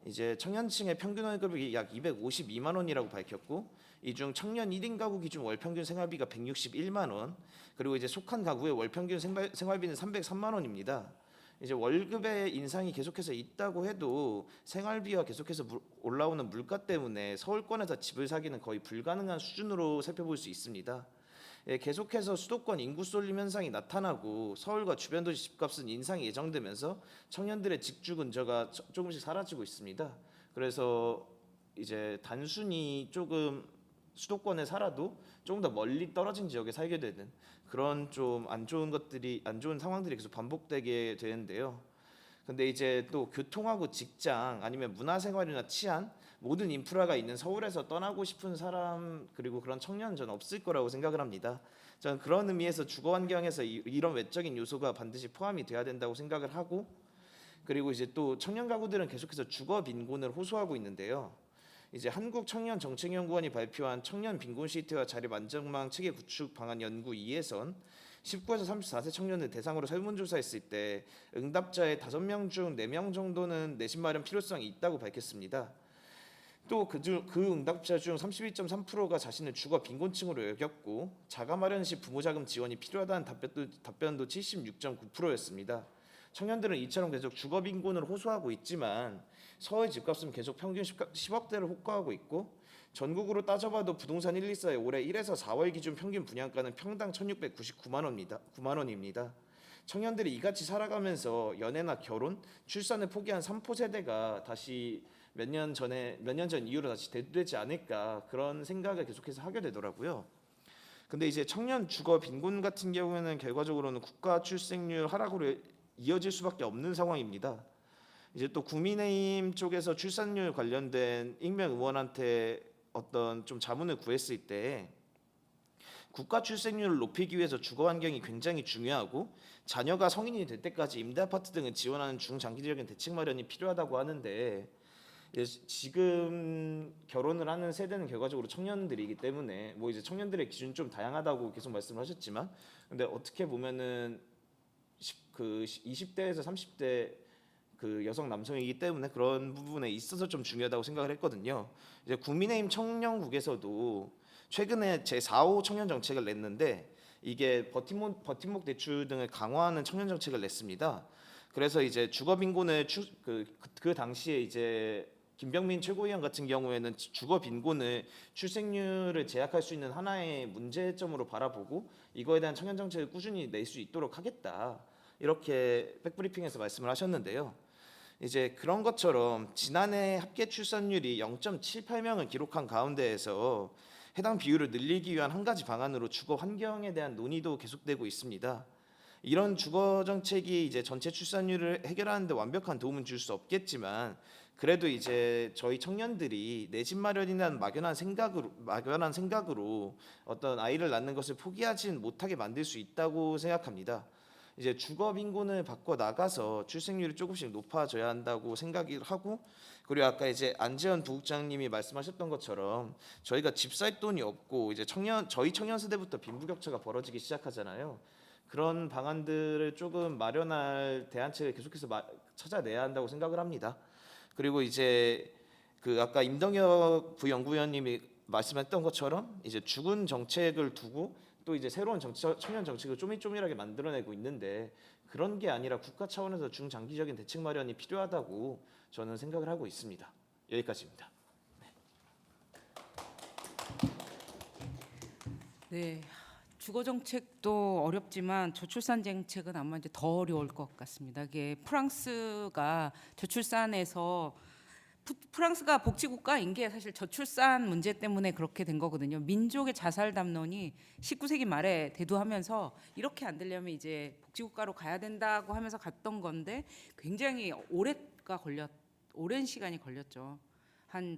S9: 이제 청년층의 평균 월급이 약 252만 원이라고 밝혔고, 이 중 청년 1인 가구 기준 월 평균 생활비가 161만 원, 그리고 이제 속한 가구의 월 평균 생활비는 303만 원입니다. 이제 월급의 인상이 계속해서 있다고 해도 생활비와 계속해서 올라오는 물가 때문에 서울권에서 집을 사기는 거의 불가능한 수준으로 살펴볼 수 있습니다. 계속해서 수도권 인구 쏠림 현상이 나타나고 서울과 주변 도시 집값은 인상이 예정되면서 청년들의 직주 근저가 조금씩 사라지고 있습니다. 그래서 이제 단순히 조금 수도권에 살아도 조금 더 멀리 떨어진 지역에 살게 되는 그런 좀 안 좋은 상황들이 계속 반복되게 되는데요. 근데 이제 또 교통하고 직장 아니면 문화생활이나 치안 모든 인프라가 있는 서울에서 떠나고 싶은 사람 그리고 그런 청년 전 없을 거라고 생각을 합니다. 저는 그런 의미에서 주거 환경에서 이런 외적인 요소가 반드시 포함이 돼야 된다고 생각을 하고, 그리고 이제 또 청년 가구들은 계속해서 주거 빈곤을 호소하고 있는데요. 이제 한국청년정책연구원이 발표한 청년 빈곤 시트와 자립 안전망 체계 구축 방안 연구 2에선 19에서 34세 청년을 대상으로 설문조사했을 때 응답자의 5명 중 4명 정도는 내집 마련 필요성이 있다고 밝혔습니다. 또 그 응답자 중 32.3%가 자신을 주거 빈곤층으로 여겼고 자가 마련 시 부모 자금 지원이 필요하다는 답변도 76.9%였습니다. 청년들은 이처럼 계속 주거 빈곤을 호소하고 있지만 서울 집값은 계속 평균 10억대를 호가하고 있고, 전국으로 따져봐도 부동산 124의 올해 1에서 4월 기준 평균 분양가는 평당 1,699만 원입니다. 청년들이 이같이 살아가면서 연애나 결혼, 출산을 포기한 3포 세대가 다시 몇 년 전 이후로 다시 대두되지 않을까, 그런 생각을 계속해서 하게 되더라고요. 근데 이제 청년 주거 빈곤 같은 경우에는 결과적으로는 국가 출생률 하락으로 이어질 수밖에 없는 상황입니다. 이제 또 국민의힘 쪽에서 출산율 관련된 익명 의원한테 어떤 좀 자문을 구했을 때 국가 출생률을 높이기 위해서 주거 환경이 굉장히 중요하고 자녀가 성인이 될 때까지 임대 아파트 등을 지원하는 중장기적인 대책 마련이 필요하다고 하는데, 지금 결혼을 하는 세대는 결과적으로 청년들이기 때문에 뭐 이제 청년들의 기준 좀 다양하다고 계속 말씀을 하셨지만, 근데 어떻게 보면은 20대에서 30대 그 여성 남성이기 때문에 그런 부분에 있어서 좀 중요하다고 생각을 했거든요. 이제 국민의힘 청년국에서도 최근에 제4호 청년 정책을 냈는데 이게 버팀목 대출 등을 강화하는 청년 정책을 냈습니다. 그래서 이제 주거 빈곤을 그 당시에 이제 김병민 최고위원 같은 경우에는 주거 빈곤을 출생률을 제약할 수 있는 하나의 문제점으로 바라보고 이거에 대한 청년 정책을 꾸준히 낼 수 있도록 하겠다, 이렇게 백브리핑에서 말씀을 하셨는데요. 이제 그런 것처럼 지난해 합계 출산율이 0.78명을 기록한 가운데에서 해당 비율을 늘리기 위한 한 가지 방안으로 주거 환경에 대한 논의도 계속되고 있습니다. 이런 주거 정책이 이제 전체 출산율을 해결하는 데 완벽한 도움은 줄 수 없겠지만 그래도 이제 저희 청년들이 내 집 마련이라는 막연한 생각으로 어떤 아이를 낳는 것을 포기하진 못하게 만들 수 있다고 생각합니다. 이제 주거 빈곤을 바꿔 나가서 출생률이 조금씩 높아져야 한다고 생각을 하고, 그리고 아까 이제 안재현 부국장님이 말씀하셨던 것처럼 저희가 집 살 돈이 없고 이제 저희 청년 세대부터 빈부격차가 벌어지기 시작하잖아요. 그런 방안들을 조금 마련할 대안책을 계속해서 찾아내야 한다고 생각을 합니다. 그리고 이제 그 아까 임동혁 부연구위원님이 말씀했던 것처럼 이제 죽은 정책을 두고 또 이제 새로운 청년 정책을 쪼밀쪼밀하게 만들어내고 있는데 그런 게 아니라 국가 차원에서 중장기적인 대책 마련이 필요하다고 저는 생각을 하고 있습니다. 여기까지입니다.
S5: 네, 주거 정책도 어렵지만 저출산 정책은 아마 이제 더 어려울 것 같습니다. 이게 프랑스가 저출산에서 프랑스가 복지국가인 게 사실 저출산 문제 때문에 그렇게 된 거거든요. 민족의 자살 담론이 19세기 말에 대두하면서 이렇게 안 되려면 이제 복지국가로 가야 된다고 하면서 갔던 건데 굉장히 오랜 시간이 걸렸죠. 한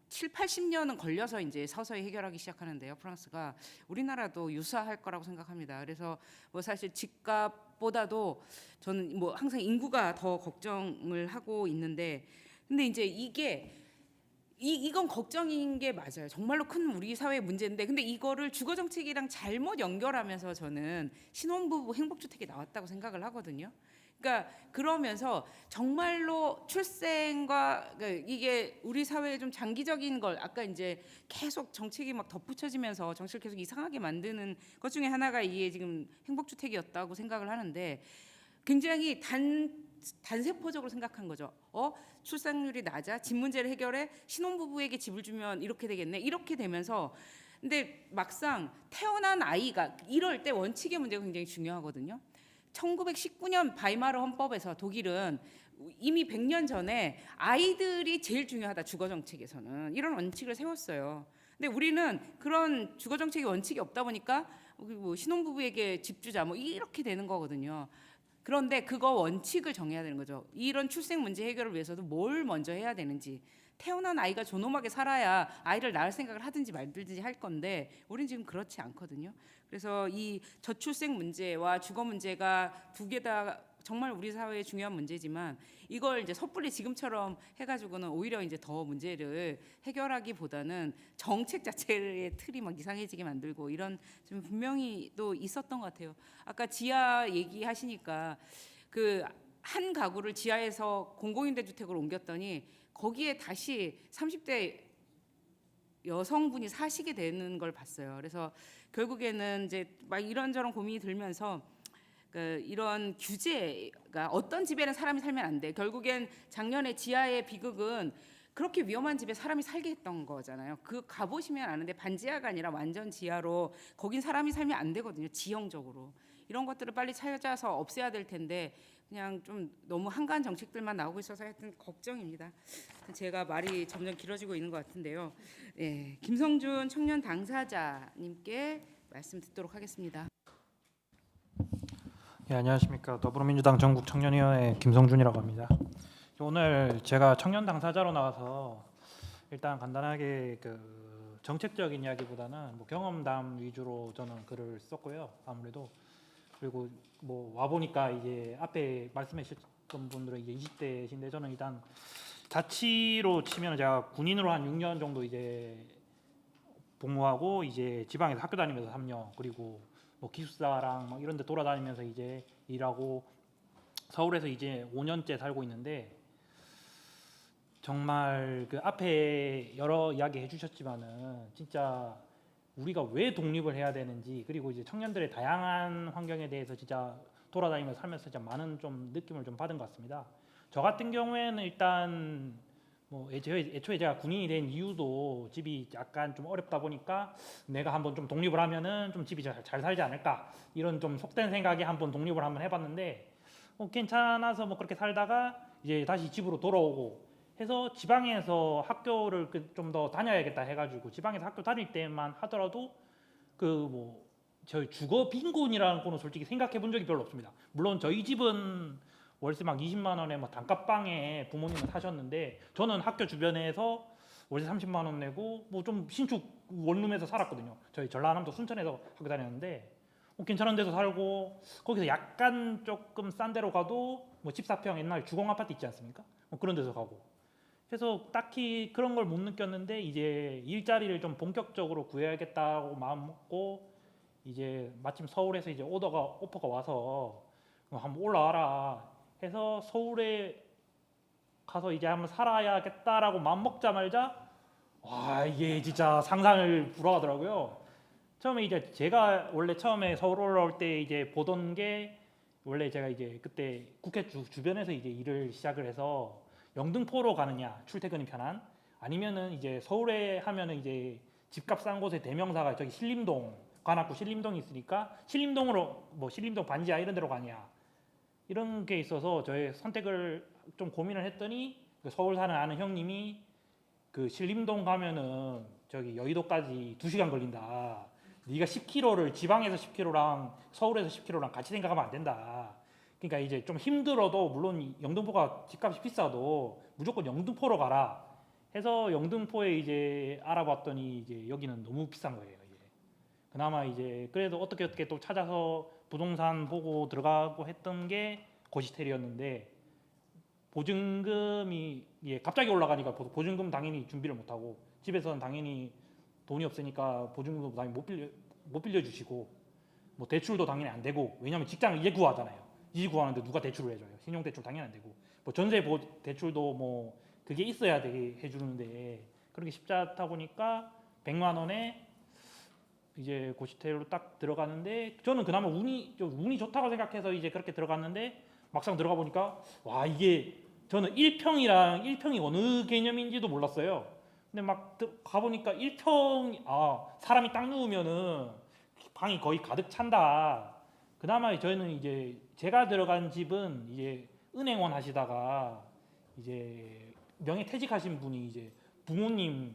S5: 7, 80년은 걸려서 이제 서서히 해결하기 시작하는데요. 프랑스가 우리나라도 유사할 거라고 생각합니다. 그래서 뭐 사실 집값보다도 저는 뭐 항상 인구가 더 걱정을 하고 있는데, 근데 이제 이건 걱정인 게 맞아요. 정말로 큰 우리 사회의 문제인데, 근데 이거를 주거 정책이랑 잘못 연결하면서 저는 신혼부부 행복주택이 나왔다고 생각을 하거든요. 그러니까 그러면서 정말로 출생과 이게 우리 사회의 좀 장기적인 걸 아까 이제 계속 정책이 막 덧붙여지면서 정책을 계속 이상하게 만드는 것 중에 하나가 이게 지금 행복주택이었다고 생각을 하는데, 굉장히 단세포적으로 생각한 거죠. 출산율이 낮아, 집 문제를 해결해, 신혼부부에게 집을 주면 이렇게 되겠네, 이렇게 되면서, 근데 막상 태어난 아이가 이럴 때 원칙의 문제가 굉장히 중요하거든요. 1919년 바이마르 헌법에서 독일은 이미 100년 전에 아이들이 제일 중요하다, 주거 정책에서는 이런 원칙을 세웠어요. 근데 우리는 그런 주거 정책의 원칙이 없다 보니까 뭐 신혼부부에게 집 주자 뭐 이렇게 되는 거거든요. 그런데 그거 원칙을 정해야 되는 거죠. 이런 출생 문제 해결을 위해서도 뭘 먼저 해야 되는지. 태어난 아이가 존엄하게 살아야 아이를 낳을 생각을 하든지 말든지 할 건데 우리는 지금 그렇지 않거든요. 그래서 이 저출생 문제와 주거 문제가 두 개 다 정말 우리 사회의 중요한 문제지만 이걸 이제 섣불리 지금처럼 해가지고는 오히려 이제 더 문제를 해결하기보다는 정책 자체의 틀이 막 이상해지게 만들고 이런 좀 분명히 또 있었던 것 같아요. 아까 지하 얘기하시니까 그 한 가구를 지하에서 공공임대주택으로 옮겼더니 거기에 다시 30대 여성분이 사시게 되는 걸 봤어요. 그래서 결국에는 이제 막 이런저런 고민이 들면서 이런 규제가 어떤 집에는 사람이 살면 안 돼. 결국엔 작년에 지하의 비극은 그렇게 위험한 집에 사람이 살게 했던 거잖아요. 그 가보시면 아는데 반지하가 아니라 완전 지하로 거긴 사람이 살면 안 되거든요. 지형적으로. 이런 것들을 빨리 찾아서 없애야 될 텐데 그냥 좀 너무 한가한 정책들만 나오고 있어서 하여튼 걱정입니다. 제가 말이 점점 길어지고 있는 것 같은데요. 네, 김성준 청년 당사자님께 말씀 듣도록 하겠습니다.
S10: 예, 안녕하십니까. 더불어민주당 전국 청년위원회 김성준이라고 합니다. 오늘 제가 청년 당사자로 나와서 일단 간단하게 그 정책적인 이야기보다는 뭐 경험담 위주로 저는 글을 썼고요. 아무래도 그리고 뭐 와 보니까 이제 앞에 말씀해 주셨던 분들은 이제 20대신데 저는 일단 자치로 치면 제가 군인으로 한 6년 정도 이제 복무하고 이제 지방에서 학교 다니면서 3년 그리고 뭐 기숙사랑 막 이런 데 돌아다니면서 이제 일하고 서울에서 이제 5년째 살고 있는데 정말 그 앞에 여러 이야기 해주셨지만은 진짜 우리가 왜 독립을 해야 되는지 그리고 이제 청년들의 다양한 환경에 대해서 진짜 돌아다니면서 살면서 진짜 많은 좀 느낌을 좀 받은 것 같습니다. 저 같은 경우에는 일단 뭐 애초에 제가 군인이 된 이유도 집이 약간 좀 어렵다 보니까 내가 한번 좀 독립을 하면은 좀 집이 잘 살지 않을까 이런 좀 속된 생각에 한번 독립을 한번 해봤는데 괜찮아서 뭐 그렇게 살다가 이제 다시 집으로 돌아오고 해서 지방에서 학교를 좀 더 다녀야겠다 해가지고 지방에서 학교 다닐 때만 하더라도 그 뭐 저희 주거 빈곤이라는 거는 솔직히 생각해 본 적이 별로 없습니다. 물론 저희 집은 월세 막 20만 원에 뭐 단칸방에 부모님은 사셨는데 저는 학교 주변에서 월세 30만 원 내고 뭐 좀 신축 원룸에서 살았거든요. 저희 전라남도 순천에서 학교 다녔는데 괜찮은 데서 살고 거기서 약간 조금 싼 데로 가도 뭐 14평 옛날 주공 아파트 있지 않습니까? 뭐 그런 데서 가고 그래서 딱히 그런 걸 못 느꼈는데 이제 일자리를 좀 본격적으로 구해야겠다고 마음 먹고 이제 마침 서울에서 이제 오퍼가 와서 한번 올라와라 해서 서울에 가서 이제 한번 살아야겠다라고 마음 먹자마자 와 이게 진짜 상상을 불허하더라고요. 처음에 이제 제가 원래 처음에 서울 올라올 때 이제 보던 게 원래 제가 이제 그때 국회 주변에서 이제 일을 시작을 해서 영등포로 가느냐 출퇴근이 편한 아니면은 이제 서울에 하면은 이제 집값 싼 곳의 대명사가 저기 신림동 관악구 신림동이 있으니까 신림동으로 뭐 신림동 반지하 이런 데로 가냐 이런 게 있어서 저의 선택을 좀 고민을 했더니 서울 사는 아는 형님이 그 신림동 가면은 저기 여의도까지 2시간 걸린다. 네가 10km를 지방에서 10km랑 서울에서 10km랑 같이 생각하면 안 된다. 그러니까 이제 좀 힘들어도 물론 영등포가 집값이 비싸도 무조건 영등포로 가라 해서 영등포에 이제 알아봤더니 이제 여기는 너무 비싼 거예요. 이제. 그나마 이제 그래도 어떻게 또 찾아서 부동산 보고 들어가고 했던 게 고시텔이었는데 보증금이 갑자기 올라가니까 보증금 당연히 준비를 못하고 집에서는 당연히 돈이 없으니까 보증금도 당연히 못 빌려주시고 뭐 대출도 당연히 안 되고 왜냐하면 직장을 이제 구하잖아요. 이제 구하는데 누가 대출을 해줘요. 신용대출 당연히 안 되고 뭐 전세 대출도 뭐 그게 있어야 되게 해주는데 그렇게 쉽지 않다 보니까 100만 원에 이제 고시텔로 딱 들어가는데 저는 그나마 운이 좋다고 생각해서 이제 그렇게 들어갔는데 막상 들어가 보니까 와 이게 저는 1평이랑 1평이 어느 개념인지도 몰랐어요. 근데 막 가보니까 1평 사람이 딱 누우면은 방이 거의 가득 찬다. 그나마 저희는 이제 제가 들어간 집은 이제 은행원 하시다가 이제 명예퇴직하신 분이 이제 부모님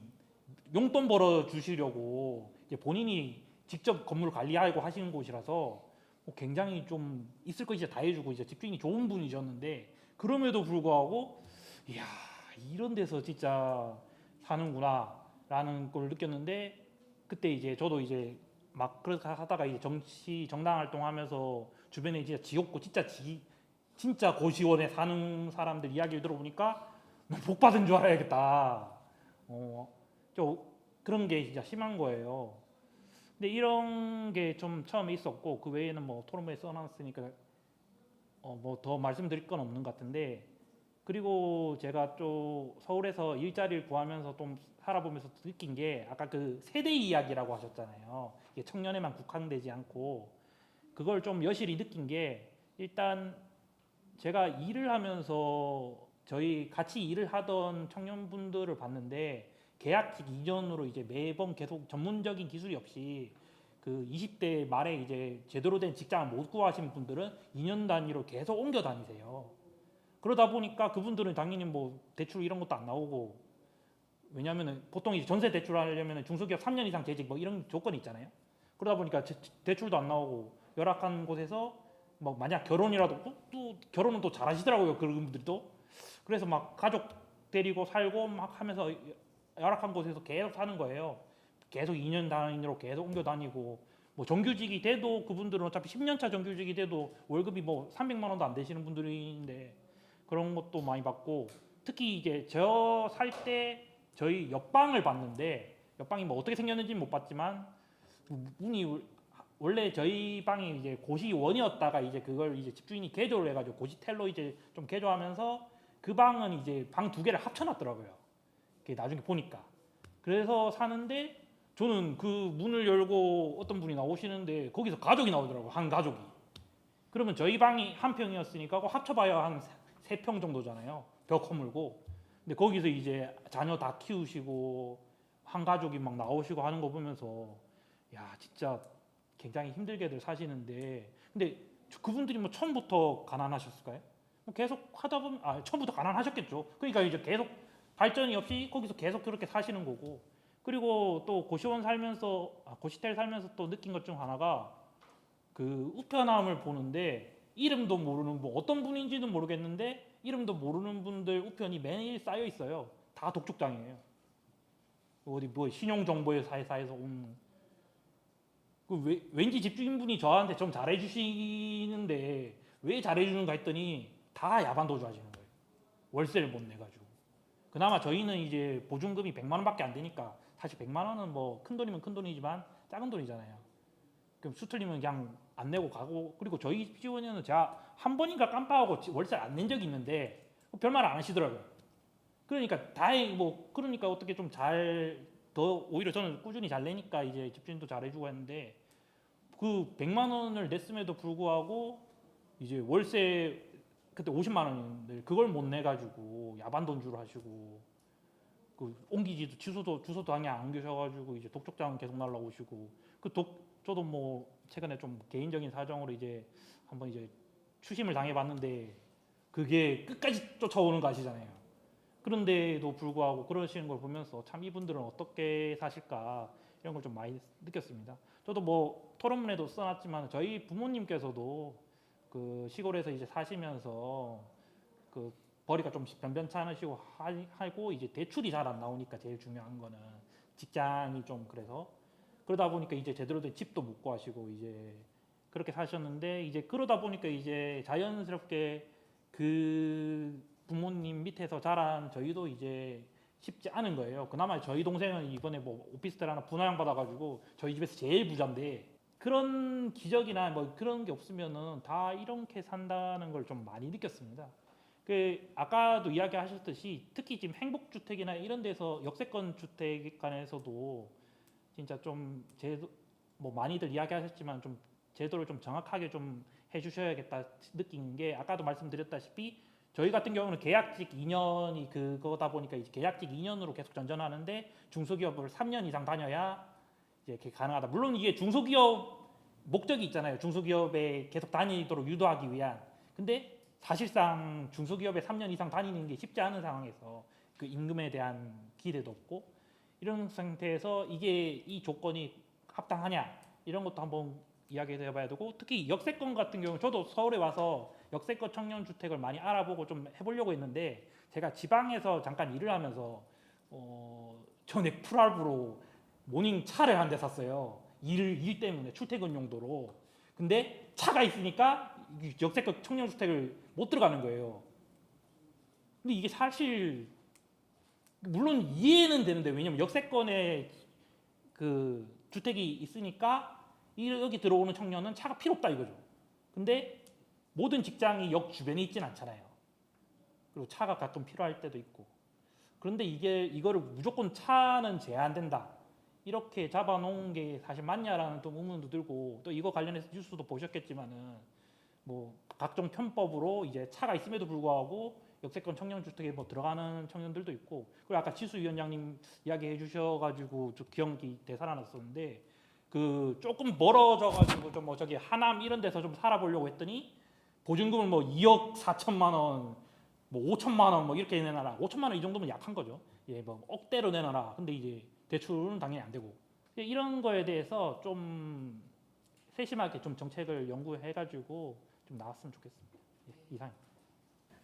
S10: 용돈 벌어 주시려고 이제 본인이 직접 건물 관리하고 하시는 곳이라서 굉장히 좀 있을 거 이제 다 해주고 이제 집주인이 좋은 분이셨는데 그럼에도 불구하고 이야 이런 데서 진짜 사는구나라는 걸 느꼈는데 그때 이제 저도 이제 막 그렇게 하다가 이제 정당 활동하면서 주변에 진짜 지옥고 진짜 고시원에 사는 사람들 이야기를 들어보니까 복 받은 줄 알아야겠다. 좀 그런 게 진짜 심한 거예요. 근데 이런 게 좀 처음에 있었고 그 외에는 뭐 토론회에 써놨으니까 뭐 더 말씀드릴 건 없는 것 같은데 그리고 제가 좀 서울에서 일자리를 구하면서 좀 살아보면서 느낀 게 아까 그 세대 이야기라고 하셨잖아요. 이게 청년에만 국한되지 않고 그걸 좀 여실히 느낀 게 일단 제가 일을 하면서 저희 같이 일을 하던 청년분들을 봤는데 계약직 2년으로 이제 매번 계속 전문적인 기술이 없이 그 20대 말에 이제 제대로 된 직장을 못 구하신 분들은 2년 단위로 계속 옮겨 다니세요. 그러다 보니까 그분들은 당연히 뭐 대출 이런 것도 안 나오고 왜냐하면 보통 이제 전세 대출하려면 중소기업 3년 이상 재직 뭐 이런 조건이 있잖아요. 그러다 보니까 대출도 안 나오고 열악한 곳에서 뭐 만약 결혼이라도 또 결혼은 또 잘하시더라고요. 그런 분들이 또 그래서 막 가족 데리고 살고 막 하면서 열악한 곳에서 계속 사는 거예요. 계속 2년 단위로 계속 옮겨 다니고 뭐 정규직이 돼도 그분들은 어차피 10년차 정규직이 돼도 월급이 뭐 300만 원도 안 되시는 분들인데 그런 것도 많이 받고 특히 이제 저 살 때 저희 옆방을 봤는데 옆방이 뭐 어떻게 생겼는지는 못 봤지만 문이 원래 저희 방이 이제 고시원이었다가 이제 그걸 이제 집주인이 개조를 해가지고 고시텔로 이제 좀 개조하면서 그 방은 이제 방 2개를 합쳐놨더라고요. 나중에 보니까 그래서 사는데 저는 그 문을 열고 어떤 분이 나오시는데 거기서 가족이 나오더라고요. 한 가족이. 그러면 저희 방이 한 평이었으니까 합쳐봐야 한 3평 정도잖아요. 벽 허물고. 근데 거기서 이제 자녀 다 키우시고 한 가족이 막 나오시고 하는 거 보면서 야 진짜 굉장히 힘들게들 사시는데 근데 그분들이 뭐 처음부터 가난하셨을까요? 뭐 계속 하다 보면 처음부터 가난하셨겠죠. 그러니까 이제 계속 발전이 없이 거기서 계속 그렇게 사시는 거고 그리고 또 고시원 살면서 고시텔 살면서 또 느낀 것 중 하나가 그 우편함을 보는데 이름도 모르는 뭐 어떤 분인지는 모르겠는데 이름도 모르는 분들 우편이 매일 쌓여 있어요. 다 독촉장이에요. 어디 뭐 신용정보회사에서 온 왠지 집주인분이 저한테 좀 잘해주시는데 왜 잘해주는가 했더니 다 야반도주 하시는 거예요. 월세를 못 내가지고. 그나마 저희는 이제 보증금이 100만 원밖에 안 되니까 사실 100만 원은 뭐 큰 돈이면 큰 돈이지만 작은 돈이잖아요. 그럼 수틀리면 그냥 안 내고 가고 그리고 저희 집주인은 제가 한 번인가 깜빡하고 월세를 안 낸 적이 있는데 별말 안 하시더라고요. 그러니까 다행히 뭐 그러니까 어떻게 좀 더 오히려 저는 꾸준히 잘 내니까 이제 집주인도 잘해주고 했는데 그 100만 원을 냈음에도 불구하고 이제 월세 그때 50만 원이었는데 그걸 못 내가지고 야반 돈주를 하시고 그 옮기지도 주소도 당연히 안 옮기셔가지고 이제 독촉장 계속 날라오시고 저도 뭐 최근에 좀 개인적인 사정으로 이제 한번 이제 추심을 당해봤는데 그게 끝까지 쫓아오는 거 아시잖아요. 그런데도 불구하고 그러시는 걸 보면서 참 이분들은 어떻게 사실까 이런 걸 좀 많이 느꼈습니다. 저도 뭐 토론문에도 써놨지만 저희 부모님께서도 그 시골에서 이제 사시면서 그 벌이가 좀 변변찮으시고 하고 이제 대출이 잘 안 나오니까 제일 중요한 거는 직장이 좀 그래서 그러다 보니까 이제 제대로 된 집도 못 구하시고 이제 그렇게 사셨는데 이제 그러다 보니까 이제 자연스럽게 그 부모님 밑에서 자란 저희도 이제 쉽지 않은 거예요. 그나마 저희 동생은 이번에 뭐 오피스텔 하나 분양 받아가지고 저희 집에서 제일 부자인데 그런 기적이나 뭐 그런 게 없으면은 다 이렇게 산다는 걸 좀 많이 느꼈습니다. 그 아까도 이야기하셨듯이 특히 지금 행복주택이나 이런 데서 역세권 주택관에서도 진짜 좀 뭐 많이들 이야기하셨지만 좀 제도를 좀 정확하게 좀 해주셔야겠다 느낀 게 아까도 말씀드렸다시피 저희 같은 경우는 계약직 2년이 그거다 보니까 이제 계약직 2년으로 계속 전전하는데 중소기업을 3년 이상 다녀야 이제 이렇게 가능하다. 물론 이게 중소기업 목적이 있잖아요. 중소기업에 계속 다니도록 유도하기 위한. 근데 사실상 중소기업에 3년 이상 다니는 게 쉽지 않은 상황에서 그 임금에 대한 기대도 없고 이런 상태에서 이게 이 조건이 합당하냐 이런 것도 한번 이야기를 해봐야 되고, 특히 역세권 같은 경우 저도 서울에 와서 역세권 청년 주택을 많이 알아보고 좀 해보려고 했는데, 제가 지방에서 잠깐 일을 하면서 전에 풀알부로 모닝 차를 한 대 샀어요. 일 때문에 출퇴근 용도로. 근데 차가 있으니까 이 역세권 청년 주택을 못 들어가는 거예요. 근데 이게 사실 물론 이해는 되는데, 왜냐면 역세권에 그 주택이 있으니까 여기 들어오는 청년은 차가 필요 없다 이거죠. 근데 모든 직장이 역 주변에 있진 않잖아요. 그리고 차가 가끔 필요할 때도 있고. 그런데 이거를 무조건 차는 제한된다, 이렇게 잡아놓은 게 사실 맞냐라는 또 의문도 들고, 또 이거 관련해서 뉴스도 보셨겠지만은 뭐 각종 편법으로 이제 차가 있음에도 불구하고 역세권 청년 주택에 뭐 들어가는 청년들도 있고, 그리고 아까 지수 위원장님 이야기해 주셔가지고 좀 기억이 되살아났었는데, 그 조금 멀어져가지고 좀 뭐 저기 하남 이런 데서 좀 살아보려고 했더니 보증금을 뭐 2억 4천만 원, 뭐 5천만 원 뭐 이렇게 내놔라. 5천만 원 이 정도면 약한 거죠. 예, 뭐 억대로 내놔라. 근데 이제 대출은 당연히 안 되고, 이런 거에 대해서 좀 세심하게 좀 정책을 연구해가지고 좀 나왔으면 좋겠습니다. 예, 이상.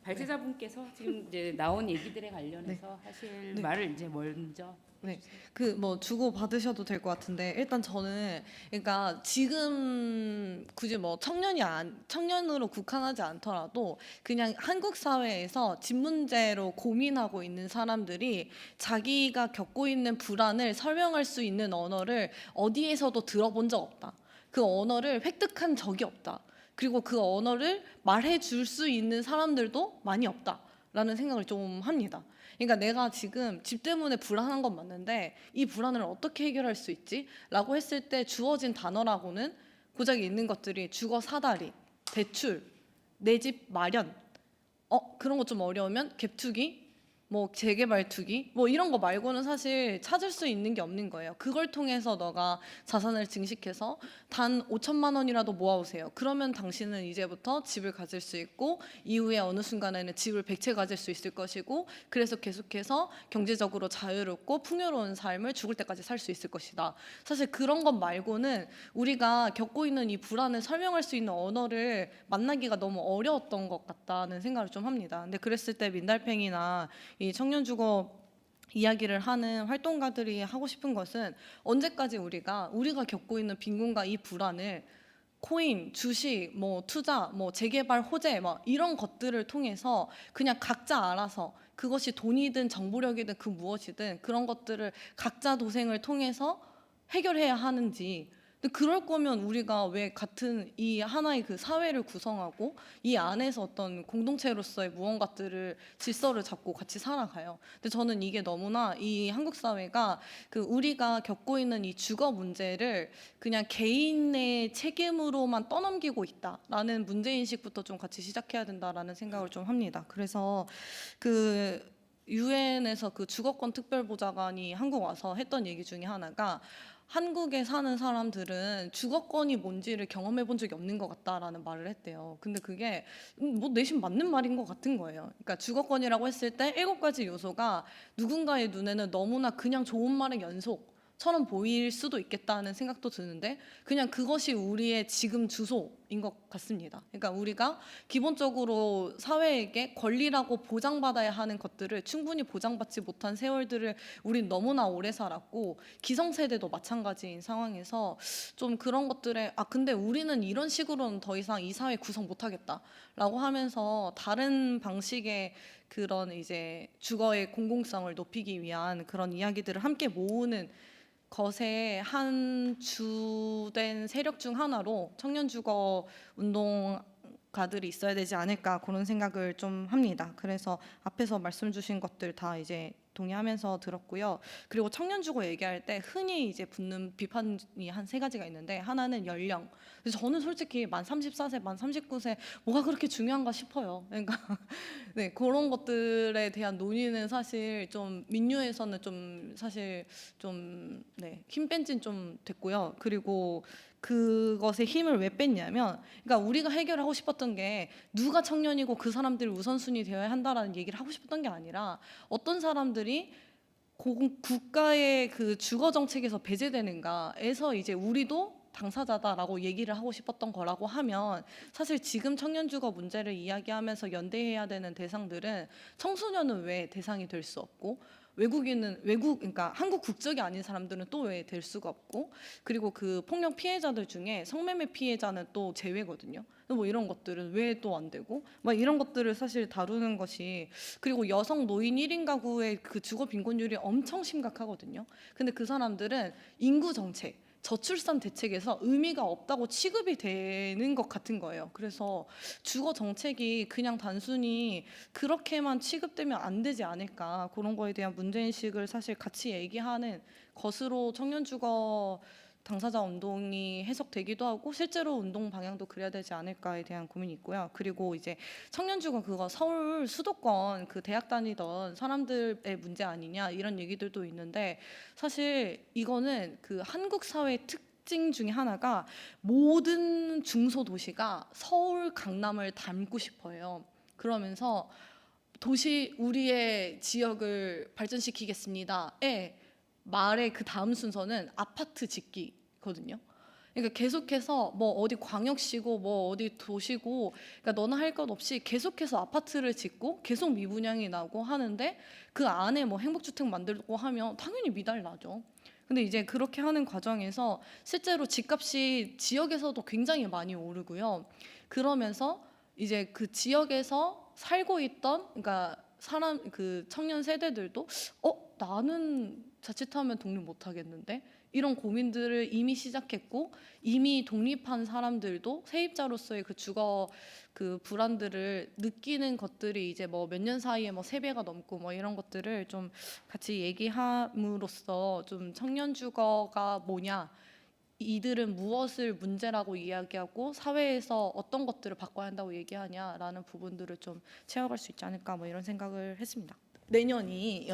S5: 발제자분께서 지금 이제 나온 얘기들에 관련해서 하실 말을 이제 먼저.
S4: 네, 그 뭐 주고 받으셔도 될 것 같은데, 일단 저는 그러니까 지금 굳이 뭐 청년으로 국한하지 않더라도 그냥 한국 사회에서 집 문제로 고민하고 있는 사람들이 자기가 겪고 있는 불안을 설명할 수 있는 언어를 어디에서도 들어본 적 없다. 그 언어를 획득한 적이 없다. 그리고 그 언어를 말해 줄 수 있는 사람들도 많이 없다라는 생각을 좀 합니다. 그러니까 내가 지금 집 때문에 불안한 건 맞는데 이 불안을 어떻게 해결할 수 있지? 라고 했을 때 주어진 단어라고는 고작 있는 것들이 주거 사다리, 대출, 내 집 마련, 그런 거 좀 어려우면 갭투기, 뭐 재개발 투기, 뭐 이런 거 말고는 사실 찾을 수 있는 게 없는 거예요. 그걸 통해서 너가 자산을 증식해서 단 5천만 원이라도 모아오세요. 그러면 당신은 이제부터 집을 가질 수 있고, 이후에 어느 순간에는 집을 100채 가질 수 있을 것이고, 그래서 계속해서 경제적으로 자유롭고 풍요로운 삶을 죽을 때까지 살 수 있을 것이다. 사실 그런 것 말고는 우리가 겪고 있는 이 불안을 설명할 수 있는 언어를 만나기가 너무 어려웠던 것 같다는 생각을 좀 합니다. 근데 그랬을 때 민달팽이나 이 청년 주거 이야기를 하는 활동가들이 하고 싶은 것은, 언제까지 우리가 겪고 있는 빈곤과 이 불안을 코인, 주식, 뭐 투자, 뭐 재개발 호재, 뭐 이런 것들을 통해서 그냥 각자 알아서, 그것이 돈이든 정보력이든 그 무엇이든 그런 것들을 각자 도생을 통해서 해결해야 하는지. 근데 그럴 거면 우리가 왜 같은 이 하나의 그 사회를 구성하고 이 안에서 어떤 공동체로서의 무언가들을 질서를 잡고 같이 살아가요. 근데 저는 이게 너무나 이 한국 사회가 그 우리가 겪고 있는 이 주거 문제를 그냥 개인의 책임으로만 떠넘기고 있다라는 문제인식부터 좀 같이 시작해야 된다라는 생각을 좀 합니다. 그래서 그 유엔에서 그 주거권 특별보좌관이 한국 와서 했던 얘기 중에 하나가, 한국에 사는 사람들은 주거권이 뭔지를 경험해 본 적이 없는 것 같다라는 말을 했대요. 근데 그게 뭐 내심 맞는 말인 것 같은 거예요. 그러니까 주거권이라고 했을 때 7가지 요소가 누군가의 눈에는 너무나 그냥 좋은 말의 연속처럼 보일 수도 있겠다는 생각도 드는데, 그냥 그것이 우리의 지금 주소인 것 같습니다. 그러니까 우리가 기본적으로 사회에게 권리라고 보장받아야 하는 것들을 충분히 보장받지 못한 세월들을 우린 너무나 오래 살았고, 기성세대도 마찬가지인 상황에서 좀 그런 것들에 근데 우리는 이런 식으로는 더 이상 이 사회 구성 못하겠다라고 하면서 다른 방식의 그런 이제 주거의 공공성을 높이기 위한 그런 이야기들을 함께 모으는 것의 한 주된 세력 중 하나로 청년 주거 운동가들이 있어야 되지 않을까, 그런 생각을 좀 합니다. 그래서 앞에서 말씀 주신 것들 다 이제 동의하면서 들었고요. 그리고 청년 주거 얘기할 때 흔히 이제 붙는 비판이 한 3가지가 있는데, 하나는 연령. 그래서 저는 솔직히 만 34세, 만 39세 뭐가 그렇게 중요한가 싶어요. 그러니까 네, 그런 것들에 대한 논의는 사실 좀 민주에서는 좀 사실 좀 힘 뺀 지는 좀 됐고요. 그리고 그것에 힘을 왜 뺐냐면, 그러니까 우리가 해결하고 싶었던 게 누가 청년이고 그 사람들이 우선순위 되어야 한다라는 얘기를 하고 싶었던 게 아니라, 어떤 사람들이 국가의 그 주거 정책에서 배제되는가에서 이제 우리도 당사자다라고 얘기를 하고 싶었던 거라고 하면 사실 지금 청년 주거 문제를 이야기하면서 연대해야 되는 대상들은 청소년은 왜 대상이 될 수 없고 그러니까 한국 국적이 아닌 사람들은 또 왜 될 수가 없고 그리고 그 폭력 피해자들 중에 성매매 피해자는 또 제외거든요. 뭐 이런 것들은 왜 또 안 되고 막 이런 것들을 사실 다루는 것이 그리고 여성 노인 1인 가구의 그 주거 빈곤율이 엄청 심각하거든요. 근데 그 사람들은 인구 정책 저출산 대책에서 의미가 없다고 취급이 되는 것 같은 거예요. 그래서 주거 정책이 그냥 단순히 그렇게만 취급되면 안 되지 않을까 그런 거에 대한 문제인식을 사실 같이 얘기하는 것으로 청년 주거 당사자 운동이 해석되기도 하고 실제로 운동 방향도 그래야 되지 않을까에 대한 고민이 있고요. 그리고 이제 청년 주거 그거 서울 수도권 그 대학 다니던 사람들의 문제 아니냐 이런 얘기들도 있는데 사실 이거는 그 한국 사회의 특징 중에 하나가 모든 중소도시가 서울 강남을 닮고 싶어요. 그러면서 도시 우리의 지역을 발전시키겠습니다에 말의 그 다음 순서는 아파트 짓기거든요. 그러니까 계속해서 뭐 어디 광역시고 뭐 어디 도시고 그러니까 너나 할 것 없이 계속해서 아파트를 짓고 계속 미분양이 나고 하는데 그 안에 뭐 행복주택 만들고 하면 당연히 미달 나죠. 근데 이제 그렇게 하는 과정에서 실제로 집값이 지역에서도 굉장히 많이 오르고요. 그러면서 이제 그 지역에서 살고 있던 그러니까 그 청년 세대들도 나는 자칫하면 독립 못 하겠는데 이런 고민들을 이미 시작했고 이미 독립한 사람들도 세입자로서의 그 주거 그 불안들을 느끼는 것들이 이제 뭐 몇 년 사이에 뭐 3배가 넘고 뭐 이런 것들을 좀 같이 얘기함으로써 좀 청년 주거가 뭐냐 이들은 무엇을 문제라고 이야기하고 사회에서 어떤 것들을 바꿔야 한다고 얘기하냐라는 부분들을 좀 채워갈 수 있지 않을까 뭐 이런 생각을 했습니다. 내년이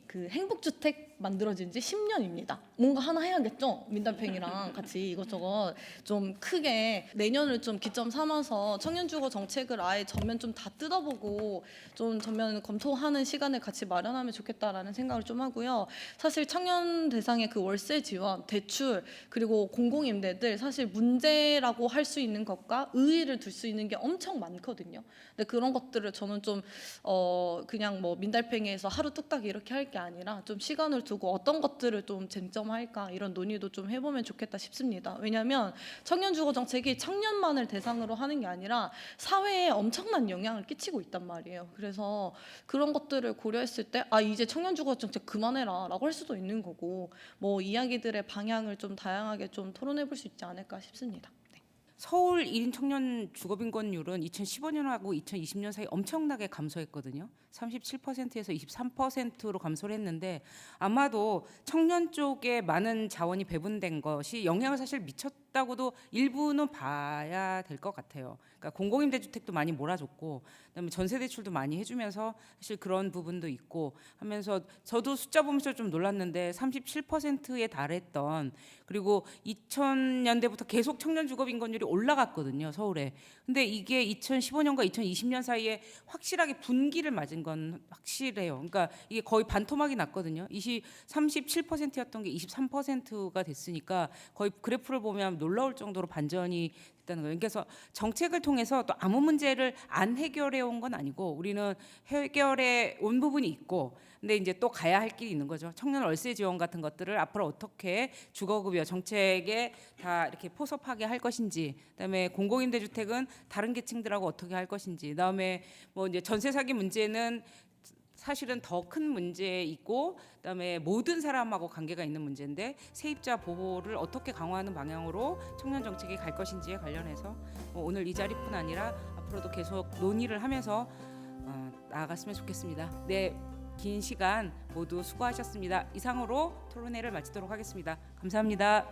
S4: 그 행복주택 만들어진 지 10년입니다. 뭔가 하나 해야겠죠? 민달팽이랑 같이 이것저것 좀 크게 내년을 좀 기점 삼아서 청년주거 정책을 아예 전면 좀 다 뜯어보고 좀 전면 검토하는 시간을 같이 마련하면 좋겠다라는 생각을 좀 하고요. 사실 청년 대상의 그 월세 지원, 대출 그리고 공공임대들 사실 문제라고 할 수 있는 것과 의의를 둘 수 있는 게 엄청 많거든요. 근데 그런 것들을 저는 좀 그냥 뭐 민달팽이에서 하루 뚝딱 이렇게 할 게 아니라 좀 시간을 두고 어떤 것들을 좀 쟁점할까 이런 논의도 좀 해보면 좋겠다 싶습니다. 왜냐하면 청년주거 정책이 청년만을 대상으로 하는 게 아니라 사회에 엄청난 영향을 끼치고 있단 말이에요. 그래서 그런 것들을 고려했을 때 이제 청년주거 정책 그만해라 라고 할 수도 있는 거고 뭐 이야기들의 방향을 좀 다양하게 좀 토론해볼 수 있지 않을까 싶습니다.
S5: 서울 1인 청년 주거빈곤율은 2015년하고 2020년 사이 엄청나게 감소했거든요. 37%에서 23%로 감소를 했는데 아마도 청년 쪽에 많은 자원이 배분된 것이 영향을 사실 미쳤다고도 일부는 봐야 될 것 같아요. 그러니까 공공임대주택도 많이 몰아줬고 그다음에 전세대출도 많이 해주면서 사실 그런 부분도 있고 하면서 저도 숫자 보면서 좀 놀랐는데 37%에 달했던 그리고 2000년대부터 계속 청년 주거빈곤율이 올라갔거든요, 서울에. 근데 이게 2015년과 2020년 사이에 확실하게 분기를 맞은 건 확실해요. 그러니까 이게 거의 반토막이 났거든요. 37%였던 게 23%가 됐으니까 거의 그래프를 보면 놀라울 정도로 반전이 됐다는 거예요. 그래서 정책을 통해서 또 아무 문제를 안 해결해 온 건 아니고 우리는 해결해 온 부분이 있고 근데 이제 또 가야 할 길이 있는 거죠. 청년 월세 지원 같은 것들을 앞으로 어떻게 주거급여 정책에 다 이렇게 포섭하게 할 것인지, 그다음에 공공임대주택은 다른 계층들하고 어떻게 할 것인지, 그다음에 뭐 이제 전세 사기 문제는 사실은 더 큰 문제이고 그다음에 모든 사람하고 관계가 있는 문제인데 세입자 보호를 어떻게 강화하는 방향으로 청년 정책이 갈 것인지에 관련해서 오늘 이 자리뿐 아니라 앞으로도 계속 논의를 하면서 나아갔으면 좋겠습니다. 네, 긴 시간 모두 수고하셨습니다. 이상으로 토론회를 마치도록 하겠습니다. 감사합니다.